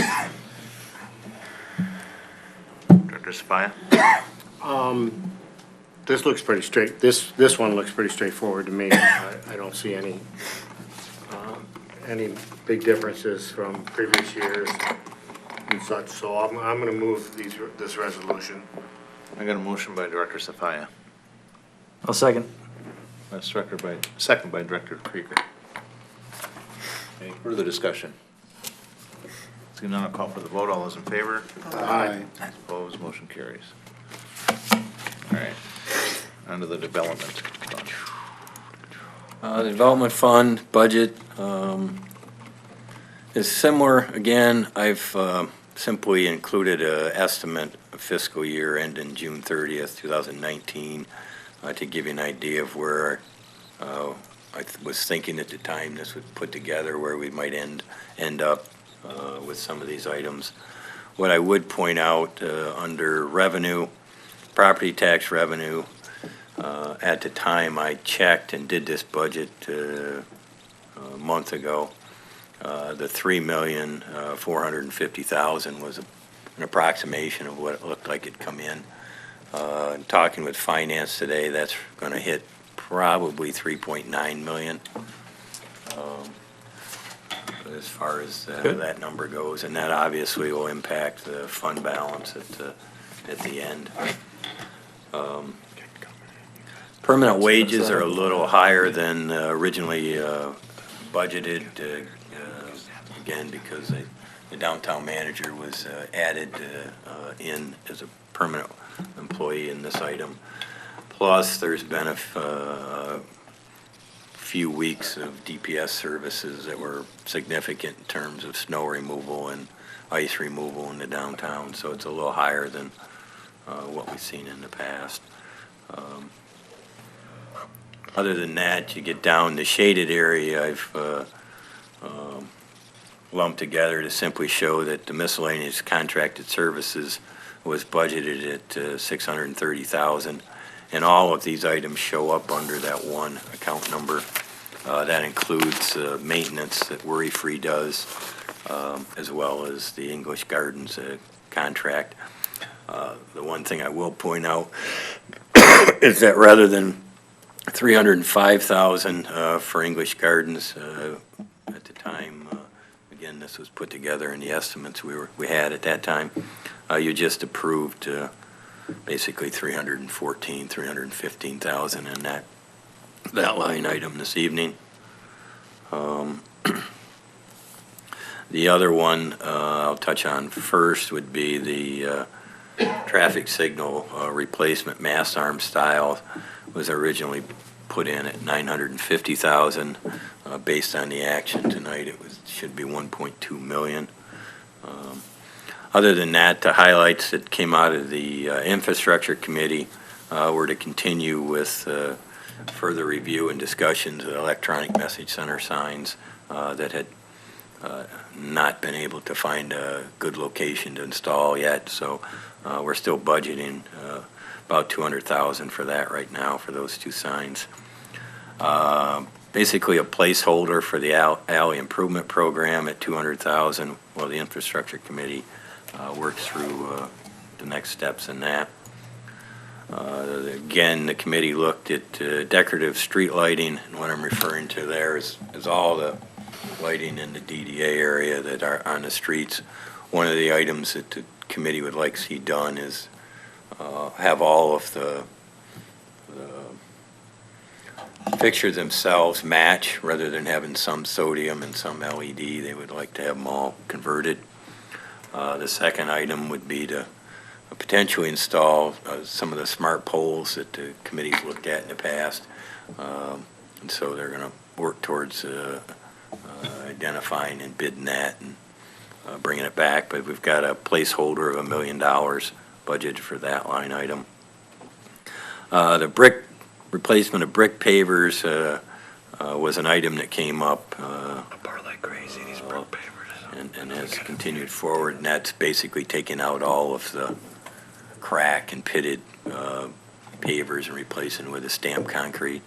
Director Sophia? This looks pretty straight, this one looks pretty straightforward to me. I don't see any big differences from previous years and such, so I'm gonna move this resolution. I got a motion by Director Sophia. I'll second. Second by Director Krieger. Any further discussion? Seeing none, I'll call for the vote. All those in favor? Aye. Opposed, motion carries. All right, on to the development fund. The development fund budget is similar. Again, I've simply included an estimate of fiscal year ending June 30th, 2019, to give you an idea of where was thinking at the time this was put together, where we might end up with some of these items. What I would point out under revenue, property tax revenue, at the time I checked and did this budget a month ago, the $3,450,000 was an approximation of what it looked like it'd come in. Talking with finance today, that's going to hit probably 3.9 million as far as that number goes, and that obviously will impact the fund balance at the end. Permanent wages are a little higher than originally budgeted, again, because the downtown manager was added in as a permanent employee in this item. Plus, there's been a few weeks of DPS services that were significant in terms of snow removal and ice removal in the downtown, so it's a little higher than what we've seen in the past. Other than that, you get down the shaded area, I've lumped together to simply show that the miscellaneous contracted services was budgeted at $630,000, and all of these items show up under that one account number. That includes maintenance that Worry Free does, as well as the English Gardens contract. The one thing I will point out is that rather than $305,000 for English Gardens at the time, again, this was put together in the estimates we had at that time. You just approved basically $315,000 in that line item this evening. The other one I'll touch on first would be the traffic signal replacement mast arm style. Was originally put in at $950,000. Based on the action tonight, should be $1.2 million. Other than that, the highlights that came out of the infrastructure committee were to continue with further review and discussions of electronic message center signs that had not been able to find a good location to install yet. So we're still budgeting about $200,000 for that right now for those two signs. Basically a placeholder for the alley improvement program at $200,000 while the infrastructure committee works through the next steps in that. Again, the committee looked at decorative street lighting, and what I'm referring to there is all the lighting in the DDA area that are on the streets. One of the items that the committee would like to see done is have all of the fixtures themselves match rather than having some sodium and some LED. They would like to have them all converted. The second item would be to potentially install some of the smart poles that the committee's looked at in the past. And so they're going to work towards identifying and bidding that and bringing it back. But we've got a placeholder of $1 million budgeted for that line item. The brick replacement of brick pavers was an item that came up like crazy, these brick pavers. And has continued forward, and that's basically taking out all of the crack and pitted pavers and replacing with a stamped concrete.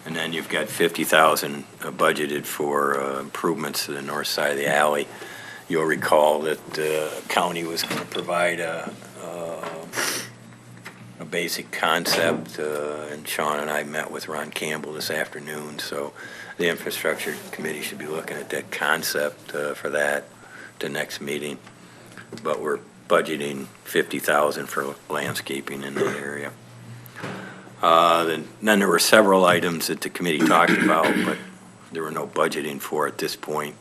And then you've got $50,000 budgeted for improvements to the north side of the alley. You'll recall that the county was going to provide a basic concept, and Sean and I met with Ron Campbell this afternoon, so the infrastructure committee should be looking at that concept for that the next meeting. But we're budgeting $50,000 for landscaping in that area. Then there were several items that the committee talked about, but there were no budgeting for at this point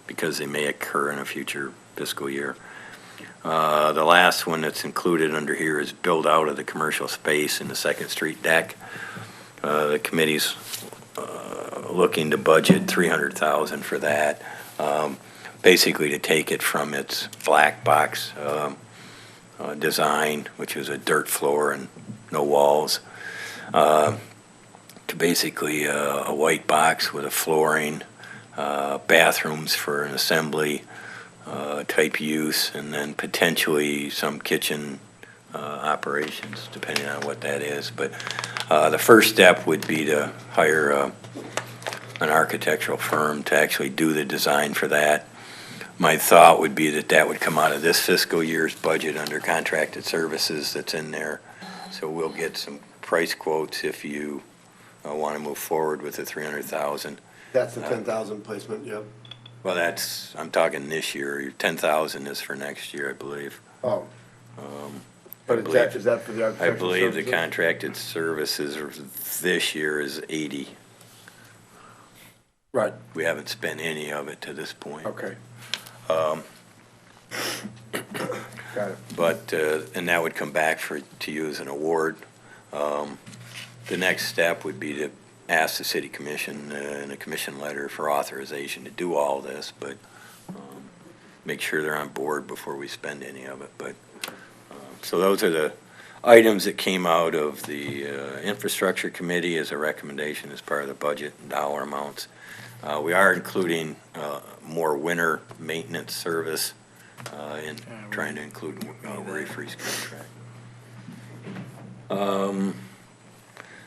because they may occur in a future fiscal year. The last one that's included under here is build out of the commercial space in the 2nd Street deck. The committee's looking to budget $300,000 for that, basically to take it from its black box design, which was a dirt floor and no walls, to basically a white box with a flooring, bathrooms for an assembly type use, and then potentially some kitchen operations, depending on what that is. But the first step would be to hire an architectural firm to actually do the design for that. My thought would be that that would come out of this fiscal year's budget under contracted services that's in there. So we'll get some price quotes if you want to move forward with the 300,000. That's the 10,000 placement, yep. Well, I'm talking this year. Your 10,000 is for next year, I believe. Oh. But is that for the I architectural believe the services? contracted services this year is 80. Right. We haven't spent any of it to this point. Okay. Got it. But, and that would come back to you as an award. The next step would be to ask the city commission in a commission letter for authorization to do all this, but make sure they're on board before we spend any of it. But so those are the items that came out of the infrastructure committee as a recommendation as part of the budget dollar amounts. We are including more winter maintenance service in trying to include Ray Free's contract.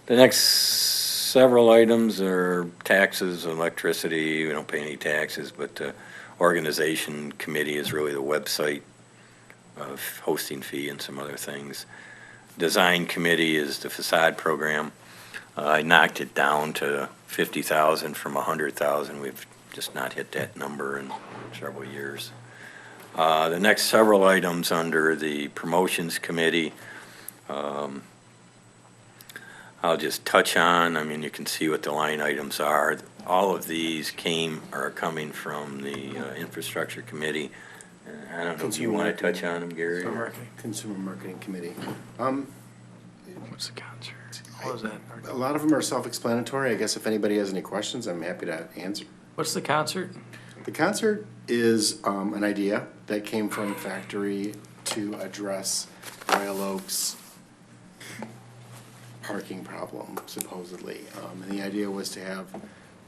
The next several items are taxes, electricity. We don't pay any taxes, but organization committee is really the website, hosting fee and some other things. Design committee is the facade program. I knocked it down to 50,000 from 100,000. We've just not hit that number in several years. The next several items under the promotions committee, I'll just touch on. I mean, you can see what the line items are. All of these are coming from the infrastructure committee. I don't know if you want to touch on them, Gary? Consumer Marketing Committee. What's the concert? What was that? A lot of them are self-explanatory. I guess if anybody has any questions, I'm happy to answer. What's the concert? The concert is an idea that came from Factory to address Royal Oak's parking problem, supposedly. And the idea was to have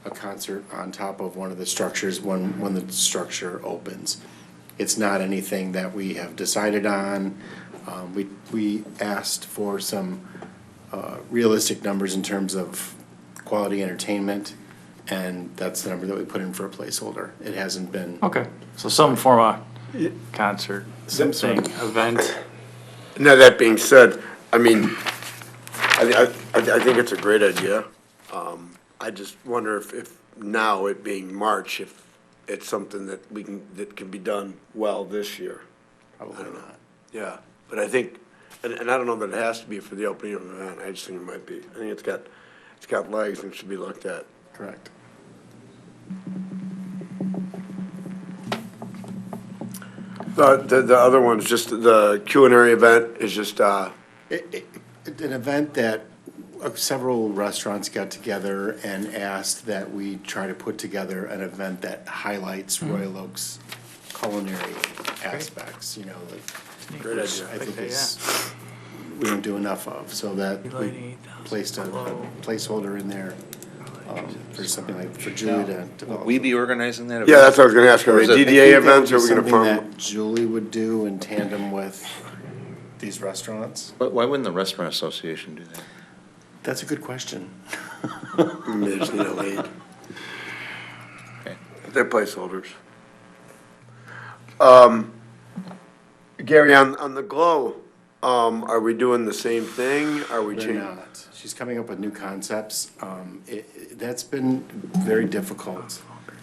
a concert on top of one of the structures when the structure opens. It's not anything that we have decided on. We asked for some realistic numbers in terms of quality entertainment, and that's the number that we put in for a placeholder. It hasn't been. Okay, so some form of concert, Some thing, event. Now, that being said, I mean, I think it's a great idea. I just wonder if now, it being March, if it's something that that can be done well this year. Probably not. Yeah, but I think, and I don't know that it has to be for the opening of an event. I just think it might be. I think it's got legs and should be looked at. Correct. The other one's just the culinary event is just, An event that several restaurants got together and asked that we try to put together an event that highlights Royal Oak's culinary aspects, you know, Great which idea. I think is, we don't do enough of, so that we placed a placeholder in there for something like, for Julie to develop. Will we be organizing that event? yeah, that's what I was gonna ask. Are Or they is it- DDA events, or are we gonna Something farm? that Julie would do in tandem with these restaurants? Why wouldn't the restaurant association do that? That's a good question. They just need a lead. They're placeholders. Gary, on the glow, are we doing the same thing? Are we They're changing? not. She's coming up with new concepts. That's been very difficult.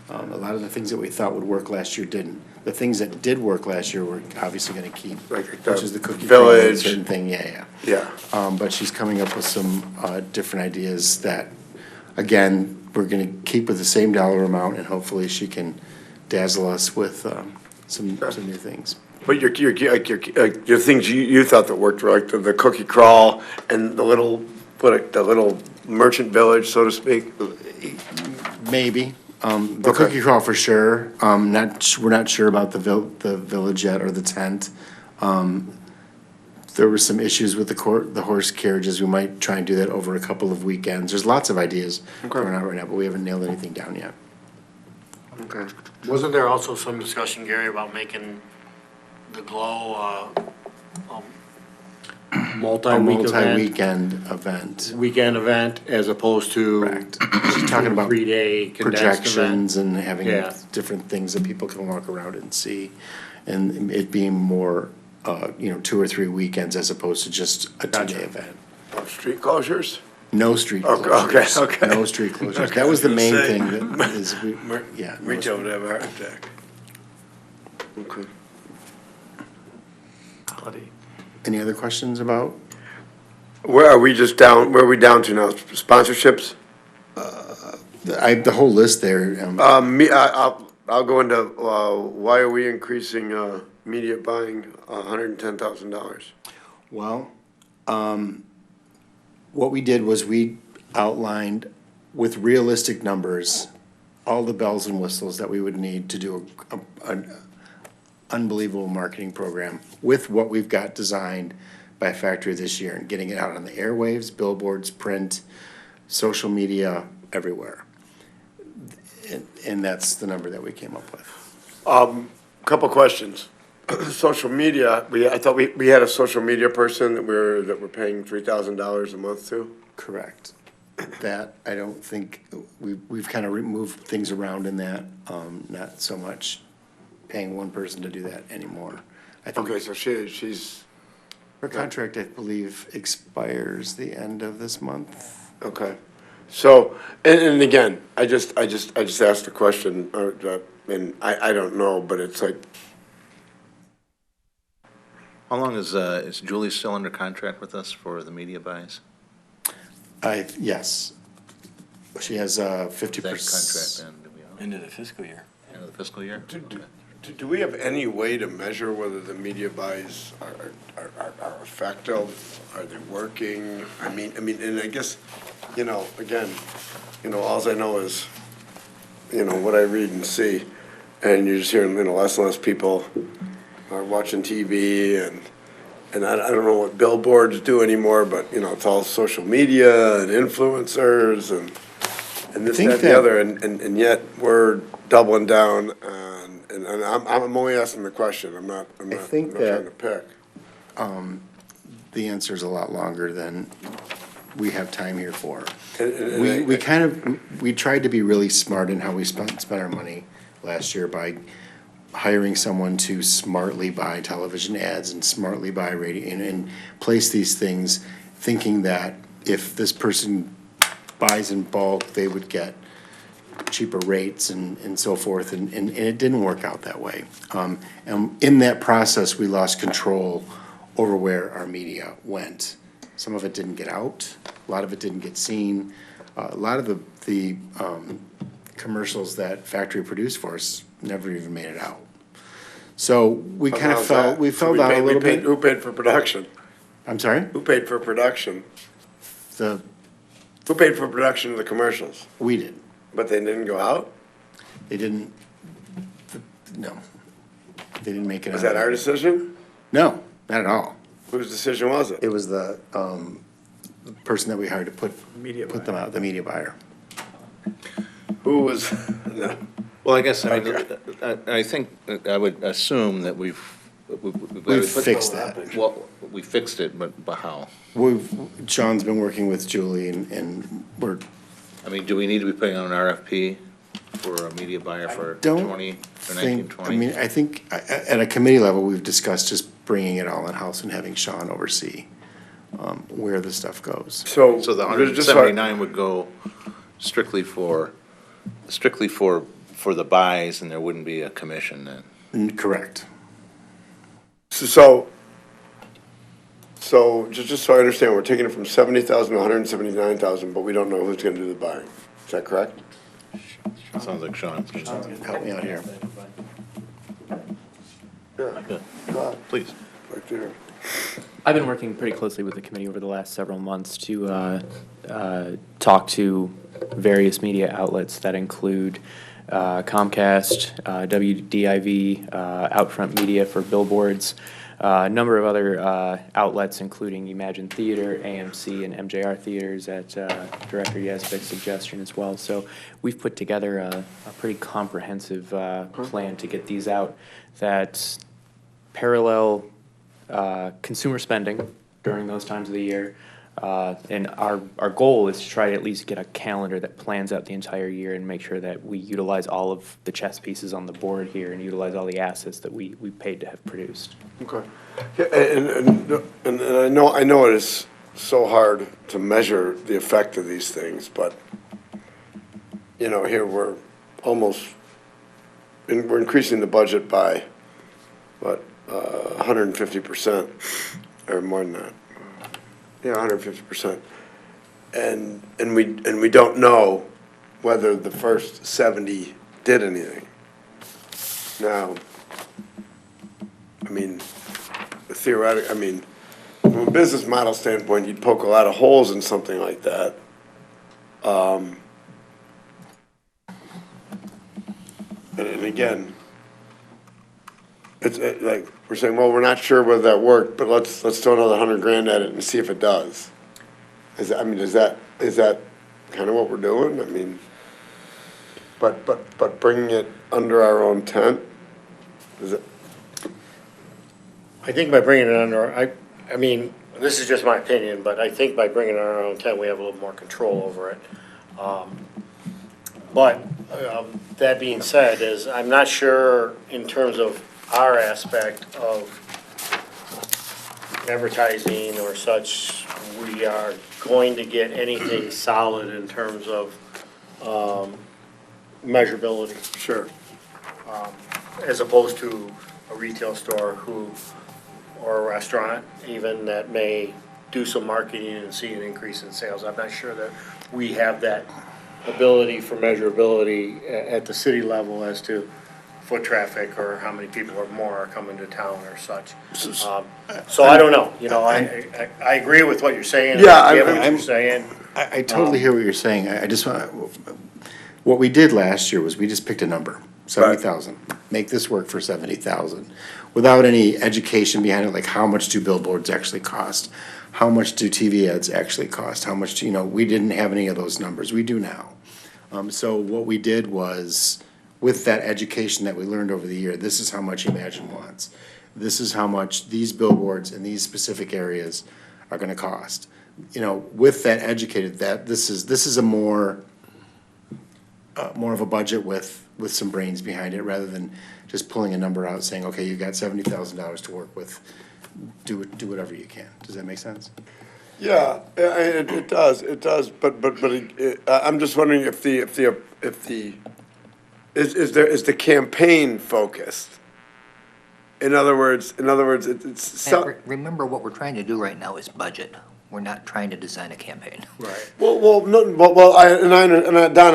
A lot of the things that we thought would work last year didn't. The things that did work last year, we're obviously gonna keep, Like which is the cookie crawl and village. certain thing, yeah. Yeah. But she's coming up with some different ideas that, again, we're gonna keep with the same dollar amount, and hopefully she can dazzle us with some new things. But your things you thought that worked were like the cookie crawl and the little merchant village, so to speak? Maybe. The Okay. cookie crawl for sure. We're not sure about the village yet, or the tent. there were some issues with the horse carriages, we might try and do that over a couple of weekends. There's lots of ideas going on right now, but we haven't nailed anything down yet. Okay. Wasn't there also some discussion, Gary, about making the Glow, A multi-week event? multi-weekend event. Weekend event as opposed to. Correct. She's talking about 3-day condensed event? projections and having Yeah. different things that people can walk around and see. And it being more, 2 or 3 weekends as opposed to just a 2-day event. Street closures? No street Okay, closures. okay. No street closures. Okay, That was the I was main gonna thing say. that is, yeah. no Reach over street- to have a heart attack. Okay. Any other questions about? Where are we just down, where are we down to now? Sponsorships? The whole list there, I'll go into, why are we increasing, media buying $110,000? well, what we did was we outlined with realistic numbers, all the bells and whistles that we would need to do an unbelievable marketing program with what we've got designed by Factory this year and getting it out on the airwaves, billboards, print, social media, everywhere. And that's the number that we came up with. Couple questions. Social media, I thought we had a social media person that we're paying $3,000 a month to? Correct. That, I don't think, we've kind of moved things around in that, not so much paying one person to do that anymore. I think Okay, so she's, her contract, I believe, expires the end of this month. okay. So, and again, I just asked a question, and I don't know, but it's like, How long is Julie still under contract with us for the media buys? Yes. She has 50%. That contract end, do we know? End of the fiscal year. End of the fiscal year? do we have any way to measure whether the media buys are effective? Are they working? I mean, and I guess, again, alls I know is, what I read and see. And you're just hearing, less and less people are watching TV and I don't know what billboards do anymore, but, it's all social media and influencers and this, that, and the other. And yet we're doubling down on, and I'm only asking the question. I'm not trying to pick. The answer's a lot longer than we have time here for. And We tried to be really smart in how we spent our money last year by hiring someone to smartly buy television ads and smartly buy radio and place these things, thinking that if this person buys in bulk, they would get cheaper rates and so forth, and it didn't work out that way. And in that process, we lost control over where our media went. Some of it didn't get out, a lot of it didn't get seen. A lot of the commercials that Factory produced for us never even made it out. So we kind of fell down a little bit. Who paid for production? I'm sorry? Who paid for production? Who paid for production of the commercials? We did. But they didn't go out? They didn't, no. They didn't make it out. Was that our decision? No, not at all. Whose decision was it? It was the person that we hired to put them out, the media buyer. Who was, no. Well, I guess, I think, I would assume that we've fixed that. Well, we fixed it, but how? Sean's been working with Julie and we're. I mean, do we need to be putting on an RFP for a media buyer for 20 or 1920? I think at a committee level, we've discussed just bringing it all in-house and having Sean oversee where the stuff goes. So the 179 would go strictly for the buys, and there wouldn't be a commission then? Correct. So just so I understand, we're taking it from 70,000 to 179,000, but we don't know who's gonna do the buying. Is that correct? Sounds like Sean. Help me out here. Yeah. Please. Right there. I've been working pretty closely with the committee over the last several months to talk to various media outlets that include Comcast, WDIV, Outfront Media for billboards, a number of other outlets, including Imagine Theater, AMC, and MJR Theaters at Director Yazbek's suggestion as well. So we've put together a pretty comprehensive plan to get these out that parallel consumer spending during those times of the year. And our goal is to try to at least get a calendar that plans out the entire year and make sure that we utilize all of the chess pieces on the board here and utilize all the assets that we paid to have produced. Okay. Yeah, and I know it is so hard to measure the effect of these things, but, you know, here we're we're increasing the budget by, what, 150% or more than that. Yeah, 150%. And we don't know whether the first 70 did anything. Now, I mean, theoretically, I mean, from a business model standpoint, you'd poke a lot of holes in something like that. And again, it's like, we're saying, well, we're not sure whether that worked, but let's throw another 100 grand at it and see if it does. Is that kind of what we're doing? I mean, but bringing it under our own tent, is it? I think by bringing it under, I mean, this is just my opinion, but I think by bringing it under our own tent, we have a little more control over it. But that being said, I'm not sure in terms of our aspect of advertising or such, we are going to get anything solid in terms of measurability. Sure. As opposed to a retail store or a restaurant even that may do some marketing and see an increase in sales. I'm not sure that we have that ability for measurability at the city level as to foot traffic or how many people or more are coming to town or such. So I don't know, you know, I agree with what you're saying. Yeah, I get what you're saying. I totally hear what you're saying. I just want, what we did last year was we just picked a number, 70,000. Make this work for 70,000, without any education behind it, like how much do billboards actually cost? How much do TV ads actually cost? How much do, you know, we didn't have any of those numbers. We do now. So what we did was, with that education that we learned over the year, this is how much Imagine wants. This is how much these billboards in these specific areas are gonna cost. You know, with that educated, this is a more of a budget with some brains behind it, rather than just pulling a number out saying, okay, you've got $70,000 to work with, do whatever you can. Does that make sense? Yeah, it does, but I'm just wondering if the is the campaign focused? In other words, it's. Remember, what we're trying to do right now is budget. We're not trying to design a campaign. Right. Don, I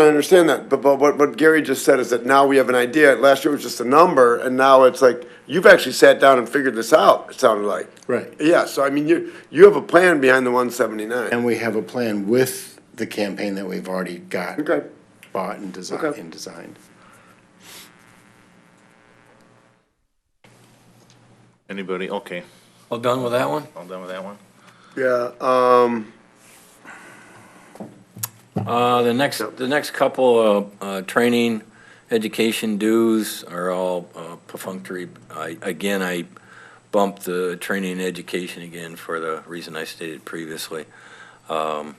understand that, but what Gary just said is that now we have an idea. Last year it was just a number, and now it's like, you've actually sat down and figured this out, it sounded like. Right. Yeah, so I mean, you have a plan behind the 179. And we have a plan with the campaign that we've already got. Okay. Bought and designed. Anybody, okay, All done with that one? all done with that one? Yeah, The next couple of training, education dues are all perfunctory. I bumped the training and education again for the reason I stated previously. The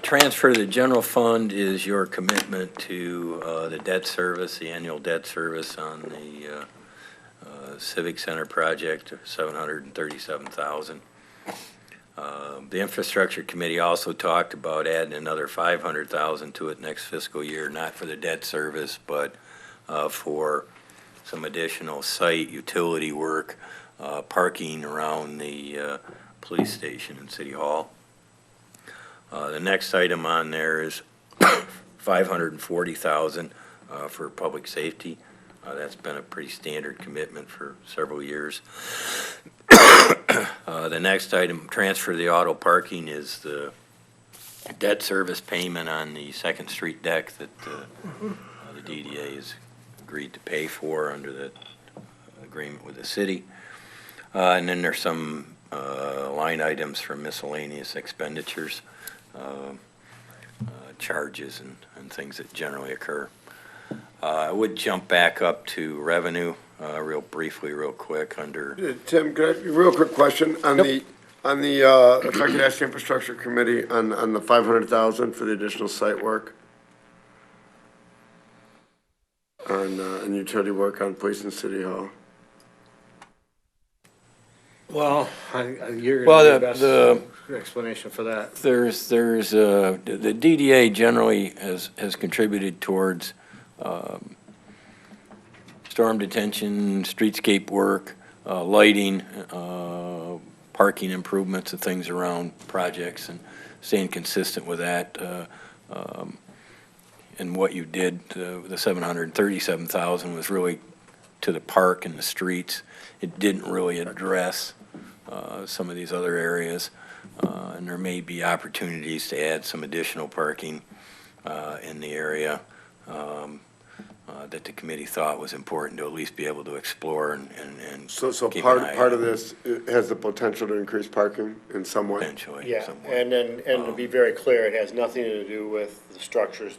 transfer to the general fund is your commitment to the debt service, the annual debt service on the Civic Center project, $737,000. The Infrastructure Committee also talked about adding another $500,000 to it next fiscal year, not for the debt service, but for some additional site utility work, parking around the police station and City Hall. The next item on there is $540,000 for public safety. That's been a pretty standard commitment for several years. The next item, transfer the auto parking, is the debt service payment on the Second Street deck that the DDA has agreed to pay for under the agreement with the city. And then there's some line items for miscellaneous expenditures, charges and things that generally occur. I would jump back up to revenue real briefly, real quick, under, Tim, could I, real quick question on the, if I could ask the infrastructure committee on the 500,000 for the additional site work? And utility work on police and city hall. Well, you're Well, gonna give the best explanation for that. there's, the DDA generally has contributed towards storm detention, streetscape work, lighting, parking improvements and things around projects, and staying consistent with that. And what you did, the 737,000 was really to the park and the streets. It didn't really address some of these other areas, and there may be opportunities to add some additional parking in the area that the committee thought was important to at least be able to explore and So keep an eye part on. of this has the potential to increase parking in some way? Potentially, Yeah, somewhat. and to be very clear, it has nothing to do with the structures,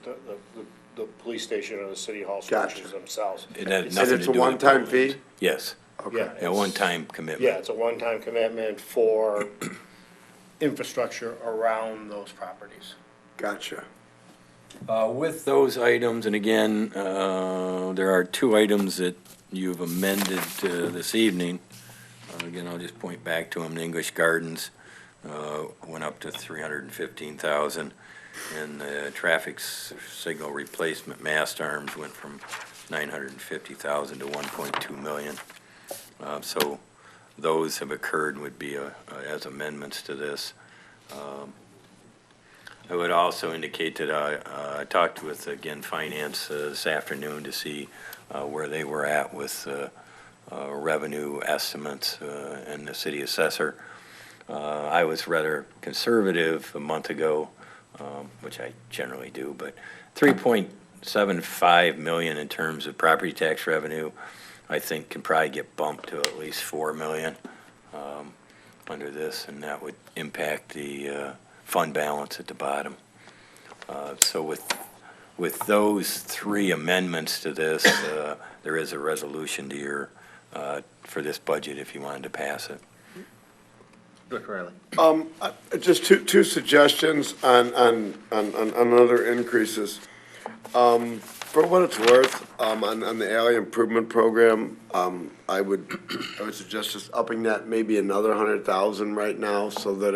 the police station or the city hall structures themselves. It had It's- nothing And it's to a do with one-time buildings. fee? Yes, Yeah, a one-time commitment. Yeah, it's a one-time commitment for infrastructure around those properties. Gotcha. With those items, and again, there are two items that you've amended this evening. Again, I'll just point back to them. The English Gardens went up to 315,000, and the traffic signal replacement mast arms went from 950,000 to 1.2 million. So those have occurred and would be as amendments to this. I would also indicate that I talked with, again, Finance this afternoon to see where they were at with revenue estimates and the city assessor. I was rather conservative a month ago, which I generally do, but 3.75 million in terms of property tax revenue, I think can probably get bumped to at least 4 million under this, and that would impact the fund balance at the bottom. So with those three amendments to this, there is a resolution to your, for this budget if you wanted to pass it. Director Riley. Just two suggestions on other increases. For what it's worth, on the alley improvement program, I would suggest just upping that maybe another 100,000 right now, so that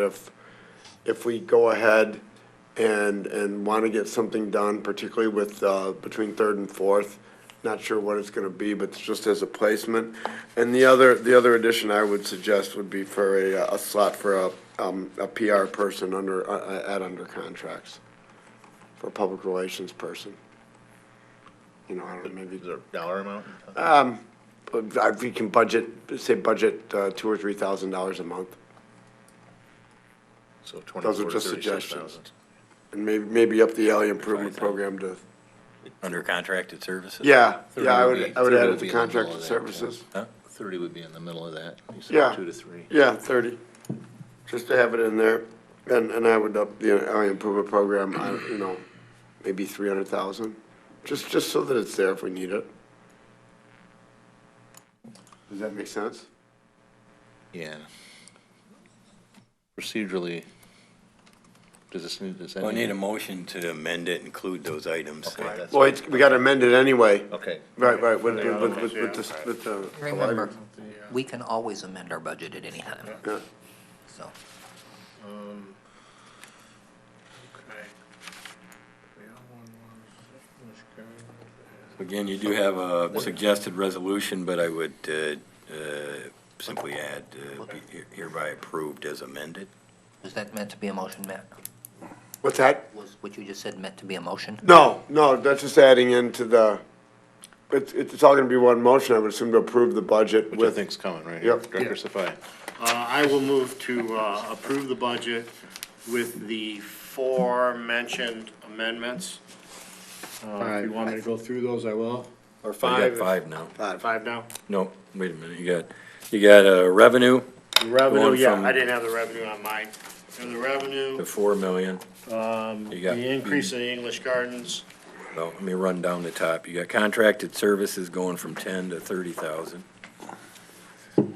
if we go ahead and want to get something done, particularly with, between third and fourth, not sure what it's gonna be, but just as a placement. And the other addition I would suggest would be for a slot for a PR person under contracts, for a public relations person. You know, I don't know, maybe. Is there a dollar amount? If we can budget $2,000 or $3,000 a month. So Those are 24 to just 36,000. suggestions. And maybe up the alley improvement program to, Under contracted services? yeah, I would 30 add would it be to in the middle contracted of that, services. Huh? 30 would be in the middle of that. You said Yeah. 2 to 3. Yeah, 30, just to have it in there. And I would up the alley improvement program, maybe 300,000, just so that it's there if we need it. Does that make sense? Yeah. Procedurally, does that Well, I need a motion to amend it, include those items. Okay, that's. Well, we gotta amend it anyway. Okay. Right, with The other ones, the. Remember, we can always amend our budget at any time, Yeah. so. Again, you do have a suggested resolution, but I would simply add, be hereby approved as amended. Was that meant to be a motion, Matt? What's that? Was what you just said meant to be a motion? No, that's just adding into the, it's all gonna be one motion, I would assume, to approve the budget Which I with. think's coming, right? Yep. Director Safai. I will move to approve the budget with the four-mentioned amendments. If you want me to go through those, I will. Or You five? got 5 now. Five now? No, wait a minute, you got You got a revenue Revenue, Going yeah, from- I didn't have the revenue on mine. And the revenue, to 4 million. You got- the increase in the English Gardens, Well, let me run down the top. You got contracted services going from 10 to 30,000.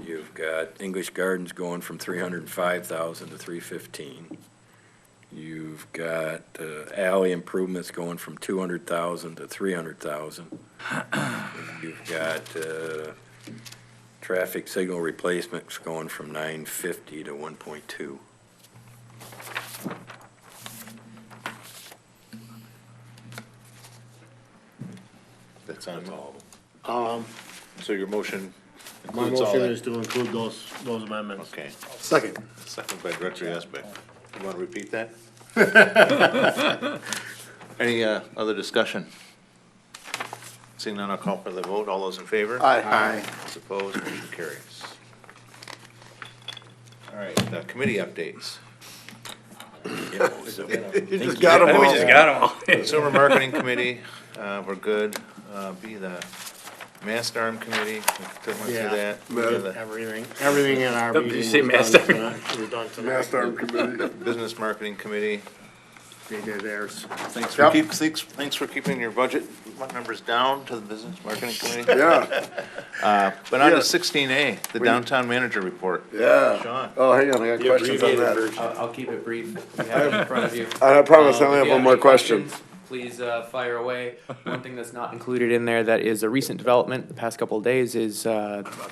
You've got English Gardens going from 305,000 to 315. You've got alley improvements going from 200,000 to 300,000. You've got traffic signal replacements going from 950 to 1.2. That's on all. um, So your motion my includes all motion that? is to include those amendments. Okay. Second. Second by Director Yazbek. You want to repeat that? Any other discussion? Seeing none, I'll call for the vote. All those in favor? Aye. Those opposed, motion carries. All right, committee updates. You just got them all. We just got them all. Consumer Marketing Committee, we're good. B, the Mast Arm Committee, we went through that. We have the Everything in our Did you meeting say was Master? done tonight. Was done tonight. Master Arm Committee. Business Marketing Committee, They did theirs. thanks Yep. thanks for keeping your budget numbers down to the Business Marketing Committee. Yeah, But on Yeah. to 16A, the Downtown Manager Report. yeah. Sean. Oh, hang on, I got questions on that. I'll keep it brief. You have it in front of you. I promise I only If have you one more any question. questions, Please fire away. One thing that's not included in there that is a recent development the past couple of days is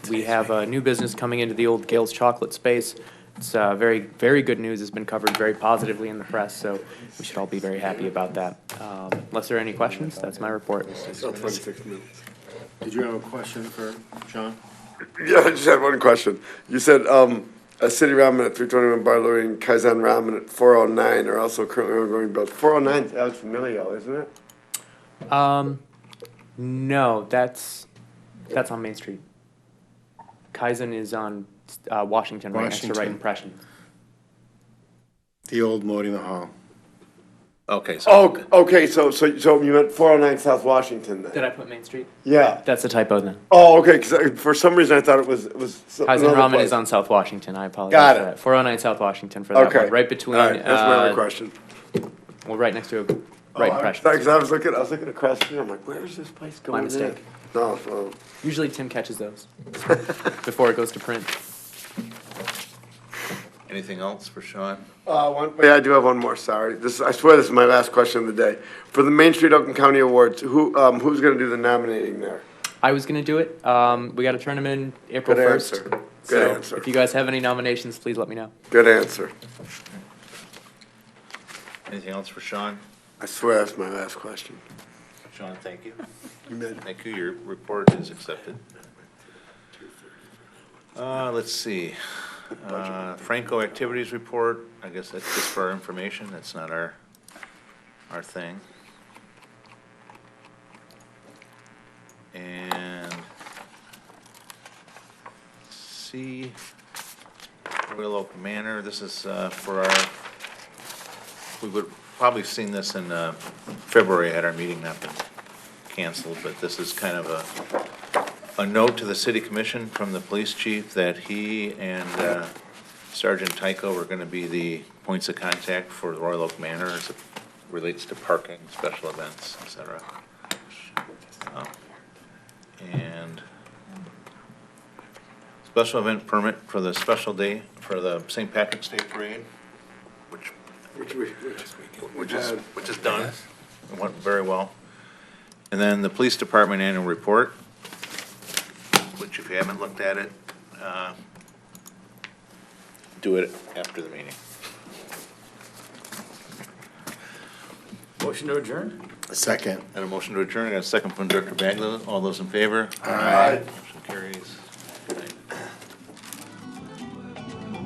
we have a new business coming into the old Gale's Chocolate space. It's very, very good news. It's been covered very positively in the press, so we should all be very happy about that. Unless there are any questions, that's my report. About 26 minutes. Did you have a question for Sean? Yeah, I just had one question. You said, a city ramen at 321 Barlow and Kaizen ramen at 409 are also currently ongoing build. 409 is Alex Emilio, isn't it? No, that's on Main Street. Kaizen is on Washington, right next to Right Washington. Impression. The old Modena Hall. Okay, so. Oh, okay, so you meant 409 South Washington then? Did I put Main Street? Yeah. That's a typo then. Oh, okay, because for some reason I thought it was Kaizen another Ramen place. is on South Washington. I apologize. Got for it. that. 409 South Washington for that Okay. one. Right between. All right, that's my only question. Well, right next to Right Impression. Because I was looking across the street, I'm like, where is this place going My in? mistake. No, well, Usually Tim catches those before it goes to print. Anything else for Sean? yeah, I do have one more, sorry. I swear this is my last question of the day. For the Main Street Oakland County Awards, who's gonna do the nominating there? I was gonna do it. We got to turn them in April Good 1st. answer. Good So answer. if you guys have any nominations, please let me know. Good answer. Anything else for Sean? I swear that's my last question. Sean, thank you. You bet. Thank you, your report is accepted. Let's see, Franco Activities Report, I guess that's just for our information, that's not our thing. And C, Royal Oak Manor, this is for our, we would probably seen this in February had our meeting not been canceled, but this is kind of a note to the city commission from the police chief that he and Sergeant Tyco were gonna be the points of contact for Royal Oak Manor as it relates to parking, special events, et cetera. And special event permit for the special day, for the St. Patrick's Day Parade, which is done. It went very well. And then the police department annual report, which if you haven't looked at it, do it after the meeting. Motion to adjourn? A second. And a motion to adjourn, I got a second from Director Bagley. All those in favor? Aye. Motion carries.